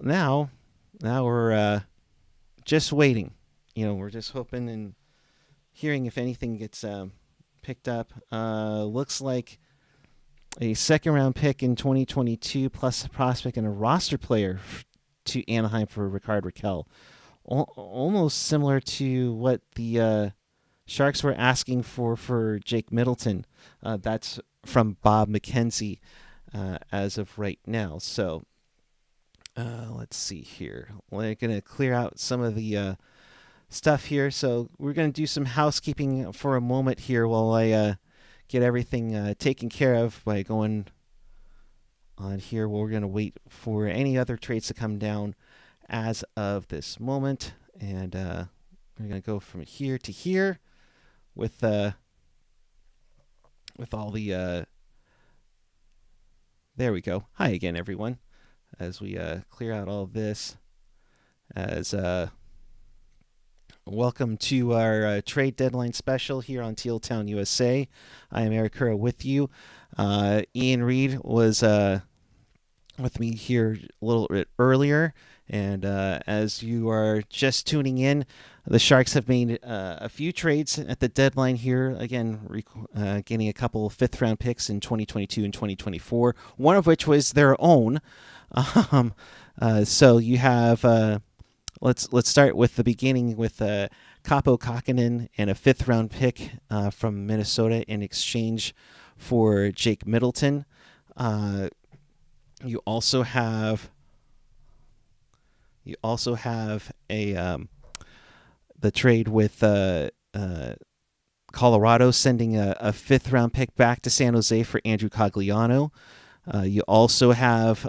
S2: now we're just waiting. We're just hoping and hearing if anything gets picked up. Looks like a second-round pick in 2022 plus a prospect and a roster player to Anaheim for Rickard Rakell. Almost similar to what the Sharks were asking for Jake Middleton. That's from Bob McKenzie as of right now. So let's see here. We're going to clear out some of the stuff here. So we're going to do some housekeeping for a moment here while I get everything taken care of by going on here. We're going to wait for any other trades to come down as of this moment. And we're going to go from here to here with all the... there we go. Hi again, everyone. As we clear out all this, as welcome to our trade deadline special here on Teal Town USA. I am Erik with you. Ian Reed was with me here a little bit earlier, and as you are just tuning in, the Sharks have made a few trades at the deadline here. Again, getting a couple of fifth-round picks in 2022 and 2024, one of which was their own. So you have... Let's start with the beginning with Kaapo Kahkonen and a fifth-round pick from Minnesota in exchange for Jake Middleton. You also have a the trade with Colorado sending a fifth-round pick back to San Jose for Andrew Cogliano. You also have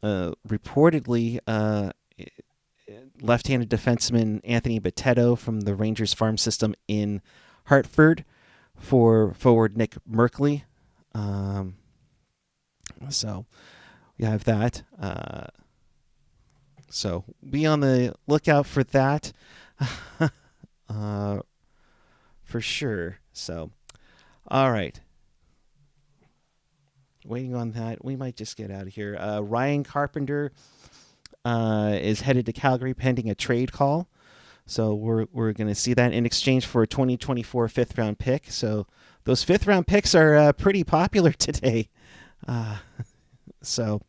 S2: reportedly left-handed defenseman Anthony Bitetto from the Rangers farm system in Hartford for forward Nick Merkley. So we have that. So be on the lookout for that for sure. So, all right. Waiting on that. We might just get out of here. Ryan Carpenter is headed to Calgary pending a trade call. So we're going to see that in exchange for a 2024 fifth-round pick. So those fifth-round picks are pretty popular today. So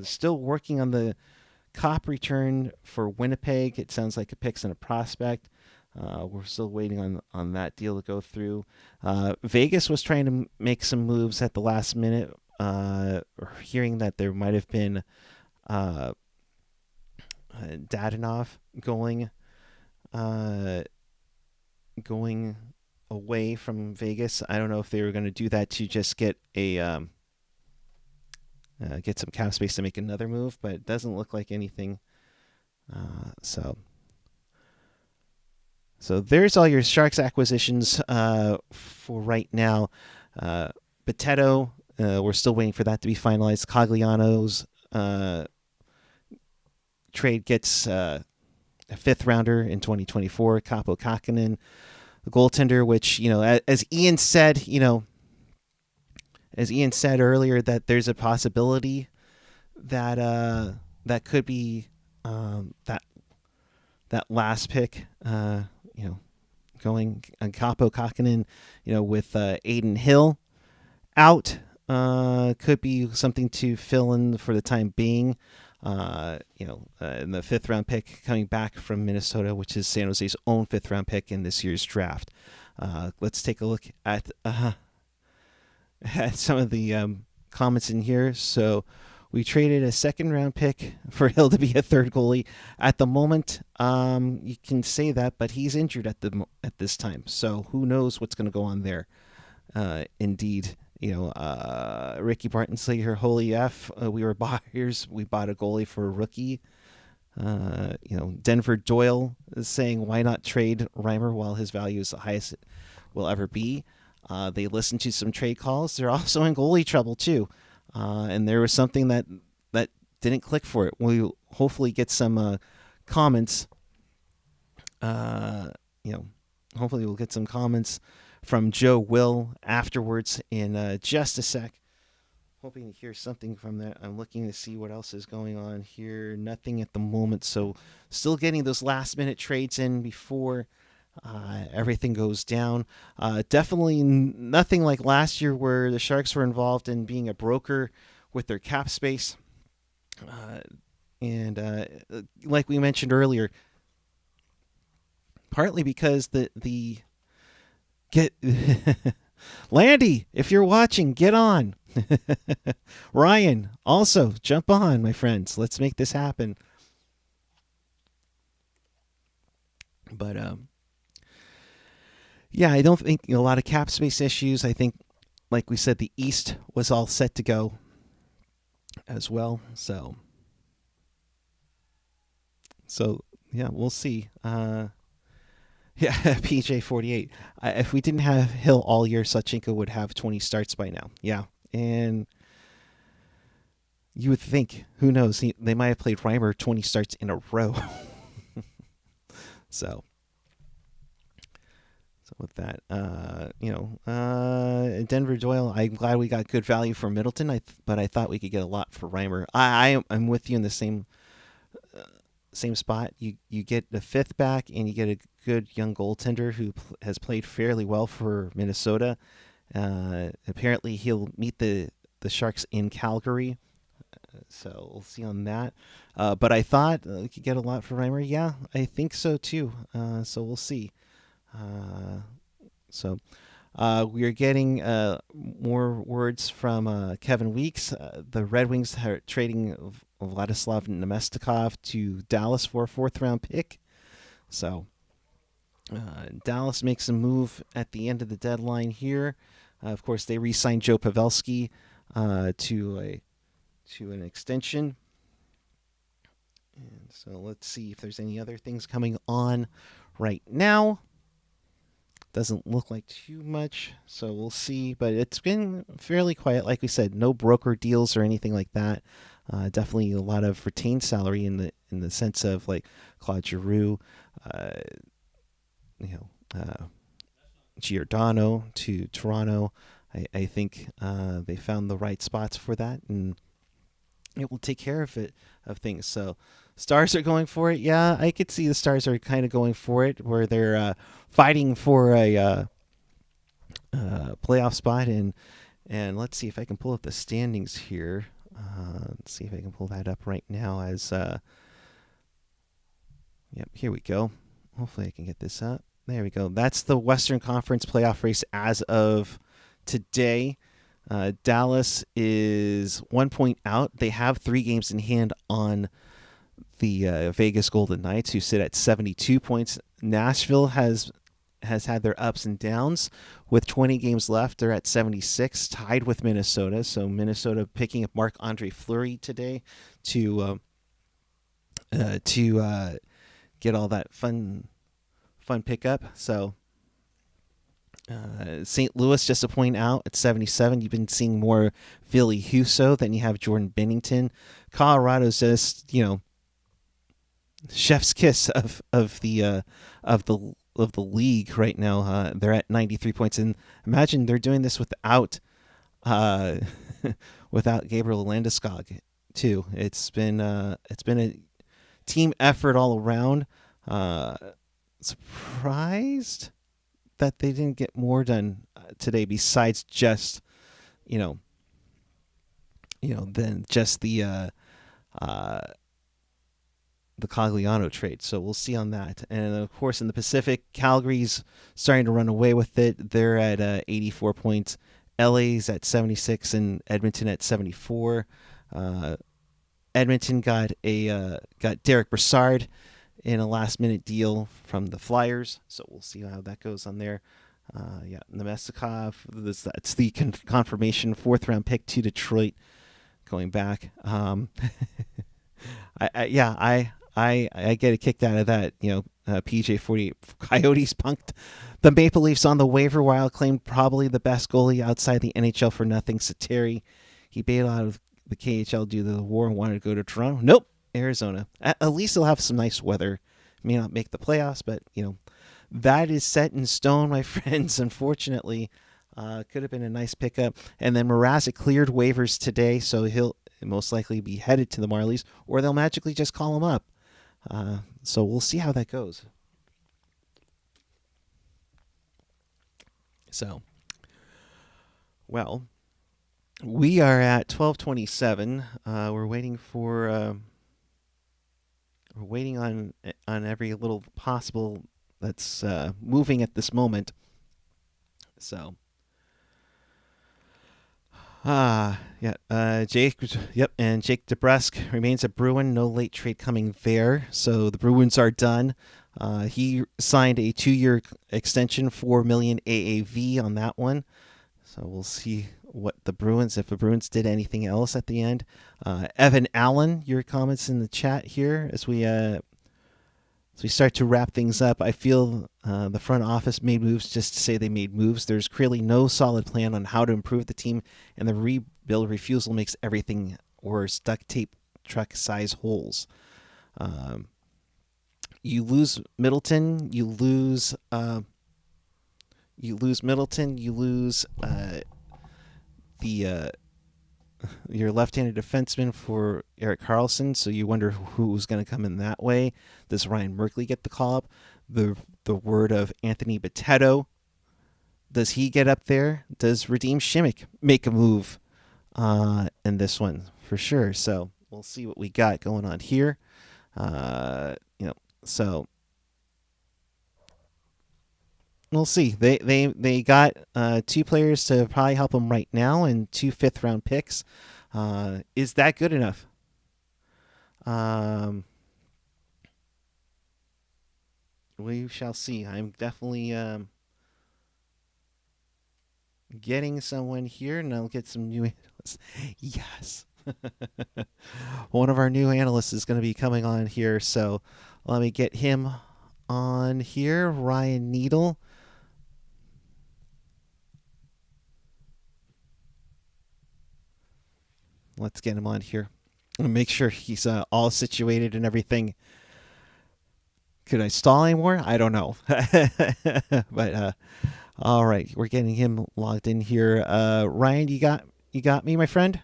S2: Still working on the Cop return for Winnipeg. It sounds like a pick's and a prospect. We're still waiting on that deal to go through. Vegas was trying to make some moves at the last minute, hearing that there might have been Dadonov going away from Vegas. I don't know if they were going to do that to just get some cap space to make another move, but it doesn't look like anything. So there's all your Sharks acquisitions for right now. Boteto, we're still waiting for that to be finalized. Cagliano's trade gets a fifth rounder in 2024. Kaapo Kahkonen, the goaltender, which, as Ian said, earlier, that there's a possibility that that could be that last pick, going on Kaapo Kahkonen, with Aiden Hill out, could be something to fill in for the time being. In the fifth round pick coming back from Minnesota, which is San Jose's own fifth round pick in this year's draft. Let's take a look at some of the comments in here. So we traded a second round pick for Hill to be a third goalie. At the moment, you can say that, but he's injured at this time. So who knows what's going to go on there? Indeed. Ricky Barton-Slater, holy F, we were buyers. We bought a goalie for a rookie. Denver Doyle is saying, why not trade Reimer while his value is the highest it will ever be? They listened to some trade calls. They're also in goalie trouble too. And there was something that didn't click for it. We'll hopefully get some comments. Hopefully we'll get some comments from Joe Will afterwards in just a sec. Hoping to hear something from that. I'm looking to see what else is going on here. Nothing at the moment. So still getting those last minute trades in before everything goes down. Definitely nothing like last year where the Sharks were involved in being a broker with their cap space. And like we mentioned earlier, partly because the Landy, if you're watching, get on. Ryan, also jump on, my friends. Let's make this happen. But I don't think a lot of cap space issues. I think, like we said, the East was all set to go as well. So yeah, we'll see. PJ48. If we didn't have Hill all year, Sachenko would have 20 starts by now. Yeah, and you would think, who knows, they might have played Reimer 20 starts in a row. So with that, Denver Doyle, I'm glad we got good value for Middleton, but I thought we could get a lot for Reimer. I'm with you in the same spot. You get the fifth back, and you get a good young goaltender who has played fairly well for Minnesota. Apparently, he'll meet the Sharks in Calgary, so we'll see on that. But I thought we could get a lot for Reimer. Yeah, I think so too. So we'll see. We are getting more words from Kevin Weeks. The Red Wings are trading Vladislav Nemestikov to Dallas for a fourth round pick. So Dallas makes a move at the end of the deadline here. Of course, they re-signed Joe Pavelski to an extension. And so let's see if there's any other things coming on right now. Doesn't look like too much, so we'll see. But it's been fairly quiet. Like we said, no broker deals or anything like that. Definitely a lot of retained salary in the sense of like Claude Giroux, Giordano to Toronto. I think they found the right spots for that, and it will take care of things. So Stars are going for it. Yeah, I could see the Stars are kind of going for it, where they're fighting for a playoff spot. And let's see if I can pull up the standings here. Let's see if I can pull that up right now. Yep, here we go. Hopefully I can get this up. There we go. That's the Western Conference playoff race as of today. Dallas is 1 point out. They have 3 games in hand on the Vegas Golden Knights, who sit at 72 points. Nashville has had their ups and downs. With 20 games left, they're at 76, tied with Minnesota. So Minnesota picking up Marc-Andre Fleury today to get all that fun pickup. So St. Louis just a point out at 77. You've been seeing more Ville Husso than you have Jordan Binnington. Colorado's just, chef's kiss of the league right now. They're at 93 points, and imagine they're doing this without Gabriel Landeskog too. It's been a team effort all around. Surprised that they didn't get more done today besides just than just the Cagliano trade. So we'll see on that. And of course, in the Pacific, Calgary's starting to run away with it. They're at 84 points. LA's at 76 and Edmonton at 74. Edmonton got Derek Brassard in a last-minute deal from the Flyers. So we'll see how that goes on there. Nemestikov, that's the confirmation 4th-round pick to Detroit going back. I get a kick out of that. PJ48 Coyotes punked the Maple Leafs on the waiver wire, claimed probably the best goalie outside the NHL for nothing. Sateri, he bailed out of the KHL due to the war and wanted to go to Toronto. Nope, Arizona. At least they'll have some nice weather. May not make the playoffs, but that is set in stone, my friends. Unfortunately, could have been a nice pickup. And then Mrazek cleared waivers today, so he'll most likely be headed to the Marlies, or they'll magically just call him up. So we'll see how that goes. So, well, we are at 12:27. We're waiting on every little possible that's moving at this moment. So. Jake DeBrusk remains a Bruin. No late trade coming there. So the Bruins are done. He signed a 2-year extension, $4 million AAV on that one. So we'll see if the Bruins did anything else at the end. Evan Allen, your comments in the chat here as we start to wrap things up. I feel the front office made moves just to say they made moves. There's clearly no solid plan on how to improve the team, and the rebuild refusal makes everything worse. Duct tape truck size holes. You lose Middleton. You lose Middleton. You lose your left-handed defenseman for Erik Karlsson, so you wonder who's going to come in that way. Does Ryan Merkley get the call up? The word of Anthony Bitetto, does he get up there? Does Radim Šimić make a move in this one for sure? So we'll see what we got going on here. So we'll see. They got 2 players to probably help them right now and 2 5th-round picks. Is that good enough? We shall see. I'm definitely getting someone here, and I'll get some new analysts. Yes. One of our new analysts is going to be coming on here, so let me get him on here. Ryan Needle. Let's get him on here. Make sure he's all situated and everything. Could I stall anymore? I don't know. But all right, we're getting him logged in here. Ryan, you got me, my friend?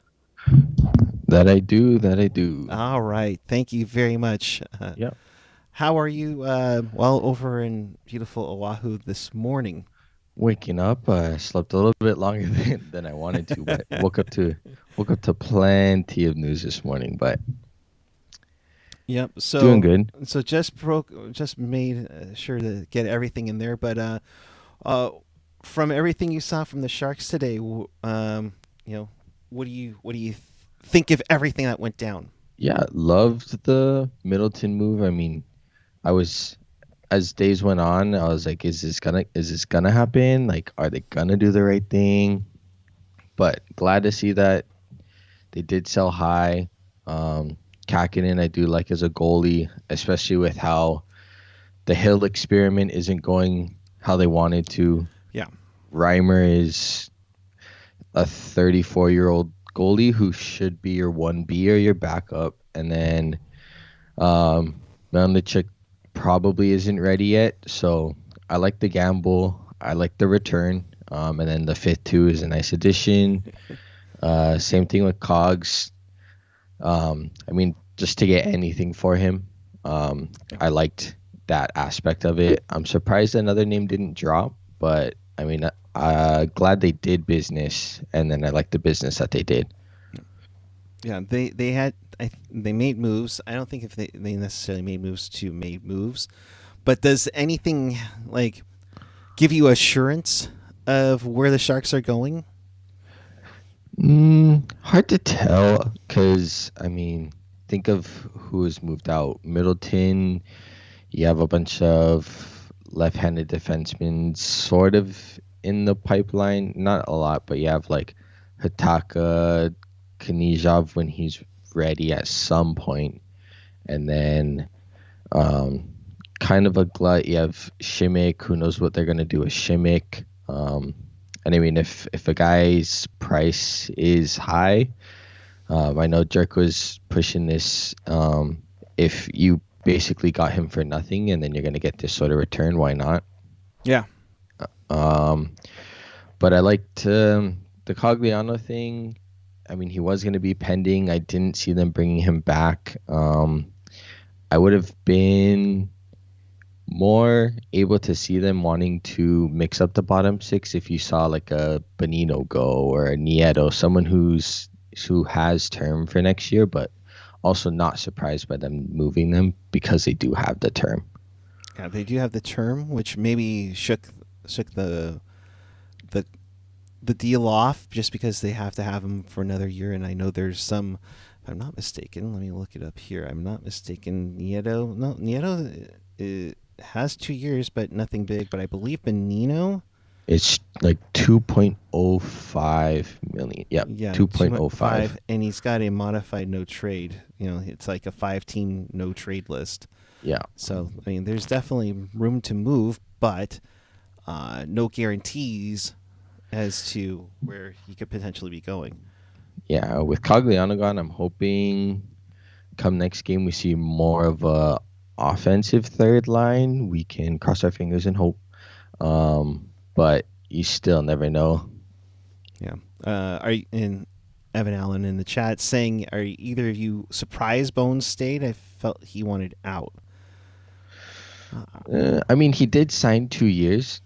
S4: That I do.
S2: All right. Thank you very much. How are you over in beautiful Oahu this morning?
S4: Waking up, I slept a little bit longer than I wanted to, but woke up to plenty of news this morning. But
S2: Yep.
S4: doing good.
S2: So just made sure to get everything in there. But uh, from everything you saw from the Sharks today, what do you think of everything that went down?
S4: Yeah, loved the Middleton move. I mean, I was as days went on, I was like, is this gonna happen? Like, are they gonna do the right thing? But glad to see that they did sell high. Kahkonen, I do like as a goalie, especially with how the Hill experiment isn't going how they wanted to.
S2: Yeah.
S4: Reimer is a 34-year-old goalie who should be your 1B or your backup. And then Melnichuk probably isn't ready yet. So I like the gamble. I like the return. And then the fifth two is a nice addition. Same thing with Cogs. I mean, just to get anything for him. I liked that aspect of it. I'm surprised another name didn't drop, but I mean, glad they did business, and then I like the business that they did.
S2: Yeah, they made moves. I don't think if they necessarily made moves to make moves, but does anything like give you assurance of where the Sharks are going?
S4: Hard to tell, because I mean, think of who has moved out. Middleton. You have a bunch of left-handed defensemen sort of in the pipeline. Not a lot, but you have like Hataka, Knizhov when he's ready at some point. And then kind of a glut. You have Shimmick. Who knows what they're going to do with Shimmick. And I mean, if a guy's price is high, I know Jerk was pushing this. If you basically got him for nothing and then you're going to get this sort of return, why not?
S2: Yeah.
S4: But I liked the Cogliano thing. I mean, he was going to be pending. I didn't see them bringing him back. I would have been more able to see them wanting to mix up the bottom six if you saw like a Bonino go or a Nieto, someone who has term for next year, but also not surprised by them moving them because they do have the term.
S2: Yeah, they do have the term, which maybe shook the deal off just because they have to have him for another year. And I know there's some, if I'm not mistaken, let me look it up here. I'm not mistaken. Nieto has 2 years, but nothing big. But I believe Bonino,
S4: it's like 2.05 million. Yep, yeah, 2.05.
S2: And he's got a modified no trade. It's like a 5-team no trade list.
S4: Yeah.
S2: So, I mean, there's definitely room to move, but no guarantees as to where he could potentially be going.
S4: Yeah, with Cagliano gone, I'm hoping come next game we see more of a offensive third line. We can cross our fingers and hope. But you still never know.
S2: Yeah. Evan Allen in the chat saying, are either of you surprised Bones stayed? I felt he wanted out.
S4: I mean, he did sign 2 years.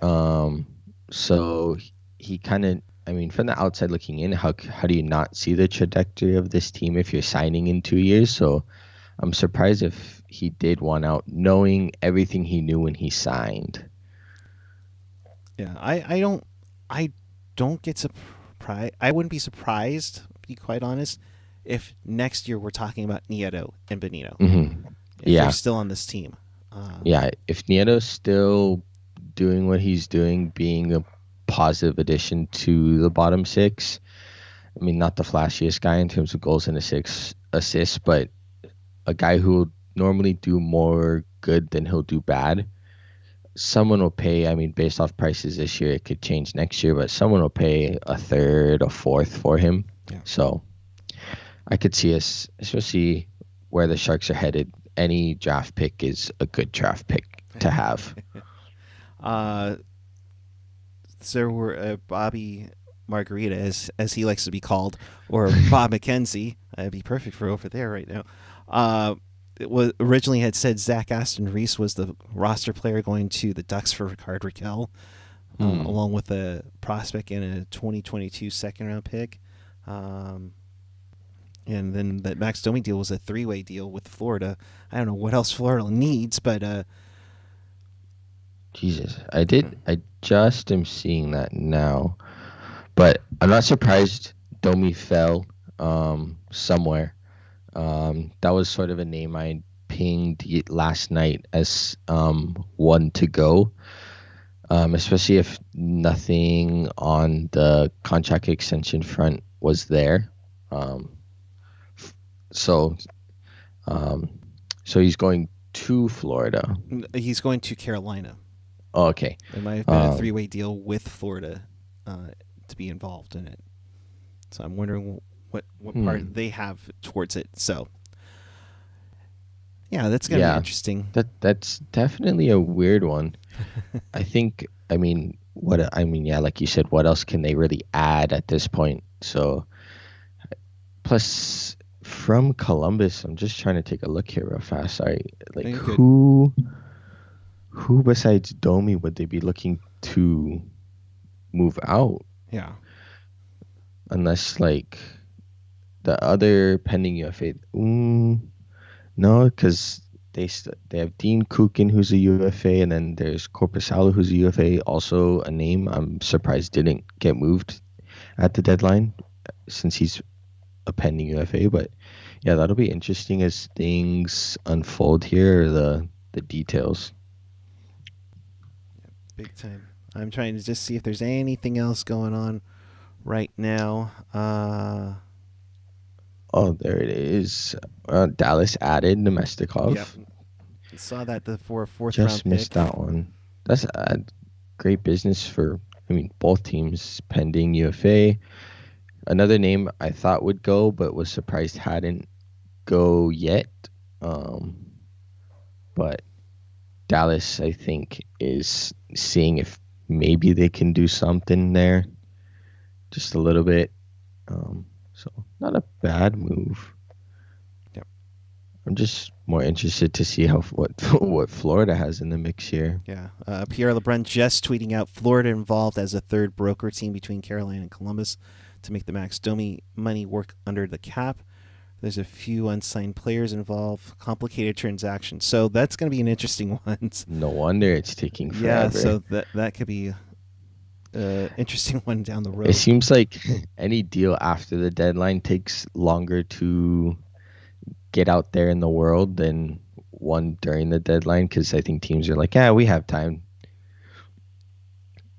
S4: So he kind of, I mean, from the outside looking in, how do you not see the trajectory of this team if you're signing in 2 years? So I'm surprised if he did want out, knowing everything he knew when he signed.
S2: Yeah, I don't get surprised. I wouldn't be surprised, to be quite honest, if next year we're talking about Nieto and Bonino.
S4: Mm-hmm.
S2: If they're still on this team.
S4: Yeah, if Nieto's still doing what he's doing, being a positive addition to the bottom six, I mean, not the flashiest guy in terms of goals and assists, but a guy who will normally do more good than he'll do bad. Someone will pay, I mean, based off prices this year, it could change next year, but someone will pay a third, a fourth for him. Yeah. So I could see us, especially where the Sharks are headed, any draft pick is a good draft pick to have.
S2: So we're Bobby Margarita, as he likes to be called, or Bob McKenzie. That'd be perfect for over there right now. It was originally had said Zach Aston Reese was the roster player going to the Ducks for Rickard Rakell. along with a prospect and a 2022 second-round pick. And then that Max Domi deal was a 3-way deal with Florida. I don't know what else Florida needs, but
S4: Jesus, I just am seeing that now, but I'm not surprised Domi fell somewhere. That was sort of a name I pinged last night as one to go, especially if nothing on the contract extension front was there. So he's going to Florida.
S2: He's going to Carolina.
S4: Oh, okay.
S2: It might have been a 3-way deal with Florida to be involved in it. So I'm wondering what part they have towards it. So, yeah, that's going to be interesting.
S4: That's definitely a weird one. like you said, what else can they really add at this point? So, plus from Columbus, I'm just trying to take a look here real fast. Who besides Domi would they be looking to move out?
S2: Yeah.
S4: Unless like the other pending UFA. No, because they have Dean Kukin, who's a UFA, and then there's Korpisalo, who's a UFA, also a name I'm surprised didn't get moved at the deadline since he's a pending UFA. But yeah, that'll be interesting as things unfold here, the details.
S2: Big time. I'm trying to just see if there's anything else going on right now.
S4: There it is. Dallas added Nemestikov.
S2: Yep. Saw that for a fourth
S4: round pick.
S2: Just
S4: missed that one. That's great business for, both teams pending UFA. Another name I thought would go, but was surprised hadn't go yet. But Dallas, I think, is seeing if maybe they can do something there, just a little bit. So not a bad move.
S2: Yep.
S4: I'm just more interested to see what Florida has in the mix here.
S2: Yeah. Pierre LeBrun just tweeting out Florida involved as a third broker team between Carolina and Columbus to make the Max Domi money work under the cap. There's a few unsigned players involved, complicated transactions. So that's going to be an interesting one.
S4: No wonder it's taking forever.
S2: Yeah, so that could be an interesting one down the road.
S4: It seems like any deal after the deadline takes longer to get out there in the world than one during the deadline, because I think teams are like, we have time.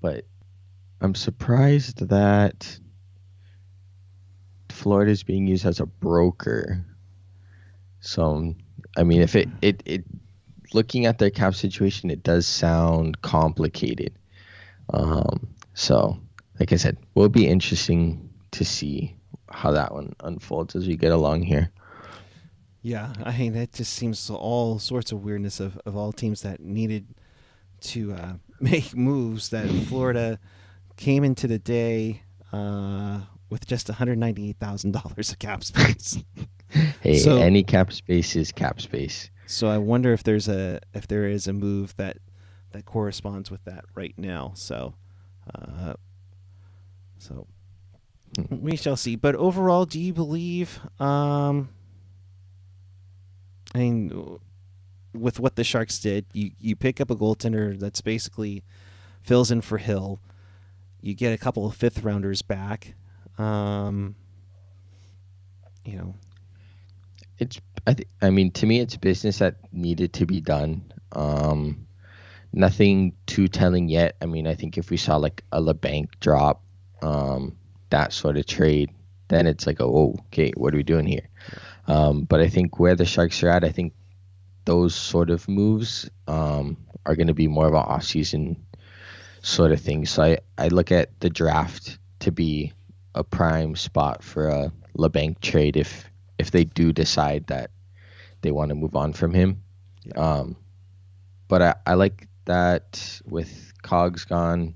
S4: But I'm surprised that Florida is being used as a broker. So, if it looking at their cap situation, it does sound complicated. So, like I said, will be interesting to see how that one unfolds as we get along here.
S2: Yeah, that just seems all sorts of weirdness of all teams that needed to make moves, that Florida came into the day with just $198,000 of cap space.
S4: Hey, any cap space is cap space.
S2: So I wonder if there is a move that corresponds with that right now. So we shall see. But overall, do you believe? With what the Sharks did, you pick up a goaltender that's basically fills in for Hill. You get a couple of fifth rounders back.
S4: It's to me, it's business that needed to be done. Nothing too telling yet. I think if we saw like a LeBanc drop, that sort of trade, then it's like, okay, what are we doing here? But I think where the Sharks are at, I think those sort of moves are going to be more of an off-season sort of thing. So I look at the draft to be a prime spot for a LeBanc trade if they do decide that they want to move on from him. But I like that with Cogs gone,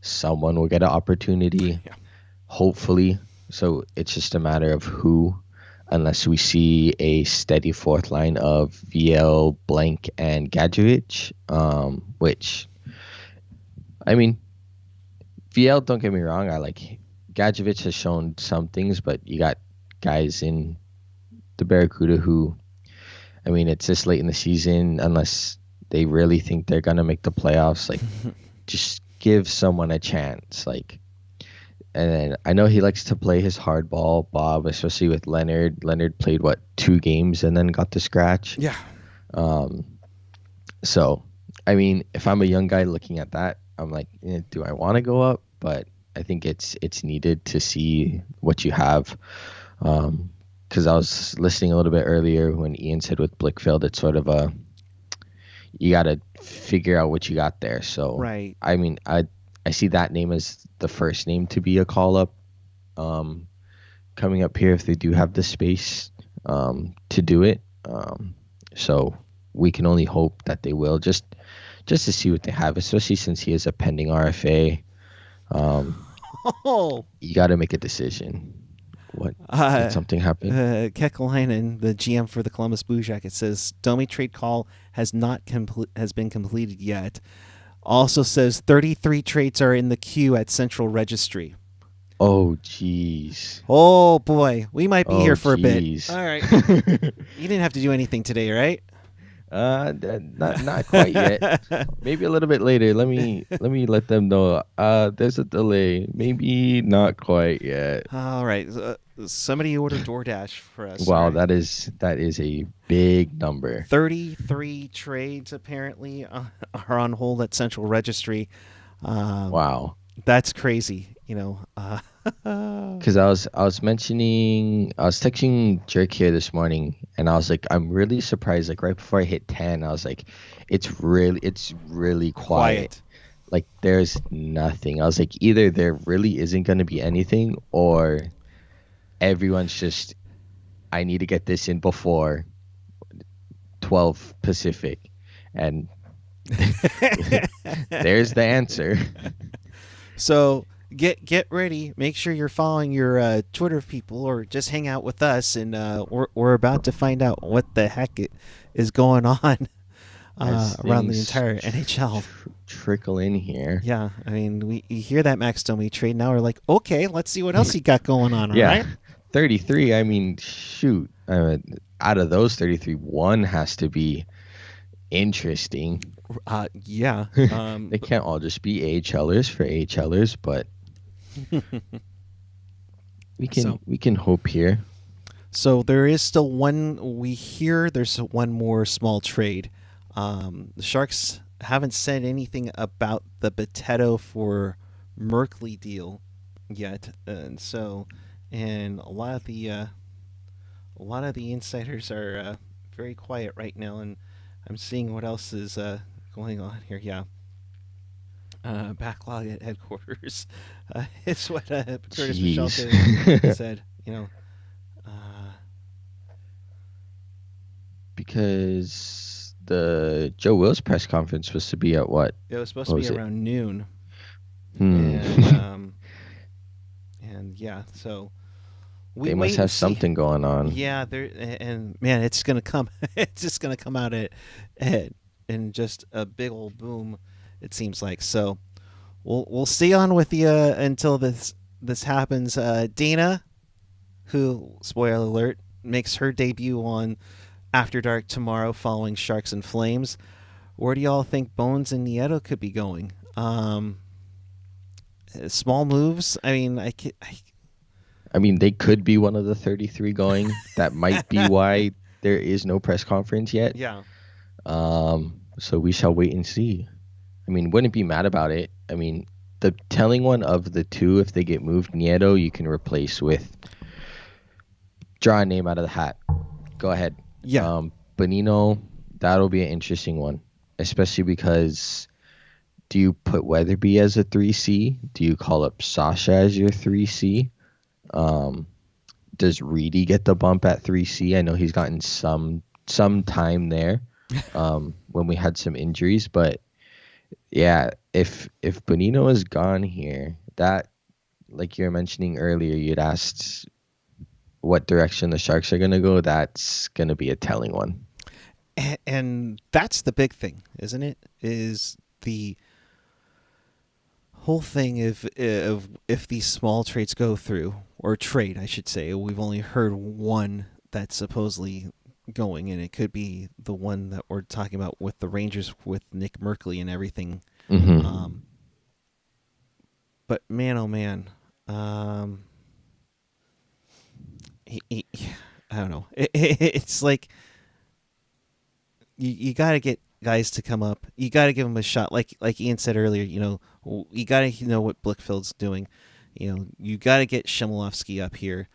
S4: someone will get an opportunity, hopefully. So it's just a matter of who, unless we see a steady fourth line of VL, Blank, and Gadjevich, which, VL, don't get me wrong. I like Gadjevich has shown some things, but you got guys in the Barracuda who, I mean, it's this late in the season, unless they really think they're going to make the playoffs, like, just give someone a chance. Like, and I know he likes to play his hard ball, Bob, especially with Leonard. Leonard played, 2 games and then got the scratch?
S2: Yeah.
S4: So, I mean, if I'm a young guy looking at that, I'm like, do I want to go up? But I think it's needed to see what you have. Because I was listening a little bit earlier when Ian said with Blickfeld, it's sort of you got to figure out what you got there. So,
S2: right.
S4: I mean, I see that name as the first name to be a call up coming up here if they do have the space to do it. So we can only hope that they will, just to see what they have, especially since he is a pending RFA. You got to make a decision. What? Did something happen?
S2: Kekalainen, the GM for the Columbus Blue Jackets, says Domi trade call has been completed yet. Also says 33 trades are in the queue at Central Registry.
S4: Oh, jeez.
S2: Oh, boy. We might be here for a bit.
S4: Geez.
S2: All right. You didn't have to do anything today, right?
S4: Not quite yet. Maybe a little bit later. Let me let them know. There's a delay. Maybe not quite yet.
S2: All right. Somebody ordered DoorDash for us.
S4: Wow,
S2: right?
S4: that is a big number.
S2: 33 trades apparently are on hold at Central Registry.
S4: Wow.
S2: That's crazy.
S4: Because I was texting Jake here this morning, and I was like, I'm really surprised. Like right before I hit 10, I was like, it's really quiet. Like there's nothing. I was like, either there really isn't going to be anything, or everyone's just, I need to get this in before 12 Pacific, and there's the answer.
S2: So get ready. Make sure you're following your Twitter people, or just hang out with us, and we're about to find out what the heck is going on around the entire NHL.
S4: Trickle in here.
S2: Yeah, I mean, you hear that Max Domi trade. Now we're like, okay, let's see what else he got going on. All right?
S4: 33. I mean, shoot. Out of those 33, one has to be interesting.
S2: Yeah.
S4: They can't all just be AHLers for AHLers, but we can hope here.
S2: So there is still one. We hear there's one more small trade. The Sharks haven't said anything about the Boteto for Merkley deal yet, and a lot of the insiders are very quiet right now, and I'm seeing what else is going on here. Yeah. Backlog at headquarters. It's what Curtis Michelle said.
S4: Because the Joe Wills press conference was to be at what?
S2: It was supposed to be around noon. And yeah, so
S4: they must have something going on.
S2: Yeah, and man, it's gonna come. It's just gonna come out in just a big old boom. It seems like. So we'll stay on with you until this happens. Dana, who, spoiler alert, makes her debut on After Dark tomorrow following Sharks and Flames. Where do y'all think Bones and Nieto could be going? Small moves. I mean,
S4: they could be one of the 33 going. That might be why there is no press conference yet.
S2: Yeah.
S4: So we shall wait and see. I mean, wouldn't be mad about it. I mean, the telling one of the two, if they get moved, Nieto, you can replace with, draw a name out of the hat. Go ahead.
S2: Yeah.
S4: Bonino, that'll be an interesting one, especially because do you put Weatherby as a 3C? Do you call up Sasha as your 3C? Does Reedy get the bump at 3C? I know he's gotten some time there when we had some injuries, but yeah, if Bonino is gone here, that, like you were mentioning earlier, you'd asked what direction the Sharks are going to go. That's going to be a telling one.
S2: And that's the big thing, isn't it? Is the whole thing of if these small trades go through, or trade, I should say, we've only heard one that's supposedly going, and it could be the one that we're talking about with the Rangers with Nick Merkley and everything.
S4: Mm-hmm.
S2: But man, oh man, I don't know. It's like you got to get guys to come up. You got to give them a shot. Like Ian said earlier, you got to know what Blichfeld's doing. You got to get Shimolovsky up here.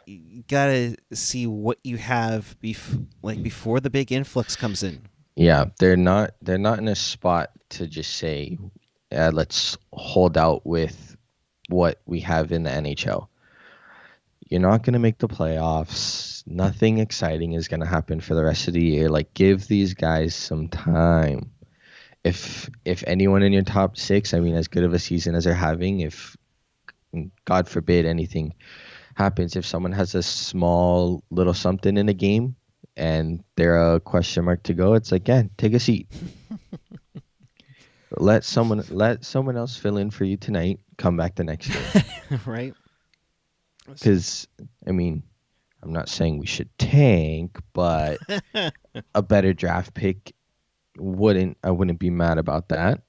S2: You got to see what you have before the big influx comes in.
S4: Yeah, they're not in a spot to just say, let's hold out with what we have in the NHL. You're not going to make the playoffs. Nothing exciting is going to happen for the rest of the year. Like, give these guys some time. If anyone in your top six, I mean, as good of a season as they're having, if God forbid anything happens, if someone has a small little something in a game and they're a question mark to go, it's like, yeah, take a seat. Let someone else fill in for you tonight. Come back the next day.
S2: Right.
S4: Because, I mean, I'm not saying we should tank, but a better draft pick I wouldn't be mad about that.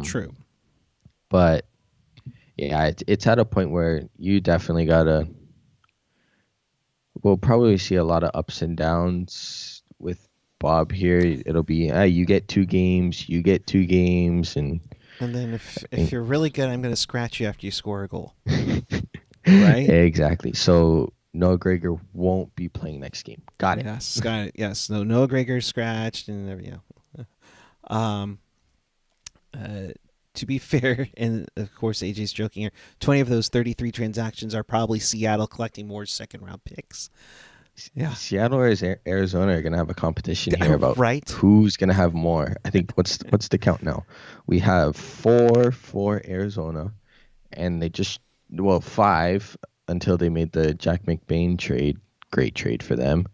S2: True.
S4: But yeah, it's at a point where you definitely gotta. We'll probably see a lot of ups and downs with Bob here. It'll be you get 2 games, you get 2 games, and
S2: then if you're really good, I'm going to scratch you after you score a goal. Right?
S4: Exactly. So Noah Gregor won't be playing next game. Got it.
S2: Yes, got it. Yes. No, Noah Gregor scratched and everything. To be fair, and of course AJ's joking here, 20 of those 33 transactions are probably Seattle collecting more second-round picks. Yeah.
S4: Seattle or Arizona are going to have a competition here about who's going to have more. I think what's the count now? We have 4 for Arizona, and they just 5 until they made the Jack McBain trade. Great trade for them.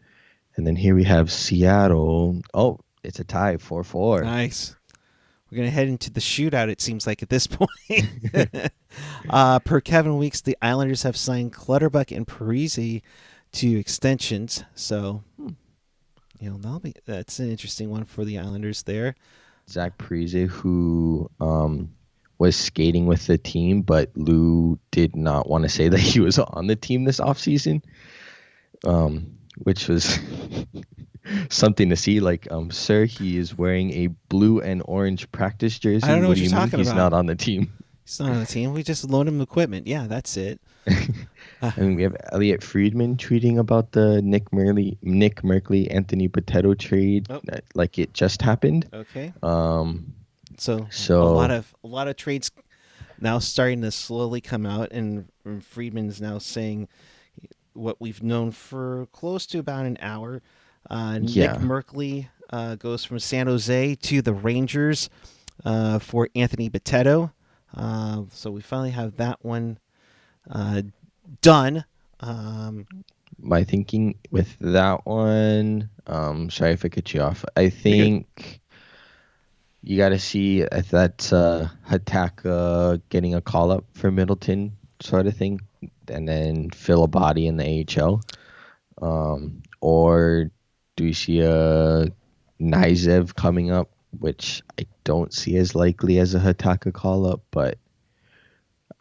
S4: And then here we have Seattle. Oh, it's a tie, 4-4.
S2: Nice. We're going to head into the shootout, it seems like, at this point. Per Kevin Weeks, the Islanders have signed Clutterbuck and Parise to extensions. So, that's an interesting one for the Islanders there.
S4: Zach Parise, who was skating with the team, but Lou did not want to say that he was on the team this offseason, which was something to see. Like, sir, he is wearing a blue and orange practice jersey.
S2: I don't know what
S4: do
S2: you're
S4: you mean
S2: talking
S4: he's
S2: about.
S4: not on the team?
S2: He's not on the team. We just loaned him equipment. Yeah, that's it.
S4: I mean, we have Elliot Friedman tweeting about the Nick Merkley, Anthony Potato trade, like it just happened.
S2: Okay.
S4: So
S2: a lot of trades now starting to slowly come out, and Friedman's now saying what we've known for close to about an hour. Nick Merkley goes from San Jose to the Rangers for Anthony Potato. So we finally have that one done.
S4: My thinking with that one, sorry if I cut you off. I think you got to see if that's Hataka getting a call up for Middleton sort of thing, and then fill a body in the AHL. Or do we see a Nizev coming up, which I don't see as likely as a Hataka call up, but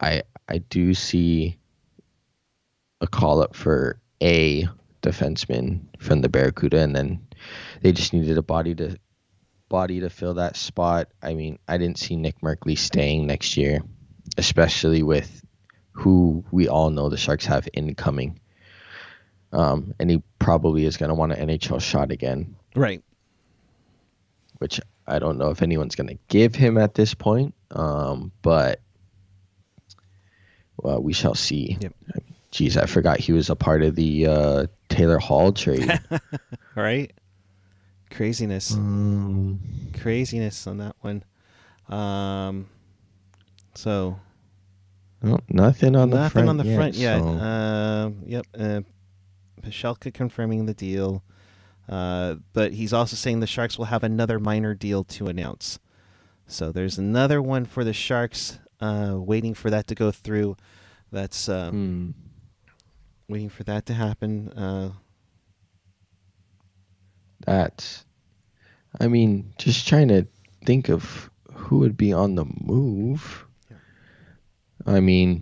S4: I do see a call up for a defenseman from the Barracuda, and then they just needed a body to fill that spot. I mean, I didn't see Nick Merkley staying next year, especially with who we all know the Sharks have incoming. And he probably is going to want an NHL shot again.
S2: Right.
S4: Which I don't know if anyone's going to give him at this point. But we shall see.
S2: Yep.
S4: Geez, I forgot he was a part of the Taylor Hall trade.
S2: Right. Craziness. Craziness on that one. So.
S4: Well, nothing on the front
S2: yet.
S4: So.
S2: Yep. Pashelka confirming the deal. But he's also saying the Sharks will have another minor deal to announce. So there's another one for the Sharks, waiting for that to go through. That's waiting for that to happen.
S4: Just trying to think of who would be on the move. Yeah.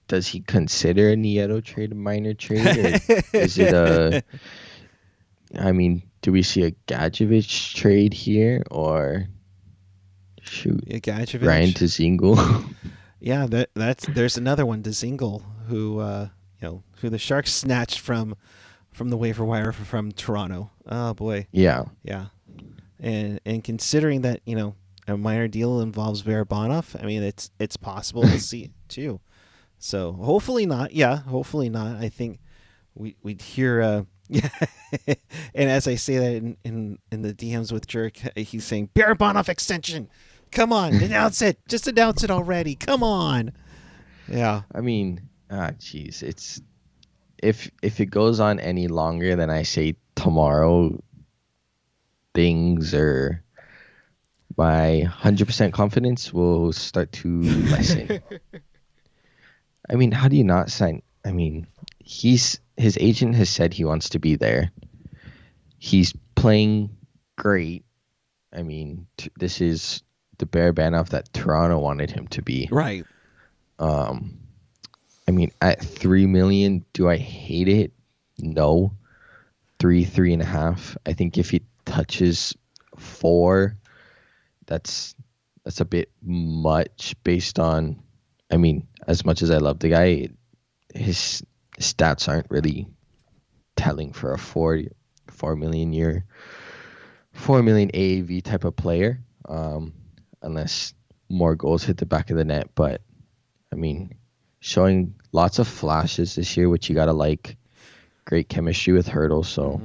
S4: Does he consider a Nieto trade a minor trade? Or is it do we see a Gadjevich trade here, or
S2: Gadjevich,
S4: Ryan Dzingel?
S2: Yeah, there's another one, Dzingel, who the Sharks snatched from the waiver wire from Toronto. Oh boy.
S4: Yeah.
S2: And considering that a minor deal involves Barabanov, it's possible to see it too. So hopefully not. Yeah, hopefully not. I think we'd hear. Yeah, and as I say that in the DMs with Jerk, he's saying Barabanov extension. Come on, announce it. Just announce it already. Come on. Yeah.
S4: Geez, it's if it goes on any longer than I say tomorrow, things are my 100% confidence will start to lessen. How do you not sign? His agent has said he wants to be there. He's playing great. This is the Barabanov that Toronto wanted him to be.
S2: Right.
S4: At $3 million, do I hate it? No. 3.5. I think if he touches 4, that's a bit much based on. As much as I love the guy, his stats aren't really telling for a 4 million year, 4 million AAV type of player, unless more goals hit the back of the net. But showing lots of flashes this year, which you gotta like. Great chemistry with Hurdle, so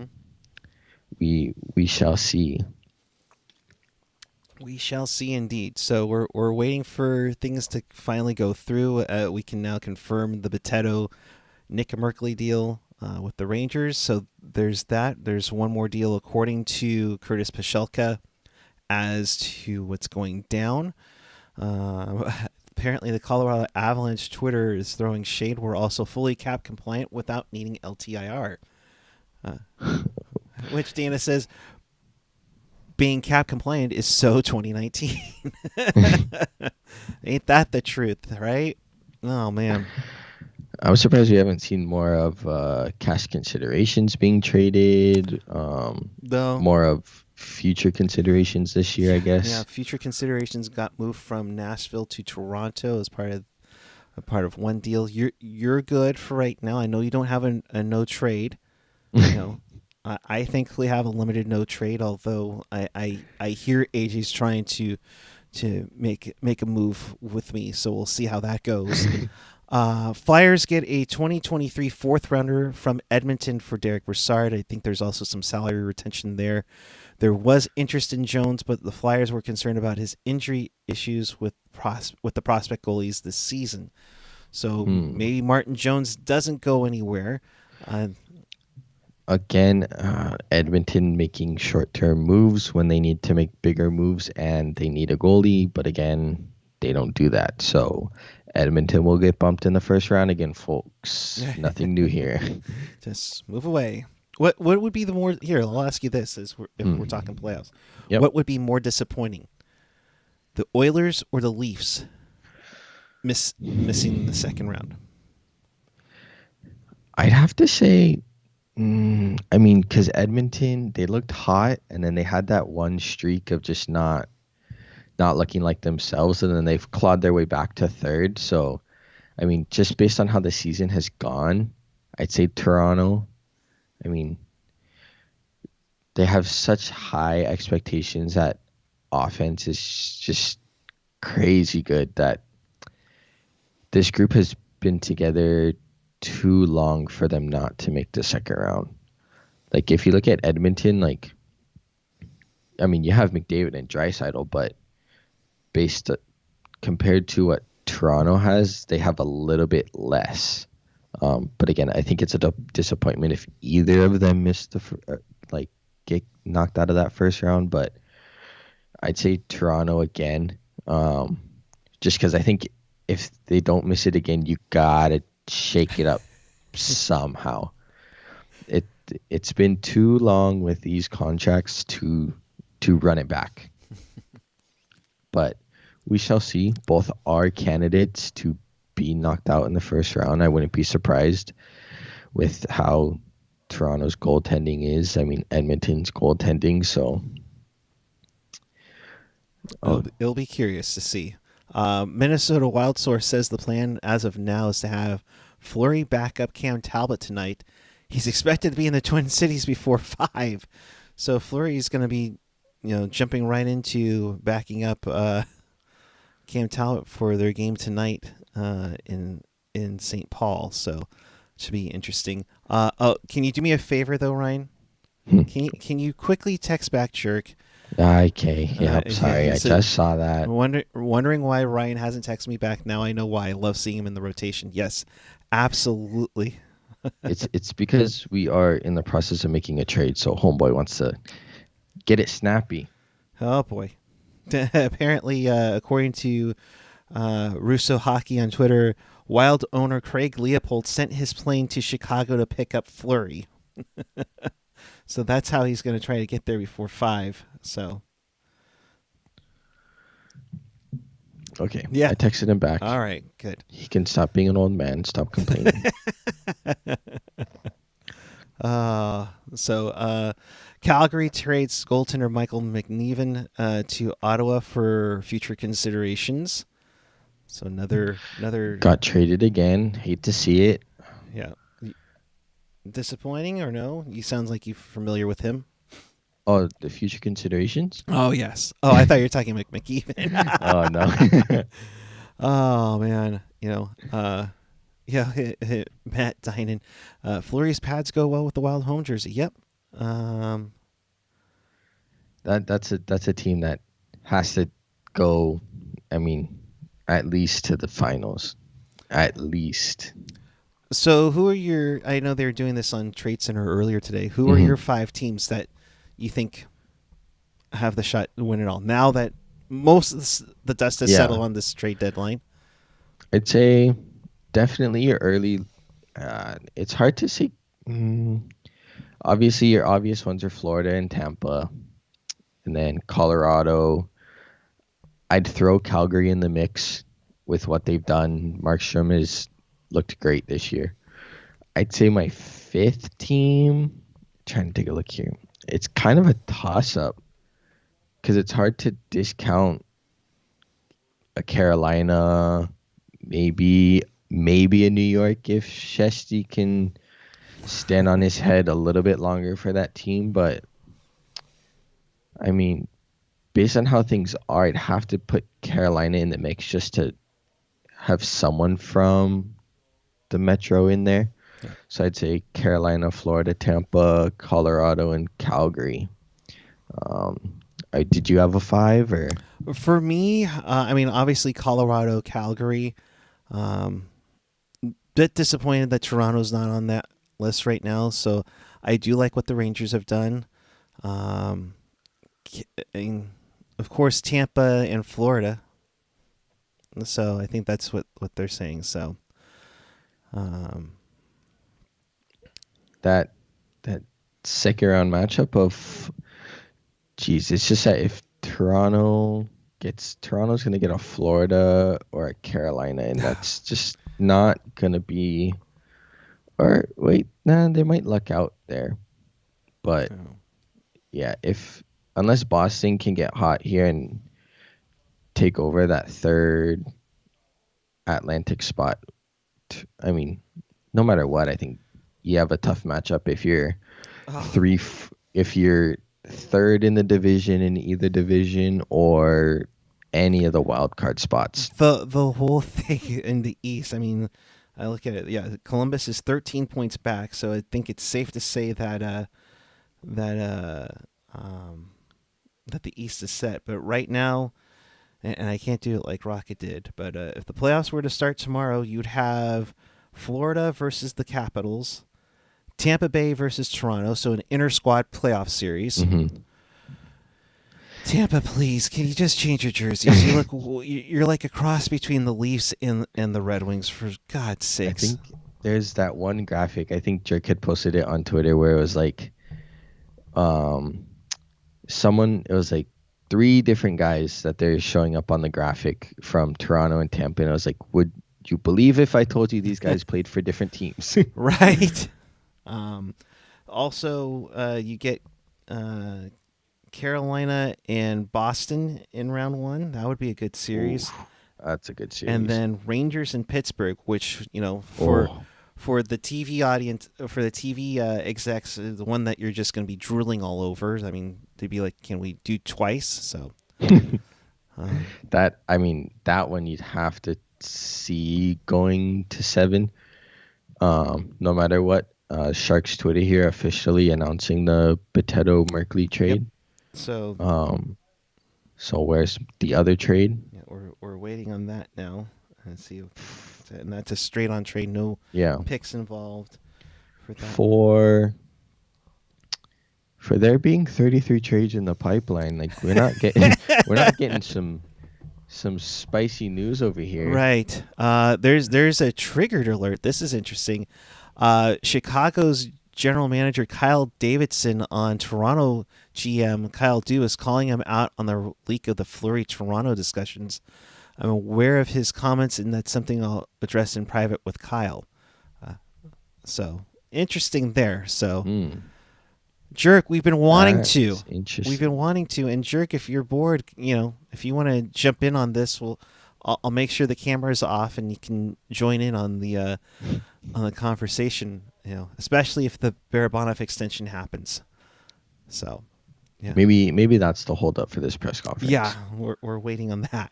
S4: we shall see.
S2: We shall see indeed. So we're waiting for things to finally go through. We can now confirm the Boteto Nick Merkley deal with the Rangers. So there's that. There's one more deal according to Curtis Pashelka as to what's going down. Apparently the Colorado Avalanche Twitter is throwing shade. We're also fully cap compliant without needing LTIR. Which Dana says being cap compliant is so 2019. Ain't that the truth, right? Oh, man.
S4: I'm surprised we haven't seen more of cash considerations being traded. More of future considerations this year, I guess.
S2: Yeah, future considerations got moved from Nashville to Toronto as part of one deal. You're good for right now. I know you don't have a no trade. I thankfully have a limited no trade, although I hear AJ's trying to make a move with me, so we'll see how that goes. Flyers get a 2023 fourth rounder from Edmonton for Derek Brassard. I think there's also some salary retention there. There was interest in Jones, but the Flyers were concerned about his injury issues with the prospect goalies this season. So maybe Martin Jones doesn't go anywhere.
S4: Again, Edmonton making short-term moves when they need to make bigger moves and they need a goalie, but again, they don't do that. So Edmonton will get bumped in the first round again, folks. Nothing new here.
S2: Just move away. What would be the more here? I'll ask you this: if we're talking playoffs, what would be more disappointing, the Oilers or the Leafs missing the second round?
S4: I'd have to say, because Edmonton, they looked hot, and then they had that one streak of just not looking like themselves, and then they've clawed their way back to third. So, just based on how the season has gone, I'd say Toronto. They have such high expectations that offense is just crazy good that this group has been together too long for them not to make the second round. Like, if you look at Edmonton, you have McDavid and Draisaitl, but compared to what Toronto has, they have a little bit less. But again, I think it's a disappointment if either of them get knocked out of that first round. But I'd say Toronto again. Just because I think if they don't miss it again, you gotta shake it up somehow. It's been too long with these contracts to run it back. But we shall see. Both are candidates to be knocked out in the first round. I wouldn't be surprised with how Toronto's goaltending is. I mean, Edmonton's goaltending. So
S2: it'll be curious to see. Minnesota Wild Source says the plan as of now is to have Fleury back up Cam Talbot tonight. He's expected to be in the Twin Cities before 5. So Fleury is going to be, jumping right into backing up Cam Talbot for their game tonight in St. Paul. So it should be interesting. Can you do me a favor though, Ryan? Can you quickly text back Jerk?
S4: Okay. Yeah, sorry. I just saw that.
S2: Wondering why Ryan hasn't texted me back. Now I know why. I love seeing him in the rotation. Yes, absolutely.
S4: It's because we are in the process of making a trade, so homeboy wants to get it snappy.
S2: Oh boy. Apparently, according to Russo Hockey on Twitter, Wild owner Craig Leopold sent his plane to Chicago to pick up Fleury. So that's how he's going to try to get there before 5. So.
S4: Okay.
S2: Yeah.
S4: I texted him back.
S2: All right. Good.
S4: He can stop being an old man. Stop complaining.
S2: Calgary trades goaltender Michael McNeven to Ottawa for future considerations. So another
S4: got traded again. Hate to see it.
S2: Yeah. Disappointing or no? You sound like you're familiar with him.
S4: Oh, the future considerations?
S2: Oh, yes. Oh, I thought you were talking McEwen.
S4: Oh, no.
S2: Oh, man. Matt Dynan. Fleury's pads go well with the Wild home jersey. Yep.
S4: That's a team that has to go, at least to the finals. At least.
S2: So who are I know they were doing this on Trade Center earlier today. Who are your 5 teams that you think have the shot to win it all? Now that most of the dust has settled on this trade deadline.
S4: I'd say definitely your early. It's hard to say. Obviously, your obvious ones are Florida and Tampa, and then Colorado. I'd throw Calgary in the mix with what they've done. Markstrom has looked great this year. I'd say my 5th team. Trying to take a look here. It's kind of a toss-up because it's hard to discount a Carolina, maybe a New York if Shesty can stand on his head a little bit longer for that team. But, based on how things are, I'd have to put Carolina in the mix just to have someone from the Metro in there. Yeah. So I'd say Carolina, Florida, Tampa, Colorado, and Calgary. Did you have a 5 or?
S2: For me, obviously Colorado, Calgary. Bit disappointed that Toronto's not on that list right now. So I do like what the Rangers have done. Of course, Tampa and Florida. So I think that's what they're saying. So.
S4: That second round matchup of, it's just that if Toronto's going to get a Florida or a Carolina, and that's just not going to be, or wait, they might luck out there. But unless Boston can get hot here and take over that 3rd Atlantic spot, no matter what, I think you have a tough matchup if you're if you're 3rd in the division in either division or any of the wild card spots.
S2: The whole thing in the East, I look at it. Yeah, Columbus is 13 points back, so I think it's safe to say that the East is set. But right now, and I can't do it like Rocket did, but if the playoffs were to start tomorrow, you'd have Florida versus the Capitals, Tampa Bay versus Toronto, so an inter-squad playoff series. Tampa, please, can you just change your jerseys? You're like a cross between the Leafs and the Red Wings, for God's
S4: I
S2: sakes.
S4: think there's that one graphic. I think Jerk had posted it on Twitter where it was like, it was like 3 different guys that they're showing up on the graphic from Toronto and Tampa. And I was like, would you believe if I told you these guys played for different teams?
S2: Right. Also, you get Carolina and Boston in round 1. That would be a good series.
S4: Ooh, that's a good series.
S2: And then Rangers and Pittsburgh, which, for the TV audience, for the TV execs, the one that you're just going to be drooling all over. I mean, they'd be like, can we do twice? So
S4: that one you'd have to see going to 7. No matter what. Sharks Twitter here officially announcing the Bitetto Merkley trade.
S2: Yep. So
S4: where's the other trade?
S2: Yeah, we're waiting on that now and see. And that's a straight on trade, no picks involved for that.
S4: For there being 33 trades in the pipeline, like we're not getting some spicy news over here.
S2: Right. There's a triggered alert. This is interesting. Chicago's general manager Kyle Davidson on Toronto GM Kyle Dubas calling him out on the leak of the Fleury Toronto discussions. I'm aware of his comments, and that's something I'll address in private with Kyle. So interesting there. So, Jerk, we've been wanting to. And Jerk, if you're bored, if you want to jump in on this, I'll make sure the camera's off and you can join in on the conversation. Especially if the Barabanov extension happens. So, yeah.
S4: Maybe that's the holdup for this press conference.
S2: Yeah, we're waiting on that.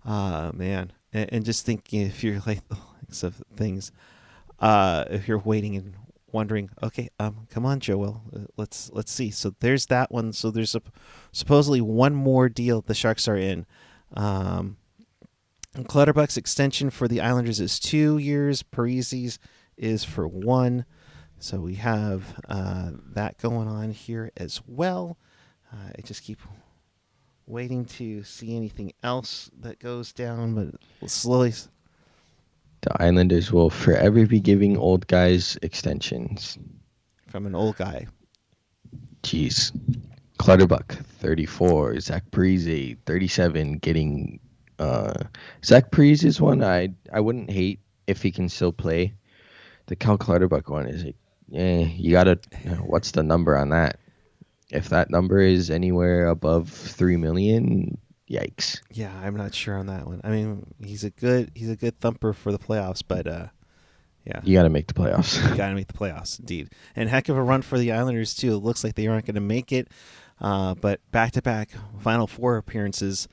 S2: Man, and just thinking, if you're like the likes of things, if you're waiting and wondering, okay, come on, Joel, let's see. So there's that one. So there's supposedly one more deal the Sharks are in. Clutterbuck's extension for the Islanders is 2 years. Parise's is for 1. So we have that going on here as well. I just keep waiting to see anything else that goes down, but we'll slowly.
S4: The Islanders will forever be giving old guys extensions.
S2: From an old guy.
S4: Jeez. Clutterbuck, 34. Zach Parise, 37, getting... Zach Parise's one, I wouldn't hate if he can still play. The Cal Clutterbuck one is like, you gotta, what's the number on that? If that number is anywhere above 3 million, yikes.
S2: Yeah, I'm not sure on that one. I mean, he's a good thumper for the playoffs, but yeah.
S4: You gotta make the playoffs.
S2: You gotta make the playoffs, indeed. And heck of a run for the Islanders too. It looks like they aren't gonna make it. But back-to-back Final Four appearances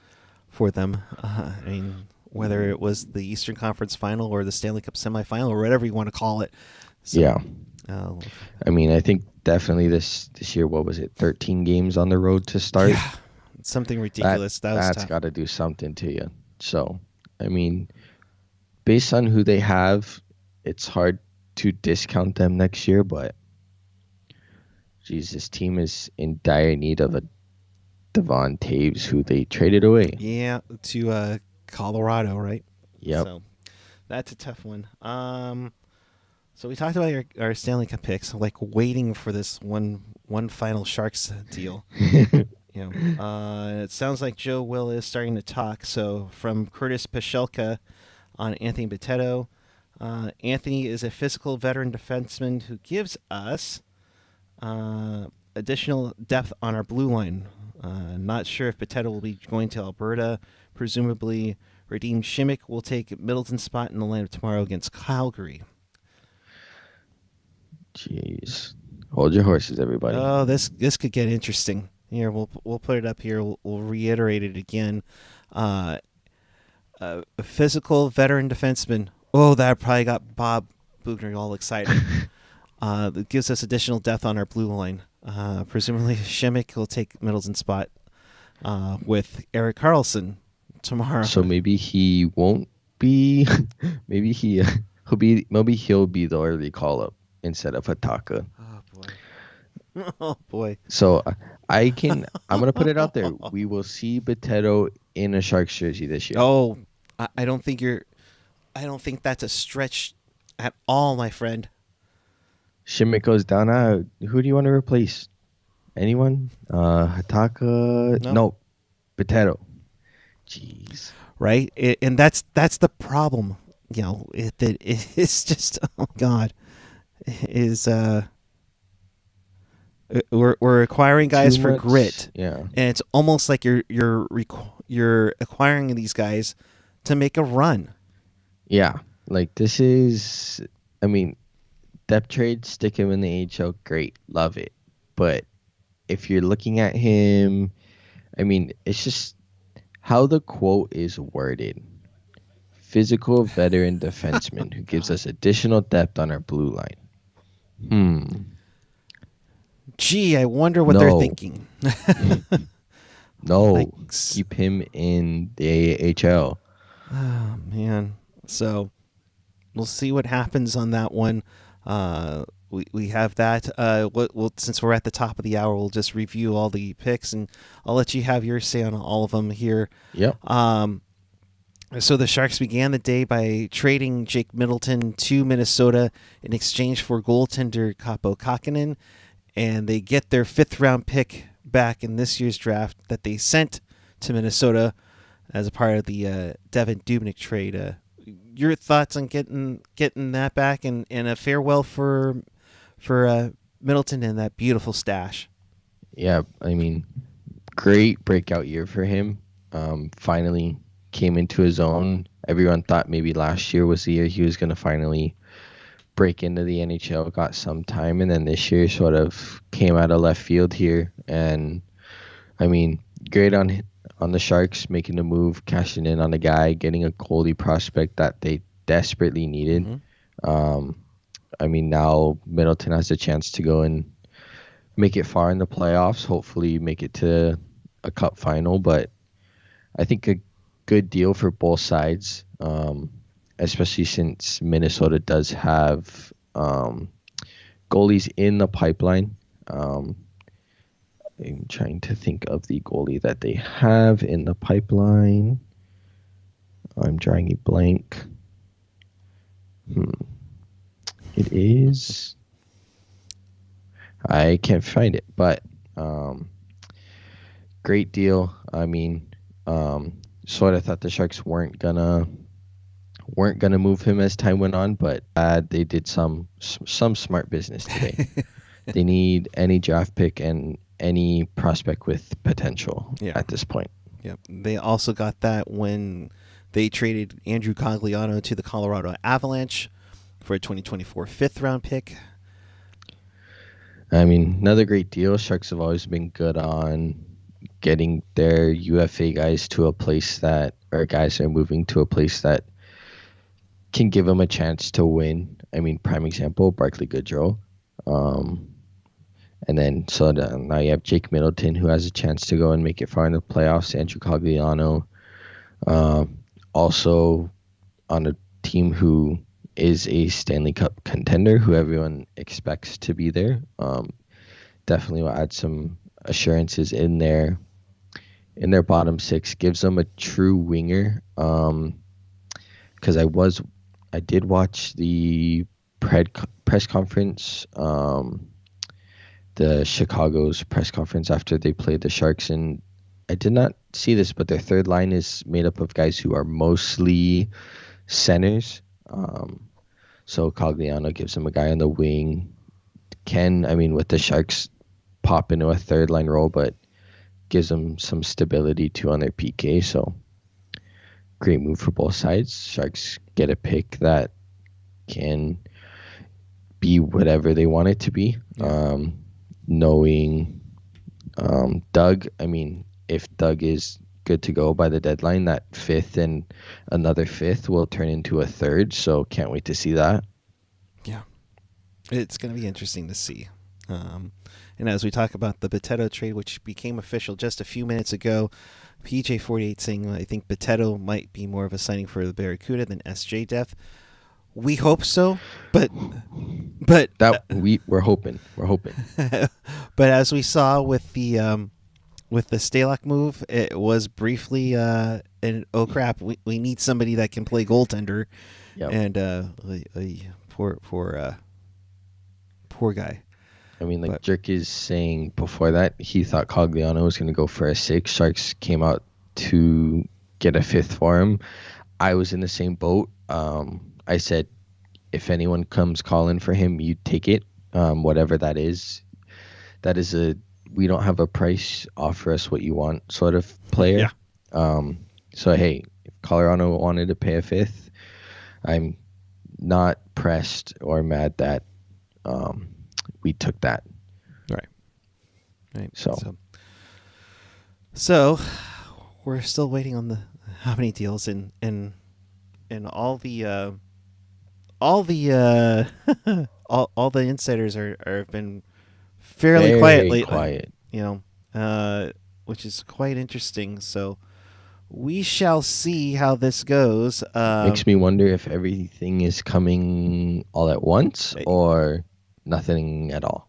S2: for them. I mean, whether it was the Eastern Conference Final or the Stanley Cup semifinal or whatever you want to call it. So,
S4: yeah. I mean, I think definitely this year, what was it, 13 games on the road to start?
S2: Yeah, something ridiculous.
S4: That's got to do something to you. So, I mean, based on who they have, it's hard to discount them next year, but geez, this team is in dire need of a Devon Taves, who they traded away.
S2: Yeah, to Colorado, right?
S4: Yep.
S2: So that's a tough one. So we talked about our Stanley Cup picks, like waiting for this one final Sharks deal. It sounds like Joe Will is starting to talk. So from Curtis Pashelka on Anthony Bitetto. Anthony is a physical veteran defenseman who gives us additional depth on our blue line. Not sure if Bitetto will be going to Alberta. Presumably, Radim Shimmick will take Middleton's spot in the line of tomorrow against Calgary.
S4: Jeez. Hold your horses, everybody.
S2: Oh, this could get interesting. Here, we'll put it up here. We'll reiterate it again. A physical veteran defenseman. Oh, that probably got Bob Bugner all excited. That gives us additional depth on our blue line. Presumably, Shimmick will take Middleton's spot with Erik Karlsson tomorrow.
S4: So maybe he won't be. Maybe he'll be the early call up instead of Hataka.
S2: Oh boy. Oh boy.
S4: So I'm gonna put it out there. We will see Boteto in a Sharks jersey this year.
S2: Oh, I don't think I don't think that's a stretch at all, my friend.
S4: Schmidt goes down. Who do you want to replace? Anyone? Hataka?
S2: No.
S4: Nope. Boteto. Jeez.
S2: Right? And that's the problem. You know, it's just, oh God, is we're acquiring guys for grit.
S4: Yeah.
S2: And it's almost like you're acquiring these guys to make a run.
S4: Yeah. Like this is, I mean, depth trade, stick him in the AHL, great, love it. But if you're looking at him, I mean, it's just how the quote is worded. Physical veteran defenseman who gives us additional depth on our blue line.
S2: Gee, I wonder what they're thinking.
S4: No, keep him in the AHL.
S2: Oh, man. So we'll see what happens on that one. We have that. We'll since we're at the top of the hour, we'll just review all the picks, and I'll let you have your say on all of them here.
S4: Yep.
S2: So the Sharks began the day by trading Jake Middleton to Minnesota in exchange for goaltender Kaapo Kahkonen, and they get their 5th-round pick back in this year's draft that they sent to Minnesota as a part of the Devin Dubnyk trade. Your thoughts on getting that back and a farewell for Middleton and that beautiful stash?
S4: Yeah, I mean, great breakout year for him. Finally came into his own. Everyone thought maybe last year was the year he was going to finally break into the NHL, got some time, and then this year sort of came out of left field here. And I mean, great on the Sharks making the move, cashing in on a guy, getting a goalie prospect that they desperately needed. Mm-hmm. I mean, now Middleton has a chance to go and make it far in the playoffs, hopefully make it to a cup final. But I think a good deal for both sides, especially since Minnesota does have goalies in the pipeline. I'm trying to think of the goalie that they have in the pipeline. I'm drawing a blank. It is... I can't find it, but great deal. I mean, sort of thought the Sharks weren't gonna move him as time went on, but they did some smart business today. They need any draft pick and any prospect with potential at this point.
S2: Yep. They also got that when they traded Andrew Cogliano to the Colorado Avalanche for a 2024 5th-round pick.
S4: I mean, another great deal. Sharks have always been good on getting their UFA guys to a place that, or guys are moving to a place that can give them a chance to win. I mean, prime example, Barclay Goodrow. And then, so now you have Jake Middleton, who has a chance to go and make it far in the playoffs. Andrew Cogliano, also on a team who is a Stanley Cup contender, who everyone expects to be there. Definitely will add some assurances in their bottom six. Gives them a true winger. Because I did watch the press conference. The Chicago's press conference after they played the Sharks, and I did not see this, but their third line is made up of guys who are mostly centers. So Cogliano gives them a guy on the wing. With the Sharks, pop into a third line role, but gives them some stability too on their PK. So great move for both sides. Sharks get a pick that can be whatever they want it to be. Yeah. Knowing Doug, if Doug is good to go by the deadline, that 5th and another 5th will turn into a 3rd, so can't wait to see that.
S2: Yeah, it's going to be interesting to see. And as we talk about the Boteto trade, which became official just a few minutes ago, PJ48 saying, I think Boteto might be more of a signing for the Barracuda than SJ Depth. We hope so, but
S4: That we're hoping.
S2: but as we saw with the Stalock move, it was briefly and oh crap, we need somebody that can play goaltender.
S4: Yep.
S2: And poor guy.
S4: I mean, like Jerk is saying before that, he thought Cogliano was going to go for a 6. Sharks came out to get a 5th for him. I was in the same boat. I said, if anyone comes calling for him, you take it, whatever that is. That is we don't have a price, offer us what you want sort of player.
S2: Yeah.
S4: So, hey, if Colorado wanted to pay a 5th, I'm not pressed or mad that we took that.
S2: Right. So we're still waiting on the how many deals and all the all the insiders have been fairly
S4: Very
S2: quiet lately.
S4: quiet.
S2: Which is quite interesting. So we shall see how this goes.
S4: Makes me wonder if everything is coming all at once or nothing at all.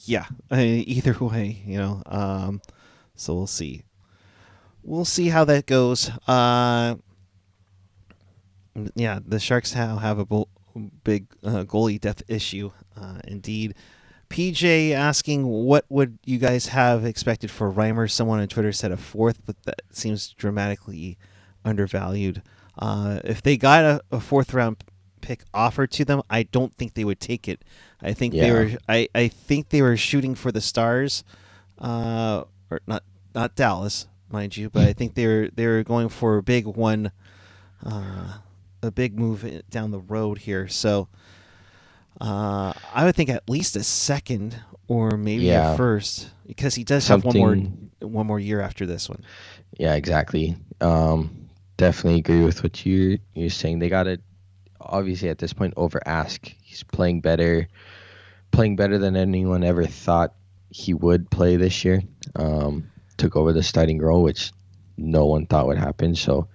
S2: Yeah, either way, so we'll see. We'll see how that goes. Yeah, the Sharks now have a big goalie depth issue. Indeed. PJ asking, what would you guys have expected for Reimer? Someone on Twitter said a 4th, but that seems dramatically undervalued. If they got a 4th round pick offered to them, I don't think they would take it. I think they were. I think they were shooting for the Stars, or not Dallas, mind you, but I think they were going for a big one, a big move down the road here. So I would think at least a 2nd or maybe a 1st, because he does have one more year after this one.
S4: Yeah, exactly. Definitely agree with what you're saying. They got to obviously at this point over ask. He's playing better than anyone ever thought he would play this year. Took over the starting role, which no one thought would happen. So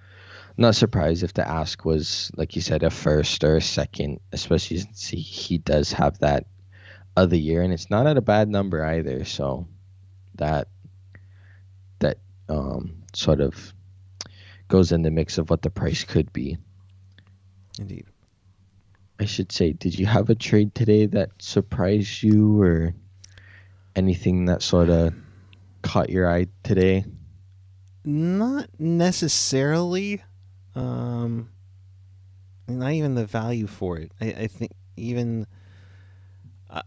S4: not surprised if the ask was, like you said, a 1st or a 2nd, especially since he does have that other year, and it's not at a bad number either. So that sort of goes in the mix of what the price could be.
S2: Indeed.
S4: I should say, did you have a trade today that surprised you or anything that sort of caught your eye today?
S2: Not necessarily. Not even the value for it. I think even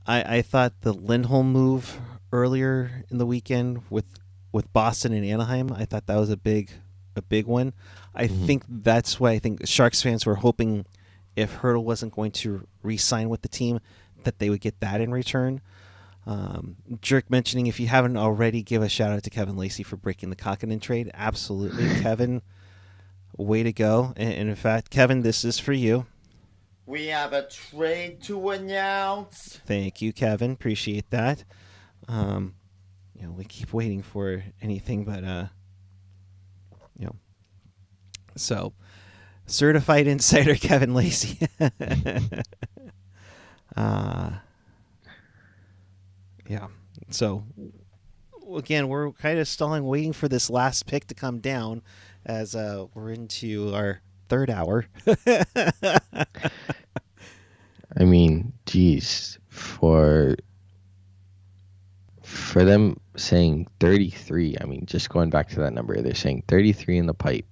S2: I thought the Lindholm move earlier in the weekend with Boston and Anaheim, I thought that was a big one. I think that's why I think Sharks fans were hoping if Hertl wasn't going to re-sign with the team, that they would get that in return. Jerk mentioning, if you haven't already, give a shout out to Kevin Lacey for breaking the Kahkonen trade. Absolutely, Kevin, way to go. And in fact, Kevin, this is for you.
S1: We have a trade to announce.
S2: Thank you, Kevin. Appreciate that. We keep waiting for anything, but so certified insider Kevin Lacey. Yeah. So again, we're kind of stalling, waiting for this last pick to come down as we're into our 3rd hour.
S4: I mean, geez, for them saying 33, I mean, just going back to that number, they're saying 33 in the pipe.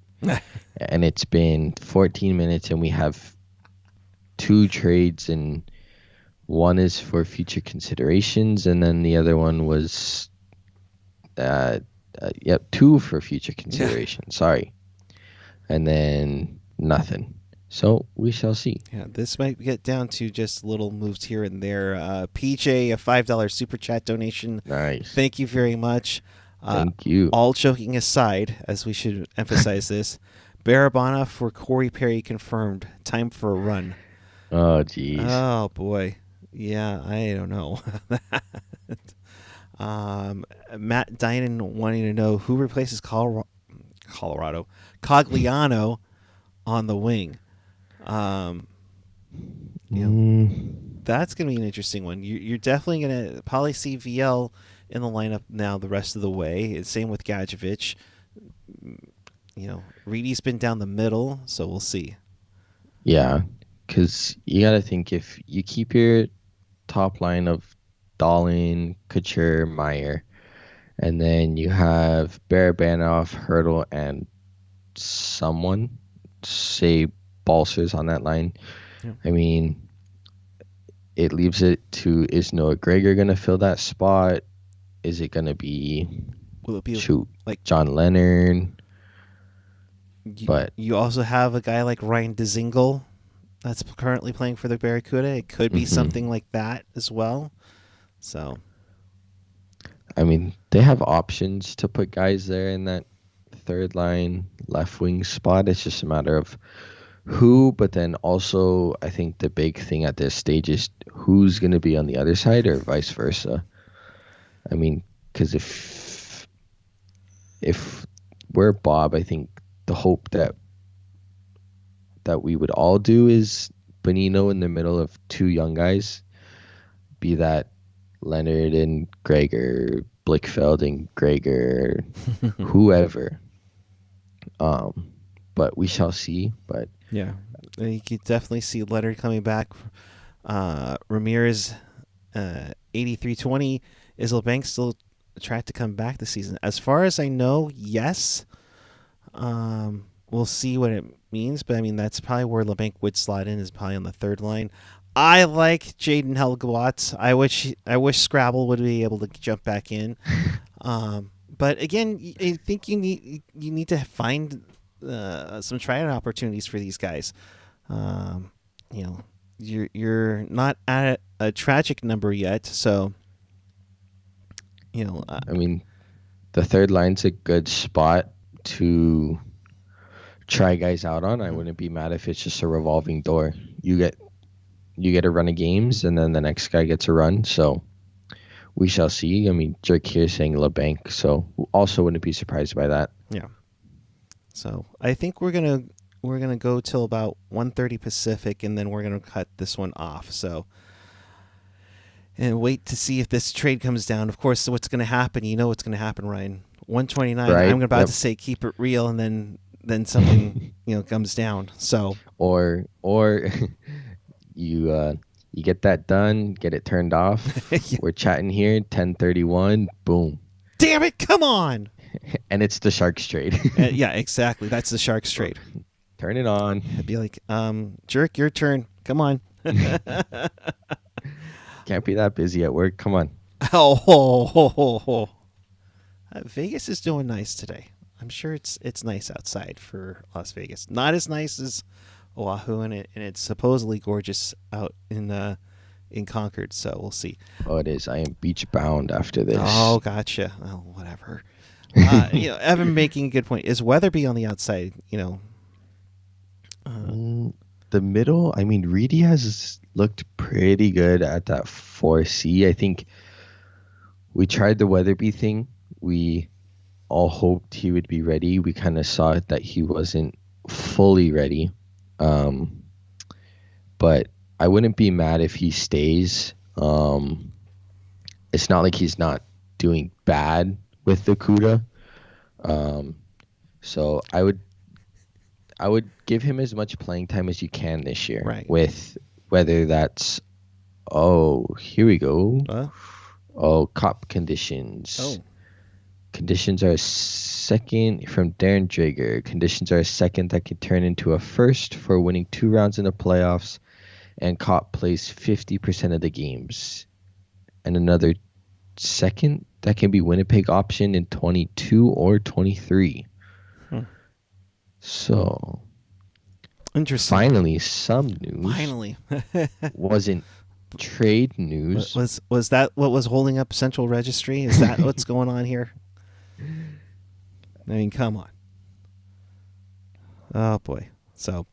S4: And it's been 14 minutes and we have 2 trades, and one is for future considerations, and then the other one was 2 for future consideration. Sorry. And then nothing. So we shall see.
S2: Yeah, this might get down to just little moves here and there. PJ, a $5 super chat donation.
S4: Nice.
S2: Thank you very much.
S4: Thank you.
S2: All joking aside, as we should emphasize this, Barabanov for Corey Perry confirmed. Time for a run.
S4: Oh, geez.
S2: Oh, boy. Yeah, I don't know. Matt Dynan wanting to know who replaces Colorado Cogliano on the wing. You know, that's going to be an interesting one. You're definitely going to probably see VL in the lineup now the rest of the way. Same with Gadjevich. Reedy's been down the middle, so we'll see.
S4: Yeah, because you got to think if you keep your top line of Dahlin, Couture, Meyer, and then you have Barabanov, Hurdle, and someone, say Balsers on that line.
S2: Yeah.
S4: I mean, it leaves it to, is Noah Gregor going to fill that spot? Is it going to be,
S2: Will it be
S4: like John Leonard? But
S2: you also have a guy like Ryan Dzingel that's currently playing for the Barracuda. It could be something like that as well. So,
S4: I mean, they have options to put guys there in that third line left wing spot. It's just a matter of who, but then also I think the big thing at this stage is who's going to be on the other side or vice versa. I mean, because if we're Bob, I think the hope that we would all do is Bonino in the middle of two young guys, be that Leonard and Gregor, Blichfeld and Gregor, whoever. But we shall see. But
S2: yeah, you could definitely see Leonard coming back. Ramirez, 83-20. Is LeBanc still tried to come back this season? As far as I know, yes. We'll see what it means, but I mean that's probably where LeBanc would slide in, is probably on the third line. I like Jaden Helgewatz. I wish Scrabble would be able to jump back in. But again, I think you need to find some tryout opportunities for these guys. You're not at a tragic number yet, so. I
S4: mean, the third line's a good spot to try guys out on. I wouldn't be mad if it's just a revolving door. You get a run of games, and then the next guy gets a run. So we shall see. I mean, Jerk here saying LeBanc, so also wouldn't be surprised by that.
S2: Yeah. So I think we're gonna go till about 1:30 Pacific, and then we're gonna cut this one off. So. And wait to see if this trade comes down. Of course, what's going to happen? You know what's going to happen, Ryan. 129.
S4: Right.
S2: I'm about to say keep it real, and then something comes down. So
S4: or you get that done, get it turned off.
S2: Yeah.
S4: We're chatting here. 10:31. Boom.
S2: Damn it! Come on.
S4: And it's the Sharks trade.
S2: Yeah, exactly. That's the Sharks trade.
S4: Turn it on.
S2: It'd be like, Jerk, your turn. Come on.
S4: Can't be that busy at work. Come on.
S2: Oh. Vegas is doing nice today. I'm sure it's nice outside for Las Vegas. Not as nice as Oahu, and it's supposedly gorgeous out in Concord. So we'll see.
S4: Oh, it is. I am beach bound after this.
S2: Oh, gotcha. Oh, whatever. Evan making a good point. Is Weatherby on the outside?
S4: The middle. I mean, Reedy has looked pretty good at that 4C. I think we tried the Weatherby thing. We all hoped he would be ready. We kind of saw that he wasn't fully ready. But I wouldn't be mad if he stays. It's not like he's not doing bad with the CUDA. So I would give him as much playing time as you can this year.
S2: Right.
S4: With whether that's, here we go. Cop conditions.
S2: Oh.
S4: Conditions are a second from Darren Drager. Conditions are a second that can turn into a first for winning 2 rounds in the playoffs, and Cop plays 50% of the games. And another second that can be Winnipeg option in 22 or 23. So,
S2: interesting.
S4: Finally, some news.
S2: Finally.
S4: Wasn't trade news.
S2: Was that what was holding up Central Registry? Is that what's going on here? I mean, come on. Oh boy. So,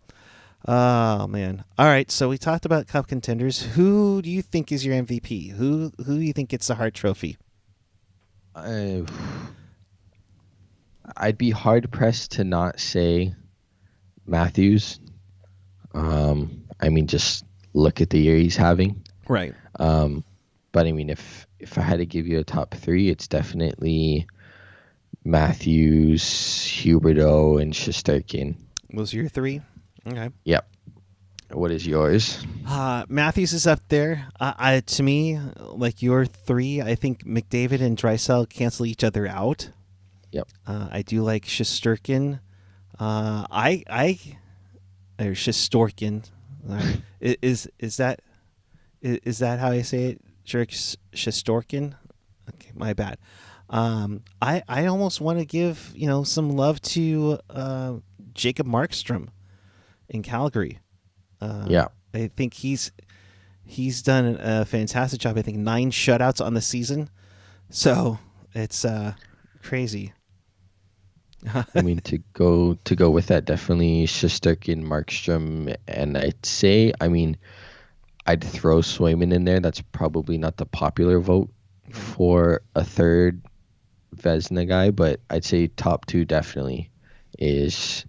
S2: oh man. All right. So we talked about Cup contenders. Who do you think is your MVP? Who do you think gets the Hart Trophy?
S4: I'd be hard pressed to not say Matthews. I mean, just look at the year he's having.
S2: Right.
S4: But I mean, if I had to give you a top three, it's definitely Matthews, Huberdeau, and Shesterkin.
S2: Those are your three? Okay.
S4: Yep. What is yours?
S2: Matthews is up there. To me, like your three, I think McDavid and Draisaitl cancel each other out.
S4: Yep.
S2: I do like Shesterkin. Or Shesterkin. Is that how I say it? Shesterkin? Okay, my bad. I almost want to give some love to Jacob Markstrom in Calgary.
S4: Yeah.
S2: I think he's done a fantastic job. I think 9 shutouts on the season, so it's crazy.
S4: I mean, to go with that, definitely Shesterkin, Markstrom, and I'd say, I mean, I'd throw Swayman in there. That's probably not the popular vote for a third Vezina guy, but I'd say top 2 definitely is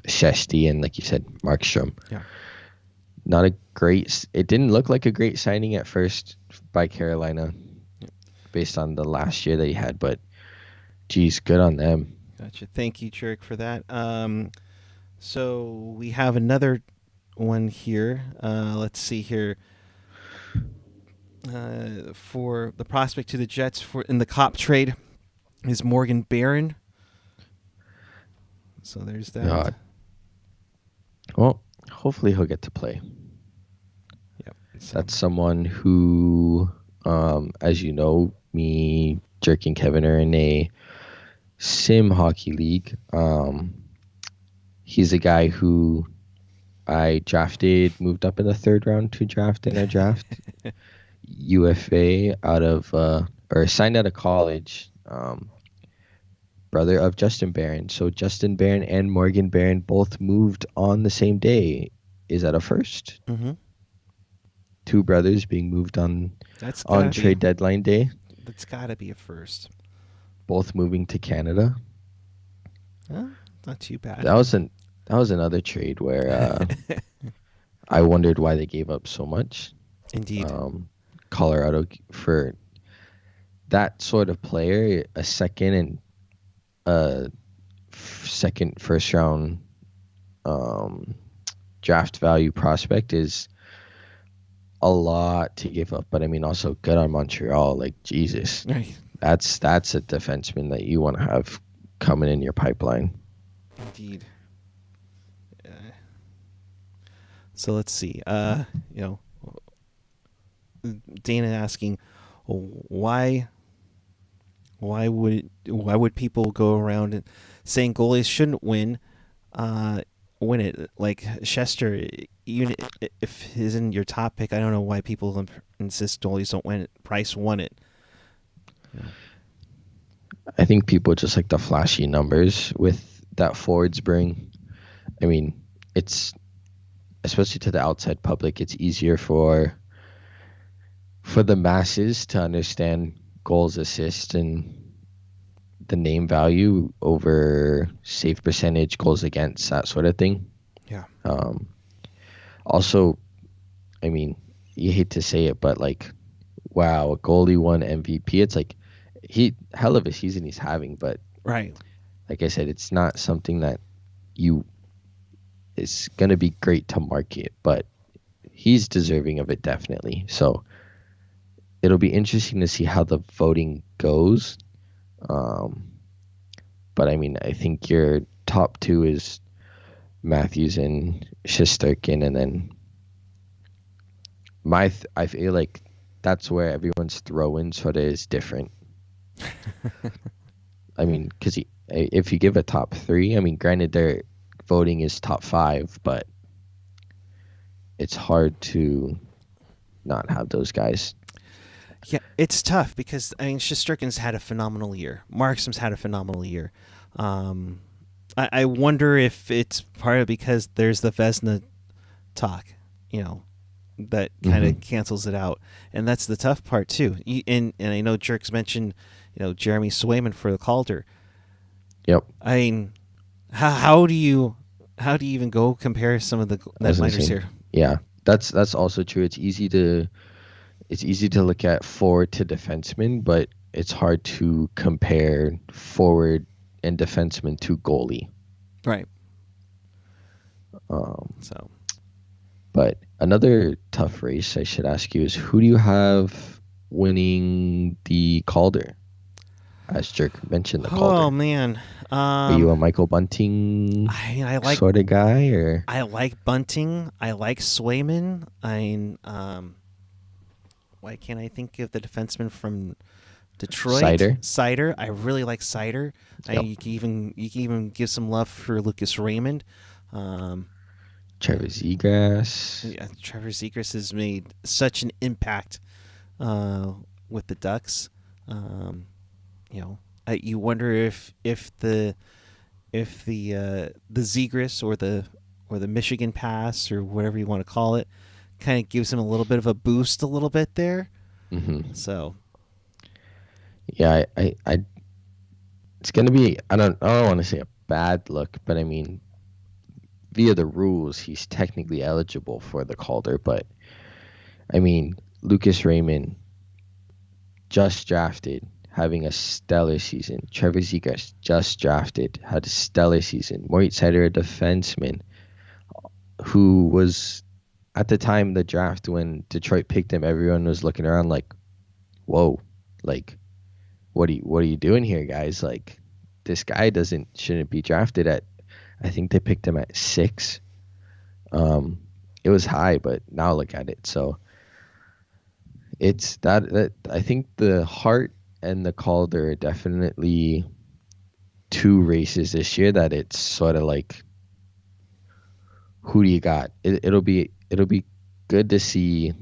S4: Shesty and, like you said, Markstrom.
S2: Yeah.
S4: Not a great. It didn't look like a great signing at first by Carolina, based on the last year that he had, but geez, good on them.
S2: Gotcha. Thank you, Jerick, for that. So we have another one here. Let's see here. For the prospect to the Jets in the Cop trade is Morgan Barron. So there's that.
S4: Well, hopefully he'll get to play.
S2: Yep.
S4: That's someone who, as you know, me, Jerick, and Kevin are in a sim hockey league. He's a guy who I drafted, moved up in the 3rd round to draft in our draft. UFA signed out of college. Brother of Justin Barron. So Justin Barron and Morgan Barron both moved on the same day. Is that a first?
S2: Mm-hmm.
S4: 2 brothers being moved on trade deadline day.
S2: That's got to be a first.
S4: Both moving to Canada.
S2: Not too bad.
S4: That was another trade where I wondered why they gave up so much.
S2: Indeed.
S4: Colorado for that sort of player, a second and first round draft value prospect is a lot to give up. But I mean, also good on Montreal. Like, Jesus,
S2: right.
S4: That's a defenseman that you want to have coming in your pipeline.
S2: Indeed. So let's see. Dana asking, why would people go around and saying goalies shouldn't win it? Like Chester, even if he's in your top pick, I don't know why people insist goalies don't win it. Price won it. Yeah.
S4: I think people just like the flashy numbers with that forwards bring. I mean, it's especially to the outside public, it's easier for the masses to understand goals, assists, and the name value over save percentage, goals against, that sort of thing.
S2: Yeah.
S4: Also, I mean, you hate to say it, but like, wow, a goalie won MVP. It's like hell of a season he's having, but
S2: right.
S4: Like I said, it's not something that is going to be great to market, but he's deserving of it definitely. So it'll be interesting to see how the voting goes. But I mean, I think your top 2 is Matthews and Shesterkin, and then I feel like that's where everyone's throw-in sort of is different. I mean, because if you give a top 3, I mean, granted their voting is top 5, but it's hard to not have those guys.
S2: Yeah, it's tough because I mean Shesterkin's had a phenomenal year. Markstrom's had a phenomenal year. I wonder if it's part of because there's the Vezina talk, that kind of cancels it out, and that's the tough part too. And I know Jerks mentioned, Jeremy Swayman for the Calder.
S4: Yep.
S2: I mean, how do you how do you even go compare some of the netminders here?
S4: Yeah, that's also true. It's easy to look at forward to defenseman, but it's hard to compare forward and defenseman to goalie.
S2: Right.
S4: But another tough race I should ask you is, who do you have winning the Calder? As Jerk mentioned, the Calder.
S2: Oh man,
S4: are you a Michael Bunting
S2: I like
S4: sort of guy, or?
S2: I like Bunting. I like Swayman. Why can't I think of the defenseman from Detroit? Sider. I really like Sider.
S4: Yep.
S2: You can even give some love for Lucas Raymond.
S4: Trevor Zegras.
S2: Yeah, Trevor Zegras has made such an impact with the Ducks. You wonder if the Zegras or the Michigan Pass or whatever you want to call it kind of gives him a little bit of a boost, a little bit there.
S4: Mm-hmm.
S2: So,
S4: yeah, I it's gonna be, I don't want to say a bad look, but I mean, via the rules, he's technically eligible for the Calder, but I mean, Lucas Raymond just drafted, having a stellar season. Trevor Zegras just drafted, had a stellar season. Moritz Seider, a defenseman, who was, at the time of the draft when Detroit picked him, everyone was looking around like, whoa, like, what are you doing here, guys? Like, this guy shouldn't be drafted at, I think they picked him at 6. It was high, but now look at it. So it's that I think the Hart and the Calder are definitely two races this year that it's sort of like, who do you got? It'll be good to see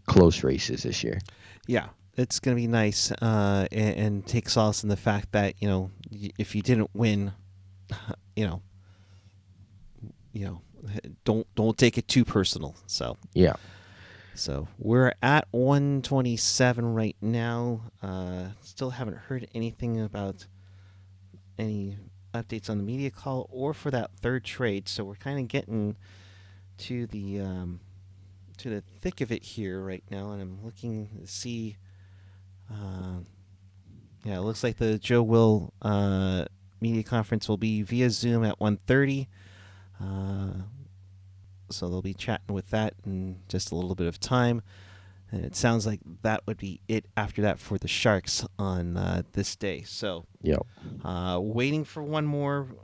S4: close races this year.
S2: Yeah, it's going to be nice and take solace in the fact that, if you didn't win, don't take it too personal. So
S4: yeah.
S2: So we're at 127 right now. Still haven't heard anything about any updates on the media call or for that third trade. So we're kind of getting to the thick of it here right now, and I'm looking to see. It looks like the Joe Will media conference will be via Zoom at 1:30. So they'll be chatting with that in just a little bit of time. And it sounds like that would be it after that for the Sharks on this day. So,
S4: yep.
S2: Waiting for one more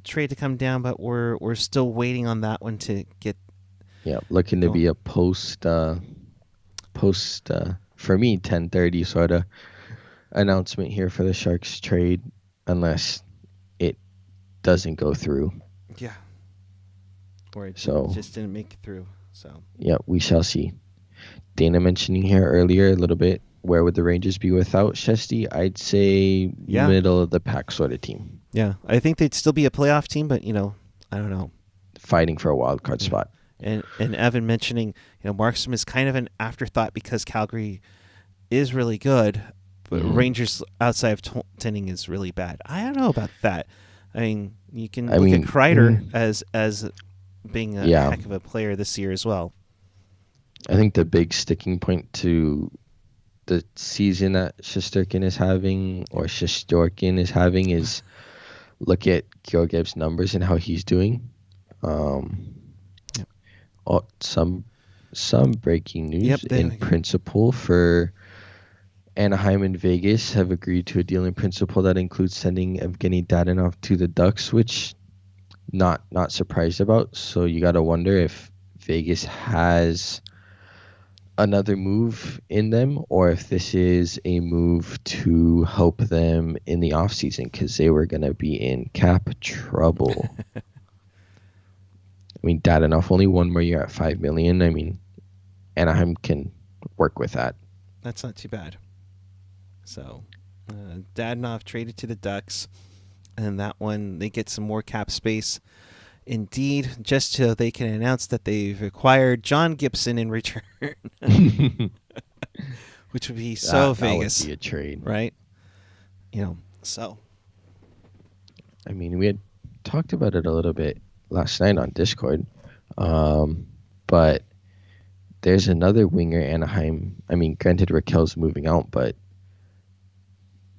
S2: trade to come down, but we're still waiting on that one to get.
S4: Yeah, looking to be a post for me 10:30 sort of announcement here for the Sharks trade, unless it doesn't go through.
S2: Yeah. Or it just didn't make it through. So
S4: yeah, we shall see. Dana mentioning here earlier a little bit, where would the Rangers be without Shesty? I'd say middle of the pack sort of team.
S2: Yeah, I think they'd still be a playoff team, but I don't know.
S4: Fighting for a wild card spot.
S2: And Evan mentioning, Markstrom is kind of an afterthought because Calgary is really good, but Rangers outside of goaltending is really bad. I don't know about that. I mean, you can look at Kreider as being a heck of a player this year as well.
S4: I think the big sticking point to the season that Shesterkin is having is look at Georgiev's numbers and how he's doing. Some breaking news in principle for Anaheim and Vegas have agreed to a deal in principle that includes sending Evgeny Dadonov to the Ducks, which not surprised about. So you got to wonder if Vegas has another move in them, or if this is a move to help them in the offseason, because they were going to be in cap trouble. I mean, Dadonov only one more year at $5 million. I mean, Anaheim can work with that.
S2: That's not too bad. So, Dadonov traded to the Ducks, and that one they get some more cap space. Indeed, just so they can announce that they've acquired John Gibson in return, which would be so Vegas.
S4: That would be a trade,
S2: right? So.
S4: I mean, we had talked about it a little bit last night on Discord. But there's another winger, Anaheim. I mean, granted, Raquel's moving out, but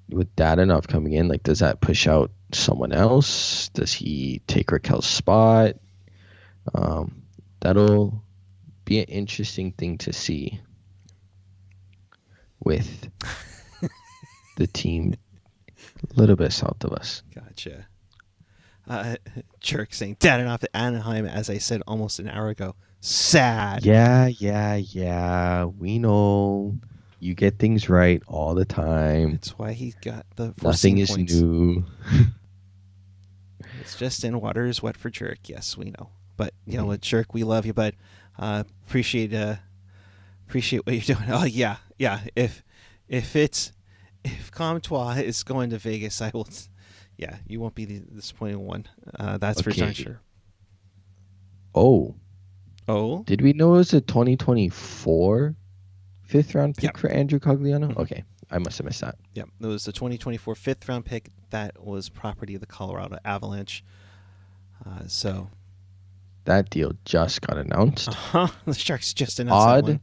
S4: with Dadanov coming in, like, does that push out someone else? Does he take Raquel's spot? That'll be an interesting thing to see with the team a little bit south of us.
S2: Gotcha. Jerk saying Dadanov at Anaheim, as I said almost an hour ago. Sad.
S4: Yeah. We know you get things right all the time.
S2: That's why he got the 14
S4: Nothing is
S2: points.
S4: new.
S2: It's just in water is wet for Jerk. Yes, we know. But you know what, Jerk, we love you, but appreciate what you're doing. Oh yeah. If Comtois is going to Vegas, I will. Yeah, you won't be the disappointing one. That's for darn sure.
S4: Oh.
S2: Oh.
S4: Did we know it was a 2024 fifth round pick for Andrew Cogliano?
S2: Mm-hmm.
S4: Okay, I must have missed that.
S2: Yeah, it was the 2024 fifth round pick that was property of the Colorado Avalanche. So
S4: that deal just got announced.
S2: The Sharks just announced that one.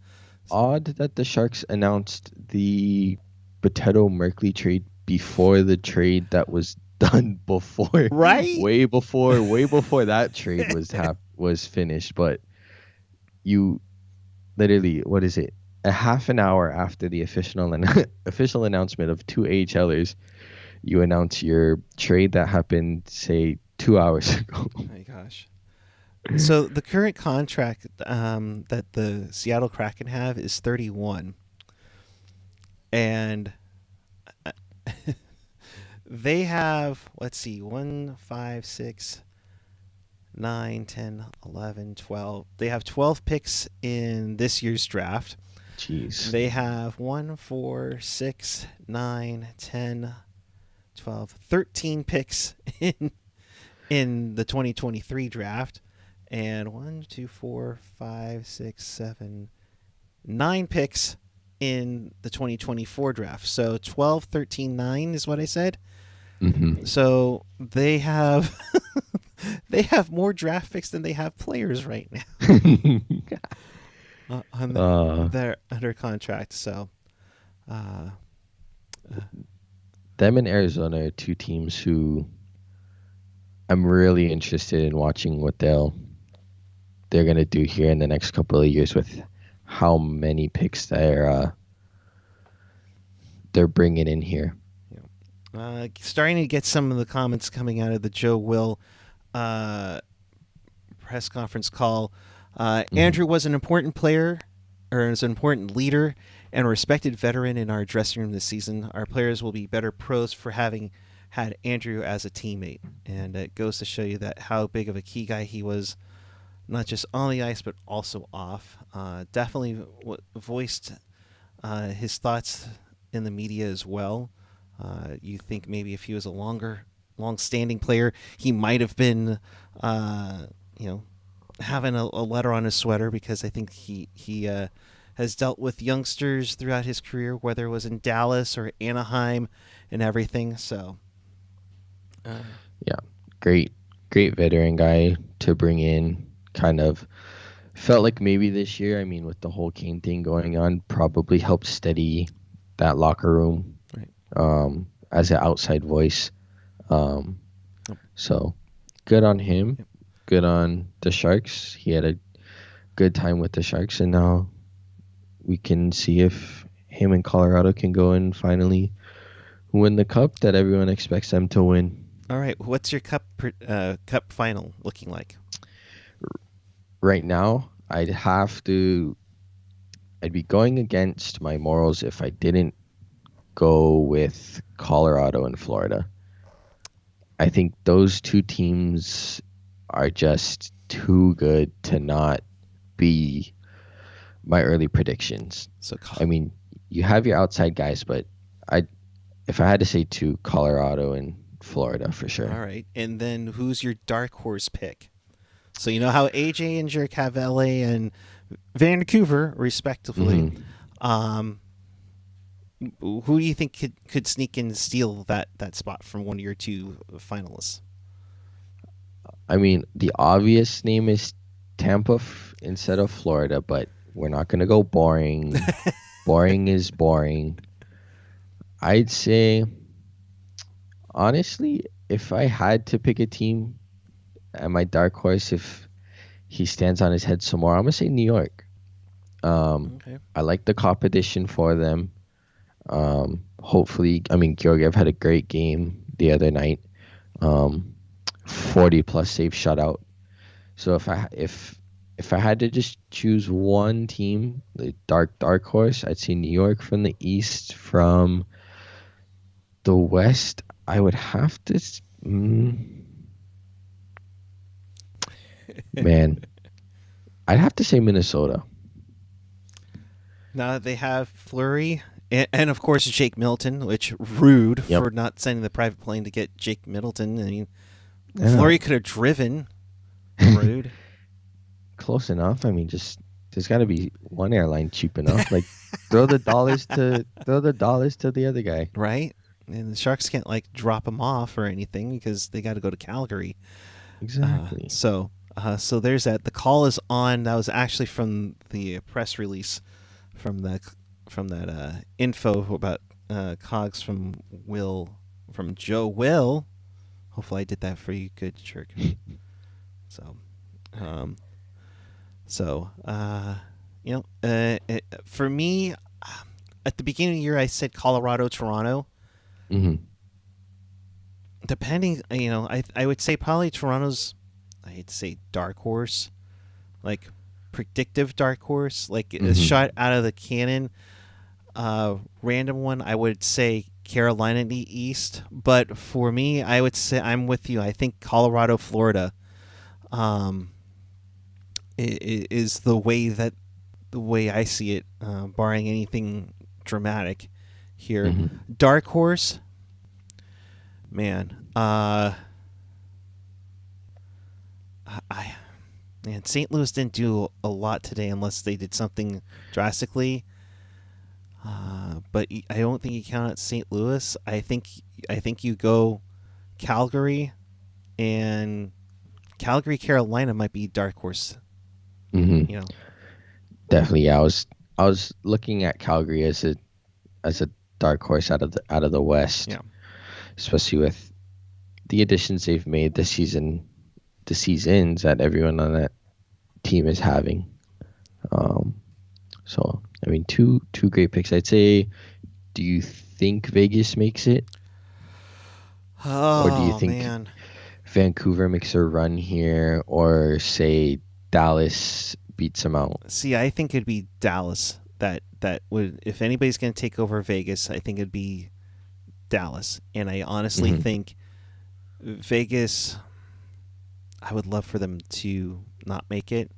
S4: Odd that the Sharks announced the Potato Merkley trade before the trade that was done before.
S2: Right?
S4: Way before that trade was finished. But you literally, what is it? A half an hour after the official announcement of two AHLers, you announce your trade that happened, say, 2 hours ago.
S2: Oh my gosh. So the current contract that the Seattle Kraken have is 31. And they have, let's see, 1, 5, 6, 9, 10, 11, 12. They have 12 picks in this year's draft.
S4: Jeez.
S2: They have 1, 4, 6, 9, 10, 12, 13 picks in the 2023 draft. And 1, 2, 4, 5, 6, 7, 9 picks in the 2024 draft. So 12, 13, 9 is what I said.
S4: Mm-hmm.
S2: So they have they have more draft picks than they have players right now. They're under contract. So
S4: them and Arizona are two teams who I'm really interested in watching what they're going to do here in the next couple of years with how many picks they're bringing in here.
S2: Starting to get some of the comments coming out of the Joe Will press conference call. Andrew was an important player, or was an important leader, and a respected veteran in our dressing room this season. Our players will be better pros for having had Andrew as a teammate, and it goes to show you that how big of a key guy he was, not just on the ice but also off. Definitely voiced his thoughts in the media as well. You think maybe if he was a long-standing player, he might have been, having a letter on his sweater, because I think he has dealt with youngsters throughout his career, whether it was in Dallas or Anaheim and everything. So,
S4: great veteran guy to bring in. Kind of felt like maybe this year, I mean, with the whole Kane thing going on, probably helped steady that locker room, right? As an outside voice. So good on him. Yep. Good on the Sharks. He had a good time with the Sharks, and now we can see if him and Colorado can go and finally win the cup that everyone expects them to win.
S2: All right, what's your cup final looking like?
S4: Right now, I'd be going against my morals if I didn't go with Colorado and Florida. I think those two teams are just too good to not be my early predictions. So, I mean, you have your outside guys, but if I had to say two, Colorado and Florida for sure.
S2: All right, and then who's your dark horse pick? So you know how AJ and Jerk have LA and Vancouver, respectively. Mm-hmm. Who do you think could sneak in and steal that spot from one of your two finalists?
S4: I mean, the obvious name is Tampa instead of Florida, but we're not going to go boring. Boring is boring. I'd say, honestly, if I had to pick a team and my dark horse, if he stands on his head some more, I'm going to say New York.
S2: Okay.
S4: I like the competition for them. Hopefully, I mean, Georgiev had a great game the other night. 40 plus save shutout. So if I had to just choose one team, the dark horse, I'd say New York from the East. From the West, I would have to. Man, I'd have to say Minnesota.
S2: Now that they have Fleury and of course Jake Middleton, which rude for not sending the private plane to get Jake Middleton. I mean, Fleury could have driven. Rude.
S4: Close enough. I mean, just there's got to be one airline cheap enough. Like throw the dollars to the other guy.
S2: Right. And the Sharks can't like drop him off or anything because they got to go to Calgary.
S4: Exactly.
S2: So there's that. The call is on. That was actually from the press release from that info about Cogs from Joe Will. Hopefully I did that for you, good jerk. For me, at the beginning of the year, I said Colorado, Toronto.
S4: Mm-hmm.
S2: Depending, I would say probably Toronto's, I'd say dark horse, like predictive dark horse, like a shot out of the cannon. Random one, I would say Carolina in the East. But for me, I would say I'm with you. I think Colorado, Florida, is the way I see it, barring anything dramatic here.
S4: Mm-hmm.
S2: Dark horse, man. St. Louis didn't do a lot today unless they did something drastically. But I don't think you count out St. Louis. I think you go Calgary, and Calgary, Carolina might be dark horse.
S4: Mm-hmm. Definitely. Yeah, I was looking at Calgary as a dark horse out of the West.
S2: Yeah.
S4: Especially with the additions they've made this season, the seasons that everyone on that team is having. So I mean, two great picks. I'd say. Do you think Vegas makes it?
S2: Oh,
S4: or do you think Vancouver makes a run here, or say Dallas beats them out?
S2: See, I think it'd be Dallas that would, if anybody's going to take over Vegas, I think it'd be Dallas. And I honestly think Vegas, I would love for them to not make it,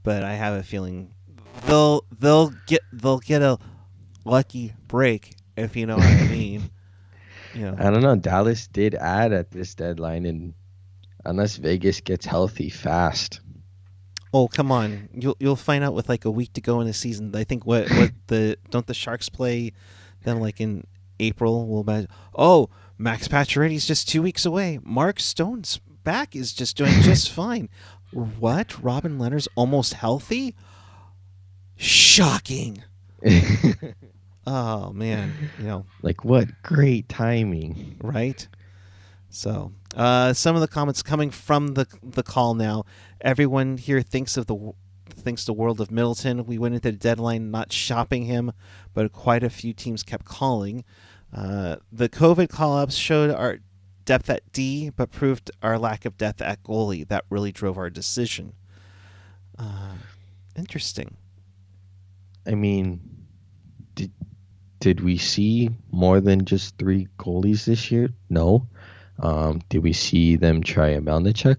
S2: but I have a feeling they'll get a lucky break, if you know what I mean.
S4: I don't know. Dallas did add at this deadline, and unless Vegas gets healthy fast.
S2: Oh, come on! You'll find out with like a week to go in the season. I think don't the Sharks play them like in April? Max Pacioretty's just 2 weeks away. Mark Stone's back is just doing just fine. What? Robin Leonard's almost healthy? Shocking. Oh man,
S4: like what great timing,
S2: right? So, some of the comments coming from the call now. Everyone here thinks the world of Middleton. We went into the deadline not shopping him, but quite a few teams kept calling. The COVID call-ups showed our depth at D, but proved our lack of depth at goalie. That really drove our decision. Interesting.
S4: I mean, did we see more than just 3 goalies this year? No. Did we see them try a Melnichuk?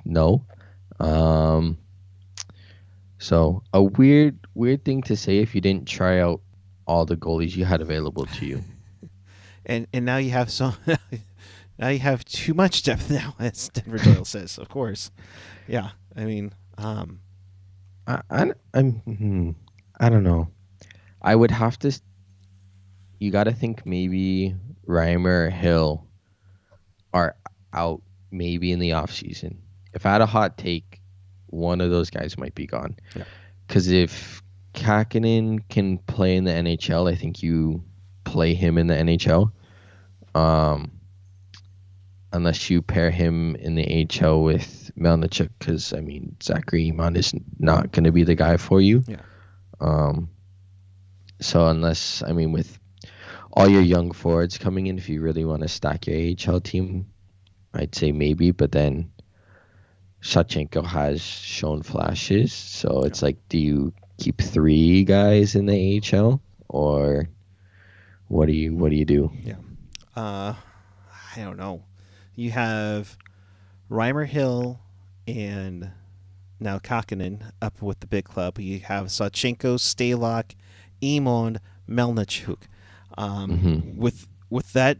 S4: No. So a weird thing to say if you didn't try out all the goalies you had available to you.
S2: and now you have now you have too much depth now, as Denver Doyle says. Of course, yeah. I mean,
S4: I don't know. I would have to. You got to think maybe Reimer or Hill are out maybe in the off season. if I had a hot take, one of those guys might be gone.
S2: Yeah.
S4: Because if Kahkonen can play in the NHL, I think you play him in the NHL. Unless you pair him in the AHL with Melnichuk, because, I mean, Zachary Iman is not going to be the guy for you.
S2: Yeah.
S4: So unless, I mean, with all your young forwards coming in, if you really want to stack your AHL team, I'd say maybe. But then Shevchenko has shown flashes. So it's like, do you keep 3 guys in the AHL? Or what do you do?
S2: Yeah. I don't know. You have Reimer, Hill, and now Kahkonen up with the big club. You have Shevchenko, Stalock, Emond, Melnichuk. With that,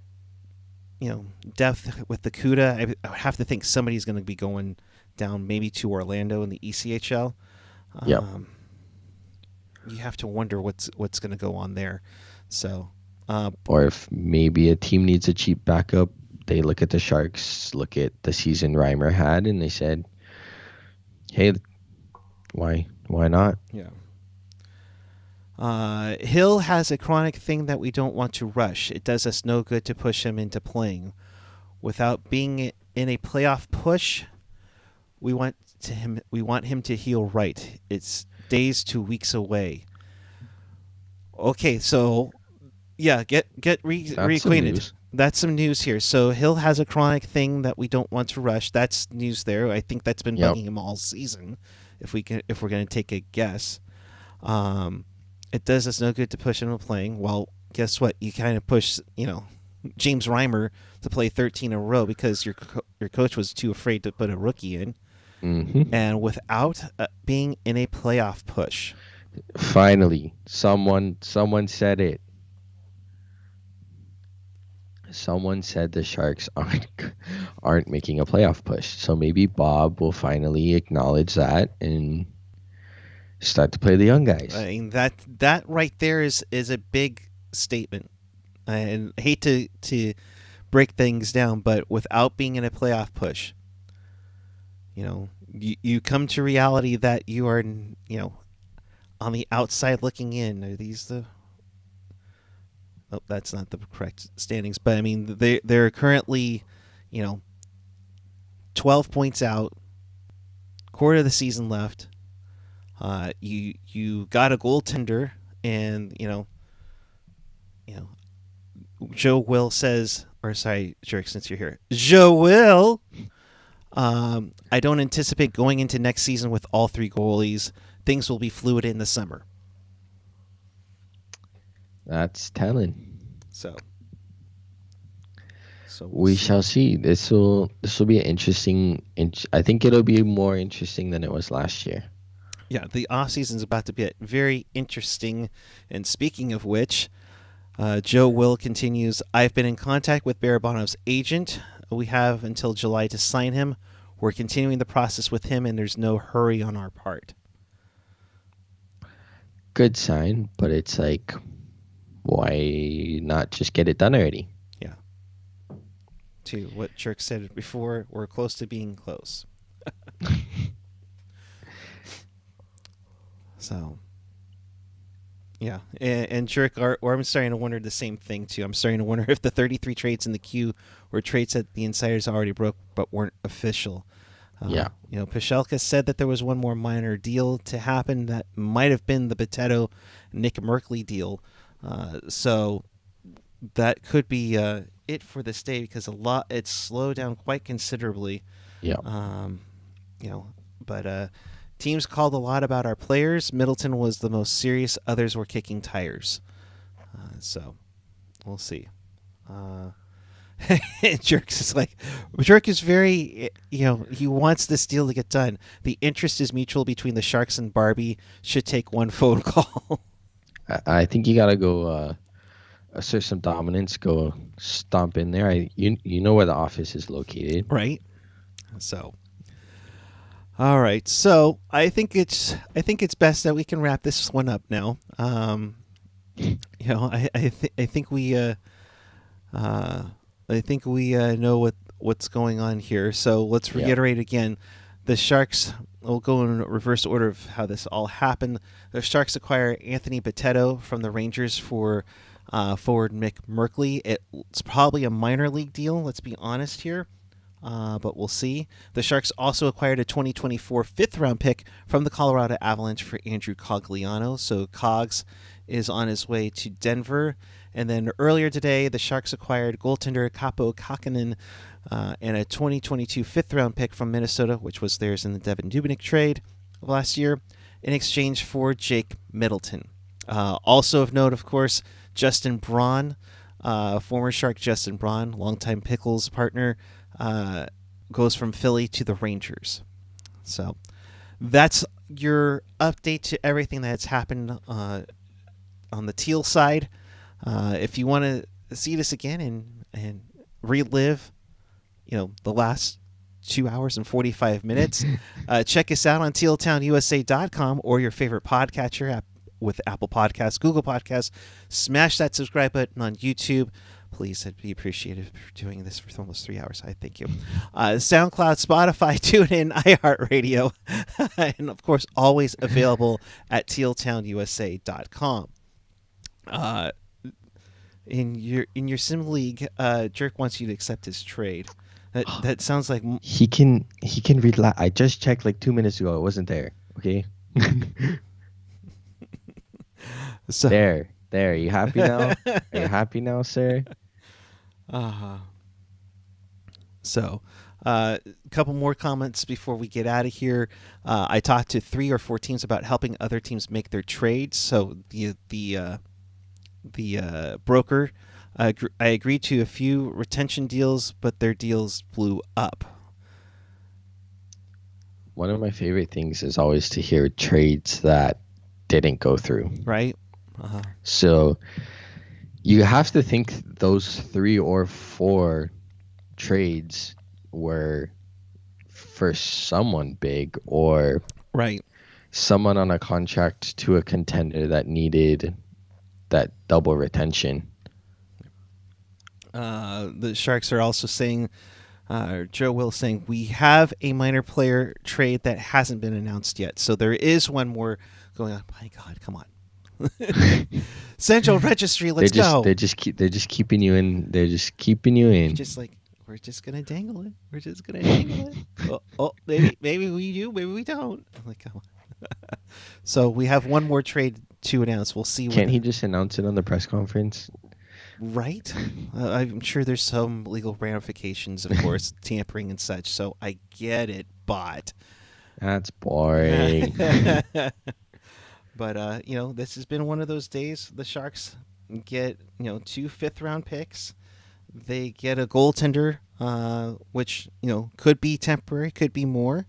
S2: depth with the Cuda, I would have to think somebody's going to be going down maybe to Orlando in the ECHL.
S4: Yep.
S2: You have to wonder what's going to go on there. So,
S4: or if maybe a team needs a cheap backup, they look at the Sharks, look at the season Reimer had, and they said, "Hey, why not?"
S2: Yeah. Hill has a chronic thing that we don't want to rush. It does us no good to push him into playing. Without being in a playoff push, we want him to heal right. It's days to weeks away. Okay, so yeah, get reacquainted. That's some news here. So Hill has a chronic thing that we don't want to rush. That's news there. I think that's been bugging him all season. If we're going to take a guess, it does us no good to push him to playing. Well, guess what? You kind of push, James Reimer to play 13 in a row because your coach was too afraid to put a rookie in, and without being in a playoff push.
S4: Finally, someone said it. Someone said the Sharks aren't making a playoff push. So maybe Bob will finally acknowledge that and start to play the young guys.
S2: I mean, that right there is a big statement. And I hate to break things down, but without being in a playoff push, you come to reality that you are, on the outside looking in. Are these the... Oh, that's not the correct standings, but I mean they're currently, 12 points out, quarter of the season left. You got a goaltender, and Joe Will says, or sorry, Jerk, since you're here, Joe Will. I don't anticipate going into next season with all 3 goalies. Things will be fluid in the summer.
S4: That's telling.
S2: So
S4: we shall see. This will be an interesting. I think it'll be more interesting than it was last year.
S2: Yeah, the off season's about to be very interesting. And speaking of which, Joe Will continues. I've been in contact with Barabanov's agent. We have until July to sign him. We're continuing the process with him, and there's no hurry on our part.
S4: Good sign, but it's like, why not just get it done already?
S2: Yeah. To what Jerk said before, we're close to being close. So, yeah. And Jerk, or I'm starting to wonder the same thing, too. I'm starting to wonder if the 33 trades in the queue were trades that the insiders already broke but weren't official.
S4: Yeah.
S2: Pashelka said that there was one more minor deal to happen that might have been the Potato-Nick Merkley deal. So that could be it for this day because it's slowed down quite considerably.
S4: Yeah.
S2: But teams called a lot about our players. Middleton was the most serious. Others were kicking tires. So we'll see. Jerk is very, he wants this deal to get done. The interest is mutual between the Sharks and Barbie. Should take one phone call.
S4: I think you got to go assert some dominance, go stomp in there. You know where the office is located.
S2: Right. So, all right. So I think it's best that we can wrap this one up now. I think we know what's going on here. So let's reiterate again. The Sharks, we'll go in reverse order of how this all happened. The Sharks acquire Anthony Bitetto from the Rangers for forward Mick Merkley. It's probably a minor league deal, let's be honest here, but we'll see. The Sharks also acquired a 2024 fifth-round pick from the Colorado Avalanche for Andrew Cogliano, so Cogs is on his way to Denver. And then earlier today, the Sharks acquired goaltender Kaapo Kahkonen and a 2022 fifth-round pick from Minnesota, which was theirs in the Devin Dubnyk trade of last year, in exchange for Jake Middleton. Also of note, of course, Justin Braun, former Shark Justin Braun, longtime Pickles partner, goes from Philly to the Rangers. So that's your update to everything that's happened on the Teal side. If you want to see this again and relive, the last 2 hours and 45 minutes, check us out on tealtownusa.com or your favorite podcatcher app with Apple Podcasts, Google Podcasts. Smash that subscribe button on YouTube. Please, I'd be appreciative for doing this for almost 3 hours. I thank you. SoundCloud, Spotify, TuneIn, iHeartRadio, and of course, always available at tealtownusa.com. In your sim league, Jerk wants you to accept his trade. That sounds like
S4: he can relax. I just checked like 2 minutes ago. It wasn't there. Okay.
S2: So
S4: there. Are you happy now? Are you happy now, sir?
S2: So, a couple more comments before we get out of here. I talked to 3 or 4 teams about helping other teams make their trades. So the broker, I agreed to a few retention deals, but their deals blew up.
S4: One of my favorite things is always to hear trades that didn't go through.
S2: Right.
S4: So you have to think those 3 or 4 trades were for someone big or
S2: right,
S4: someone on a contract to a contender that needed that double retention.
S2: The Sharks are also saying, Joe Will saying, we have a minor player trade that hasn't been announced yet. So there is one more going on. My God, come on. Central Registry, let's go.
S4: They're just keeping you in. They're just keeping you in.
S2: Just like, we're just gonna dangle it. We're just gonna dangle it. Maybe we do, maybe we don't. I'm like, come on. So we have one more trade to announce. We'll see.
S4: Can't he just announce it on the press conference?
S2: Right. I'm sure there's some legal ramifications, of course, tampering and such. So I get it, but
S4: that's boring.
S2: But, this has been one of those days. The Sharks get, 2 fifth-round picks. They get a goaltender, which, could be temporary, could be more.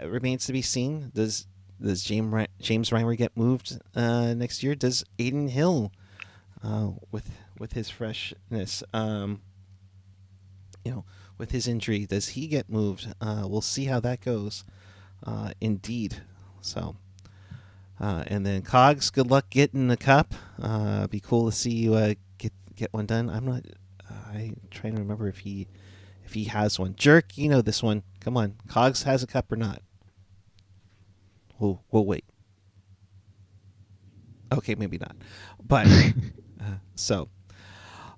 S2: It remains to be seen. Does James Reimer get moved next year? Does Aiden Hill, with his freshness, with his injury, does he get moved? We'll see how that goes. Indeed. So... and then Cogs, good luck getting the cup. Be cool to see you get one done. I'm trying to remember if he has one. Jerk, this one. Come on, Cogs has a cup or not? We'll wait. Okay, maybe not. But so,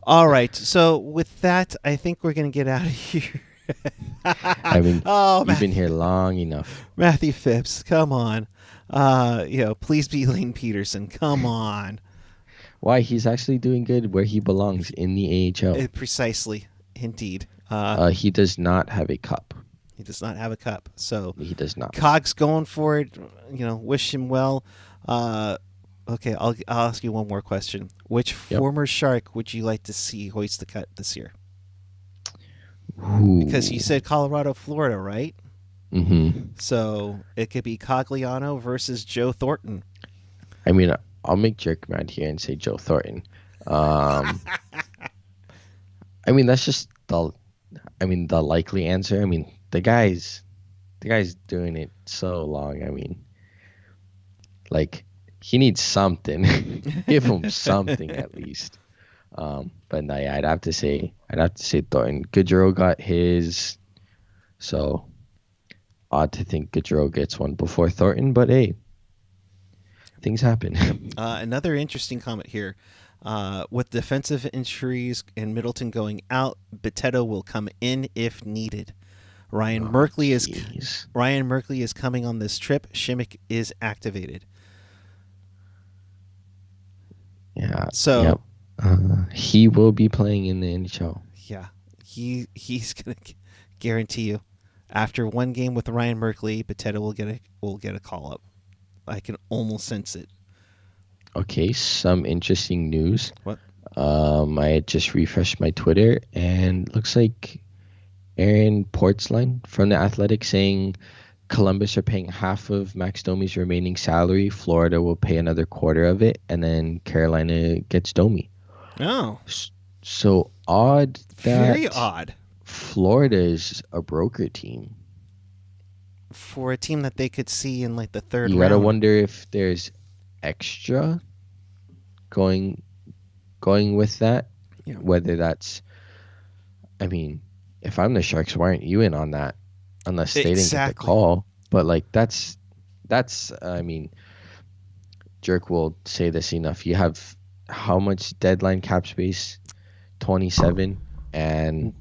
S2: all right. So with that, I think we're gonna get out of here.
S4: I mean, you've been here long enough.
S2: Matthew Phipps, come on. Please be Lane Peterson. Come on.
S4: Why? He's actually doing good where he belongs, in the AHL.
S2: Precisely. Indeed.
S4: He does not have a cup.
S2: He does not have a cup. So
S4: he does not.
S2: Cogs going for it. Wish him well. Okay, I'll ask you one more question. Which former Shark would you like to see hoist the cup this year?
S4: Ooh.
S2: Because you said Colorado, Florida, right?
S4: Mm-hmm.
S2: So it could be Cagliano versus Joe Thornton.
S4: I mean, I'll make Jerk mad here and say Joe Thornton. I mean, that's just the likely answer. I mean, the guy's doing it so long. I mean, like, he needs something. Give him something at least. But no, yeah, I'd have to say Thornton. Goodrow got his, so odd to think Gaudreau gets one before Thornton, but hey, things happen.
S2: Another interesting comment here. With defensive injuries and Middleton going out, Bitetto will come in if needed. Ryan Merkley is coming on this trip. Shimmick is activated.
S4: Yeah.
S2: So
S4: he will be playing in the NHL.
S2: Yeah, he's gonna guarantee you. After one game with Ryan Merkley, Bitetto will get a call up. I can almost sense it.
S4: Okay, some interesting news.
S2: What?
S4: I had just refreshed my Twitter, and looks like Aaron Portzline from The Athletic saying Columbus are paying half of Max Domi's remaining salary. Florida will pay another quarter of it, and then Carolina gets Domi.
S2: Oh.
S4: So odd that
S2: Very odd.
S4: Florida is a broker team.
S2: For a team that they could see in like the third round.
S4: You gotta wonder if there's extra going with that.
S2: Yeah.
S4: Whether that's, I mean, if I'm the Sharks, why aren't you in on that? Unless they didn't get the call. But like that's I mean, Jerk will say this enough. You have how much deadline cap space? 27, and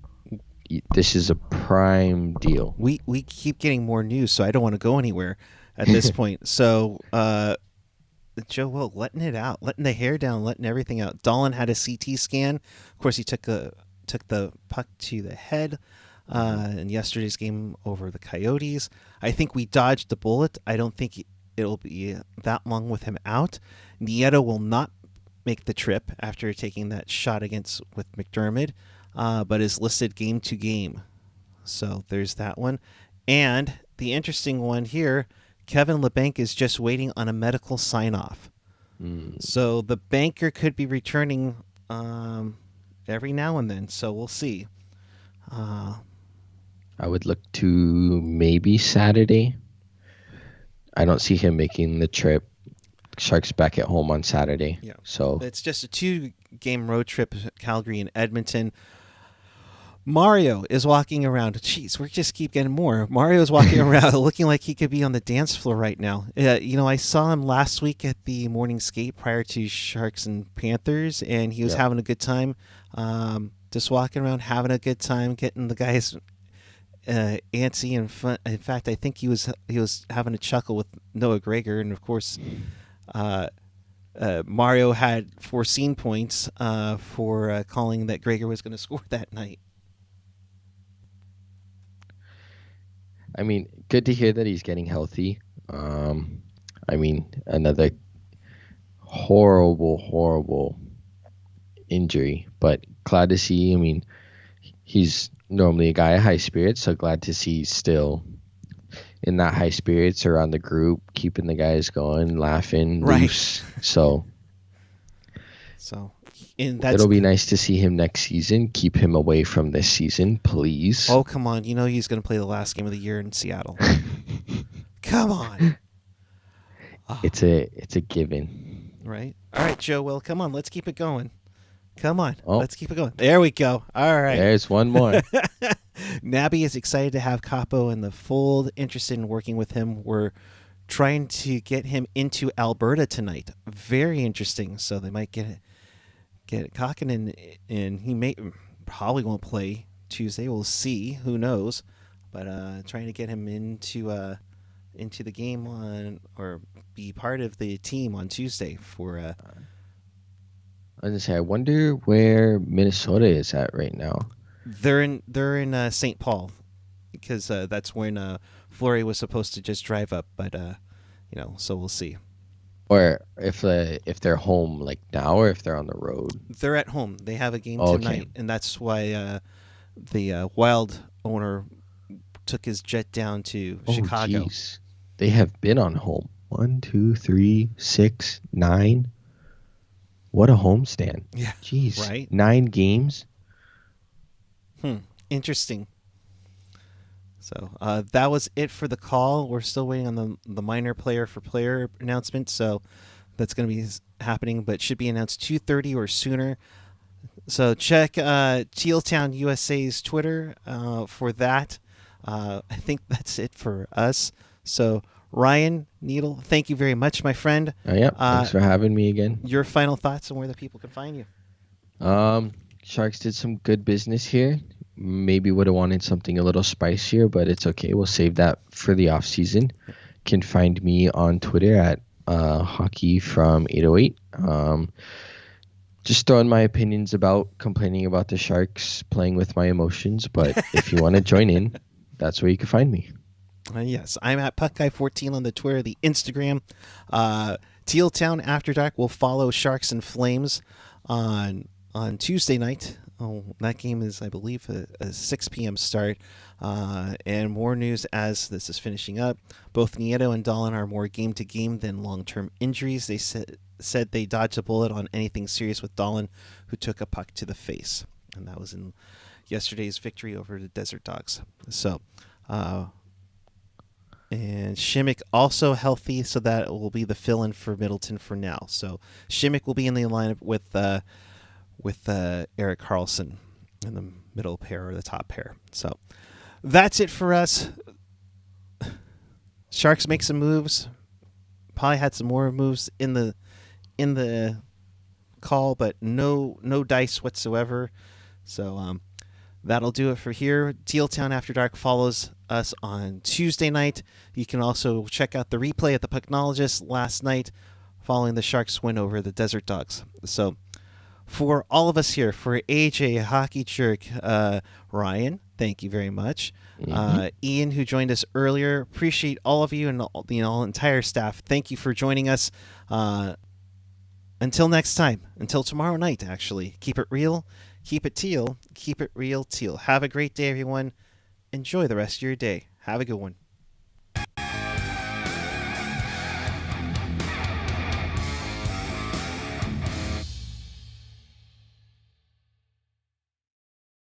S4: this is a prime deal.
S2: We keep getting more news, so I don't want to go anywhere at this point. So Joe Will letting it out, letting the hair down, letting everything out. Dahlin had a CT scan. Of course, he took the puck to the head in yesterday's game over the Coyotes. I think we dodged the bullet. I don't think it'll be that long with him out. Nieto will not make the trip after taking that shot with McDermott, but is listed game to game. So there's that one. And the interesting one here, Kevin Labanc is just waiting on a medical sign-off. So the banker could be returning every now and then, so we'll see.
S4: I would look to maybe Saturday. I don't see him making the trip. Sharks back at home on Saturday.
S2: Yeah.
S4: So
S2: it's just a 2-game road trip, Calgary and Edmonton. Mario is walking around. Jeez, we just keep getting more. Mario is walking around looking like he could be on the dance floor right now. I saw him last week at the morning skate prior to Sharks and Panthers, and he was having a good time. Just walking around, having a good time, getting the guys antsy and fun. In fact, I think he was having a chuckle with Noah Gregor, and of course, Mario had foreseen points for calling that Gregor was going to score that night.
S4: I mean, good to hear that he's getting healthy. I mean, another horrible injury, but glad to see. I mean, he's normally a guy of high spirits, so glad to see he's still in that high spirits around the group, keeping the guys going, laughing, loose. So it'll be nice to see him next season. Keep him away from this season, please.
S2: Oh, come on. You know he's going to play the last game of the year in Seattle. Come on.
S4: It's a given.
S2: Right. All right, Joe. Well, come on. Let's keep it going. Come on. Let's keep it going. There we go. All right.
S4: There's one more.
S2: Nabby is excited to have Kaapo in the fold, interested in working with him. We're trying to get him into Alberta tonight. Very interesting. So they might get Kahkonen, and he probably won't play Tuesday. We'll see. Who knows? But trying to get him into the game or be part of the team on Tuesday for.
S4: I was gonna say, I wonder where Minnesota is at right now.
S2: They're in St. Paul, because that's when Fleury was supposed to just drive up, but so we'll see.
S4: Or if they're home like now, or if they're on the road.
S2: They're at home. They have a game tonight, and that's why the Wild owner took his jet down to Chicago.
S4: Geez. They have been on home. 1, 2, 3, 6, 9. What a homestand.
S2: Yeah.
S4: Jeez.
S2: Right?
S4: 9 games.
S2: Interesting. So that was it for the call. We're still waiting on the minor player for player announcement, so that's going to be happening, but should be announced 2:30 or sooner. So check Teal Town USA's Twitter for that. I think that's it for us. So, Ryan Needle, thank you very much, my friend.
S4: Yeah, thanks for having me again.
S2: Your final thoughts on where the people can find you?
S4: Sharks did some good business here. Maybe would have wanted something a little spicier, but it's okay. We'll save that for the off season. Can find me on Twitter at hockey from 808. Just throwing my opinions about complaining about the Sharks, playing with my emotions. But if you want to join in, that's where you can find me.
S2: Yes, I'm at PuckGuy14 on the Twitter, the Instagram. Teal Town After Dark will follow Sharks and Flames on Tuesday night. Oh, that game is, I believe, a 6 p.m. start. And more news as this is finishing up. Both Nieto and Dahlin are more game-to-game than long-term injuries. They said they dodged a bullet on anything serious with Dahlin, who took a puck to the face. And that was in yesterday's victory over the Desert Dogs. So, and Shimmick also healthy, so that will be the fill-in for Middleton for now. So Shimmick will be in the lineup with Erik Karlsson in the middle pair or the top pair. So that's it for us. Sharks make some moves. Probably had some more moves in the call, but no dice whatsoever. So that'll do it for here. Teal Town After Dark follows us on Tuesday night. You can also check out the replay at the Pucknologist last night following the Sharks win over the Desert Dogs. So for all of us here, for AJ, Hockey Jerk, Ryan, thank you very much. Ian, who joined us earlier, appreciate all of you and the entire staff. Thank you for joining us. Until next time, until tomorrow night, actually. Keep it real, keep it teal, keep it real teal. Have a great day, everyone. Enjoy the rest of your day. Have a good one.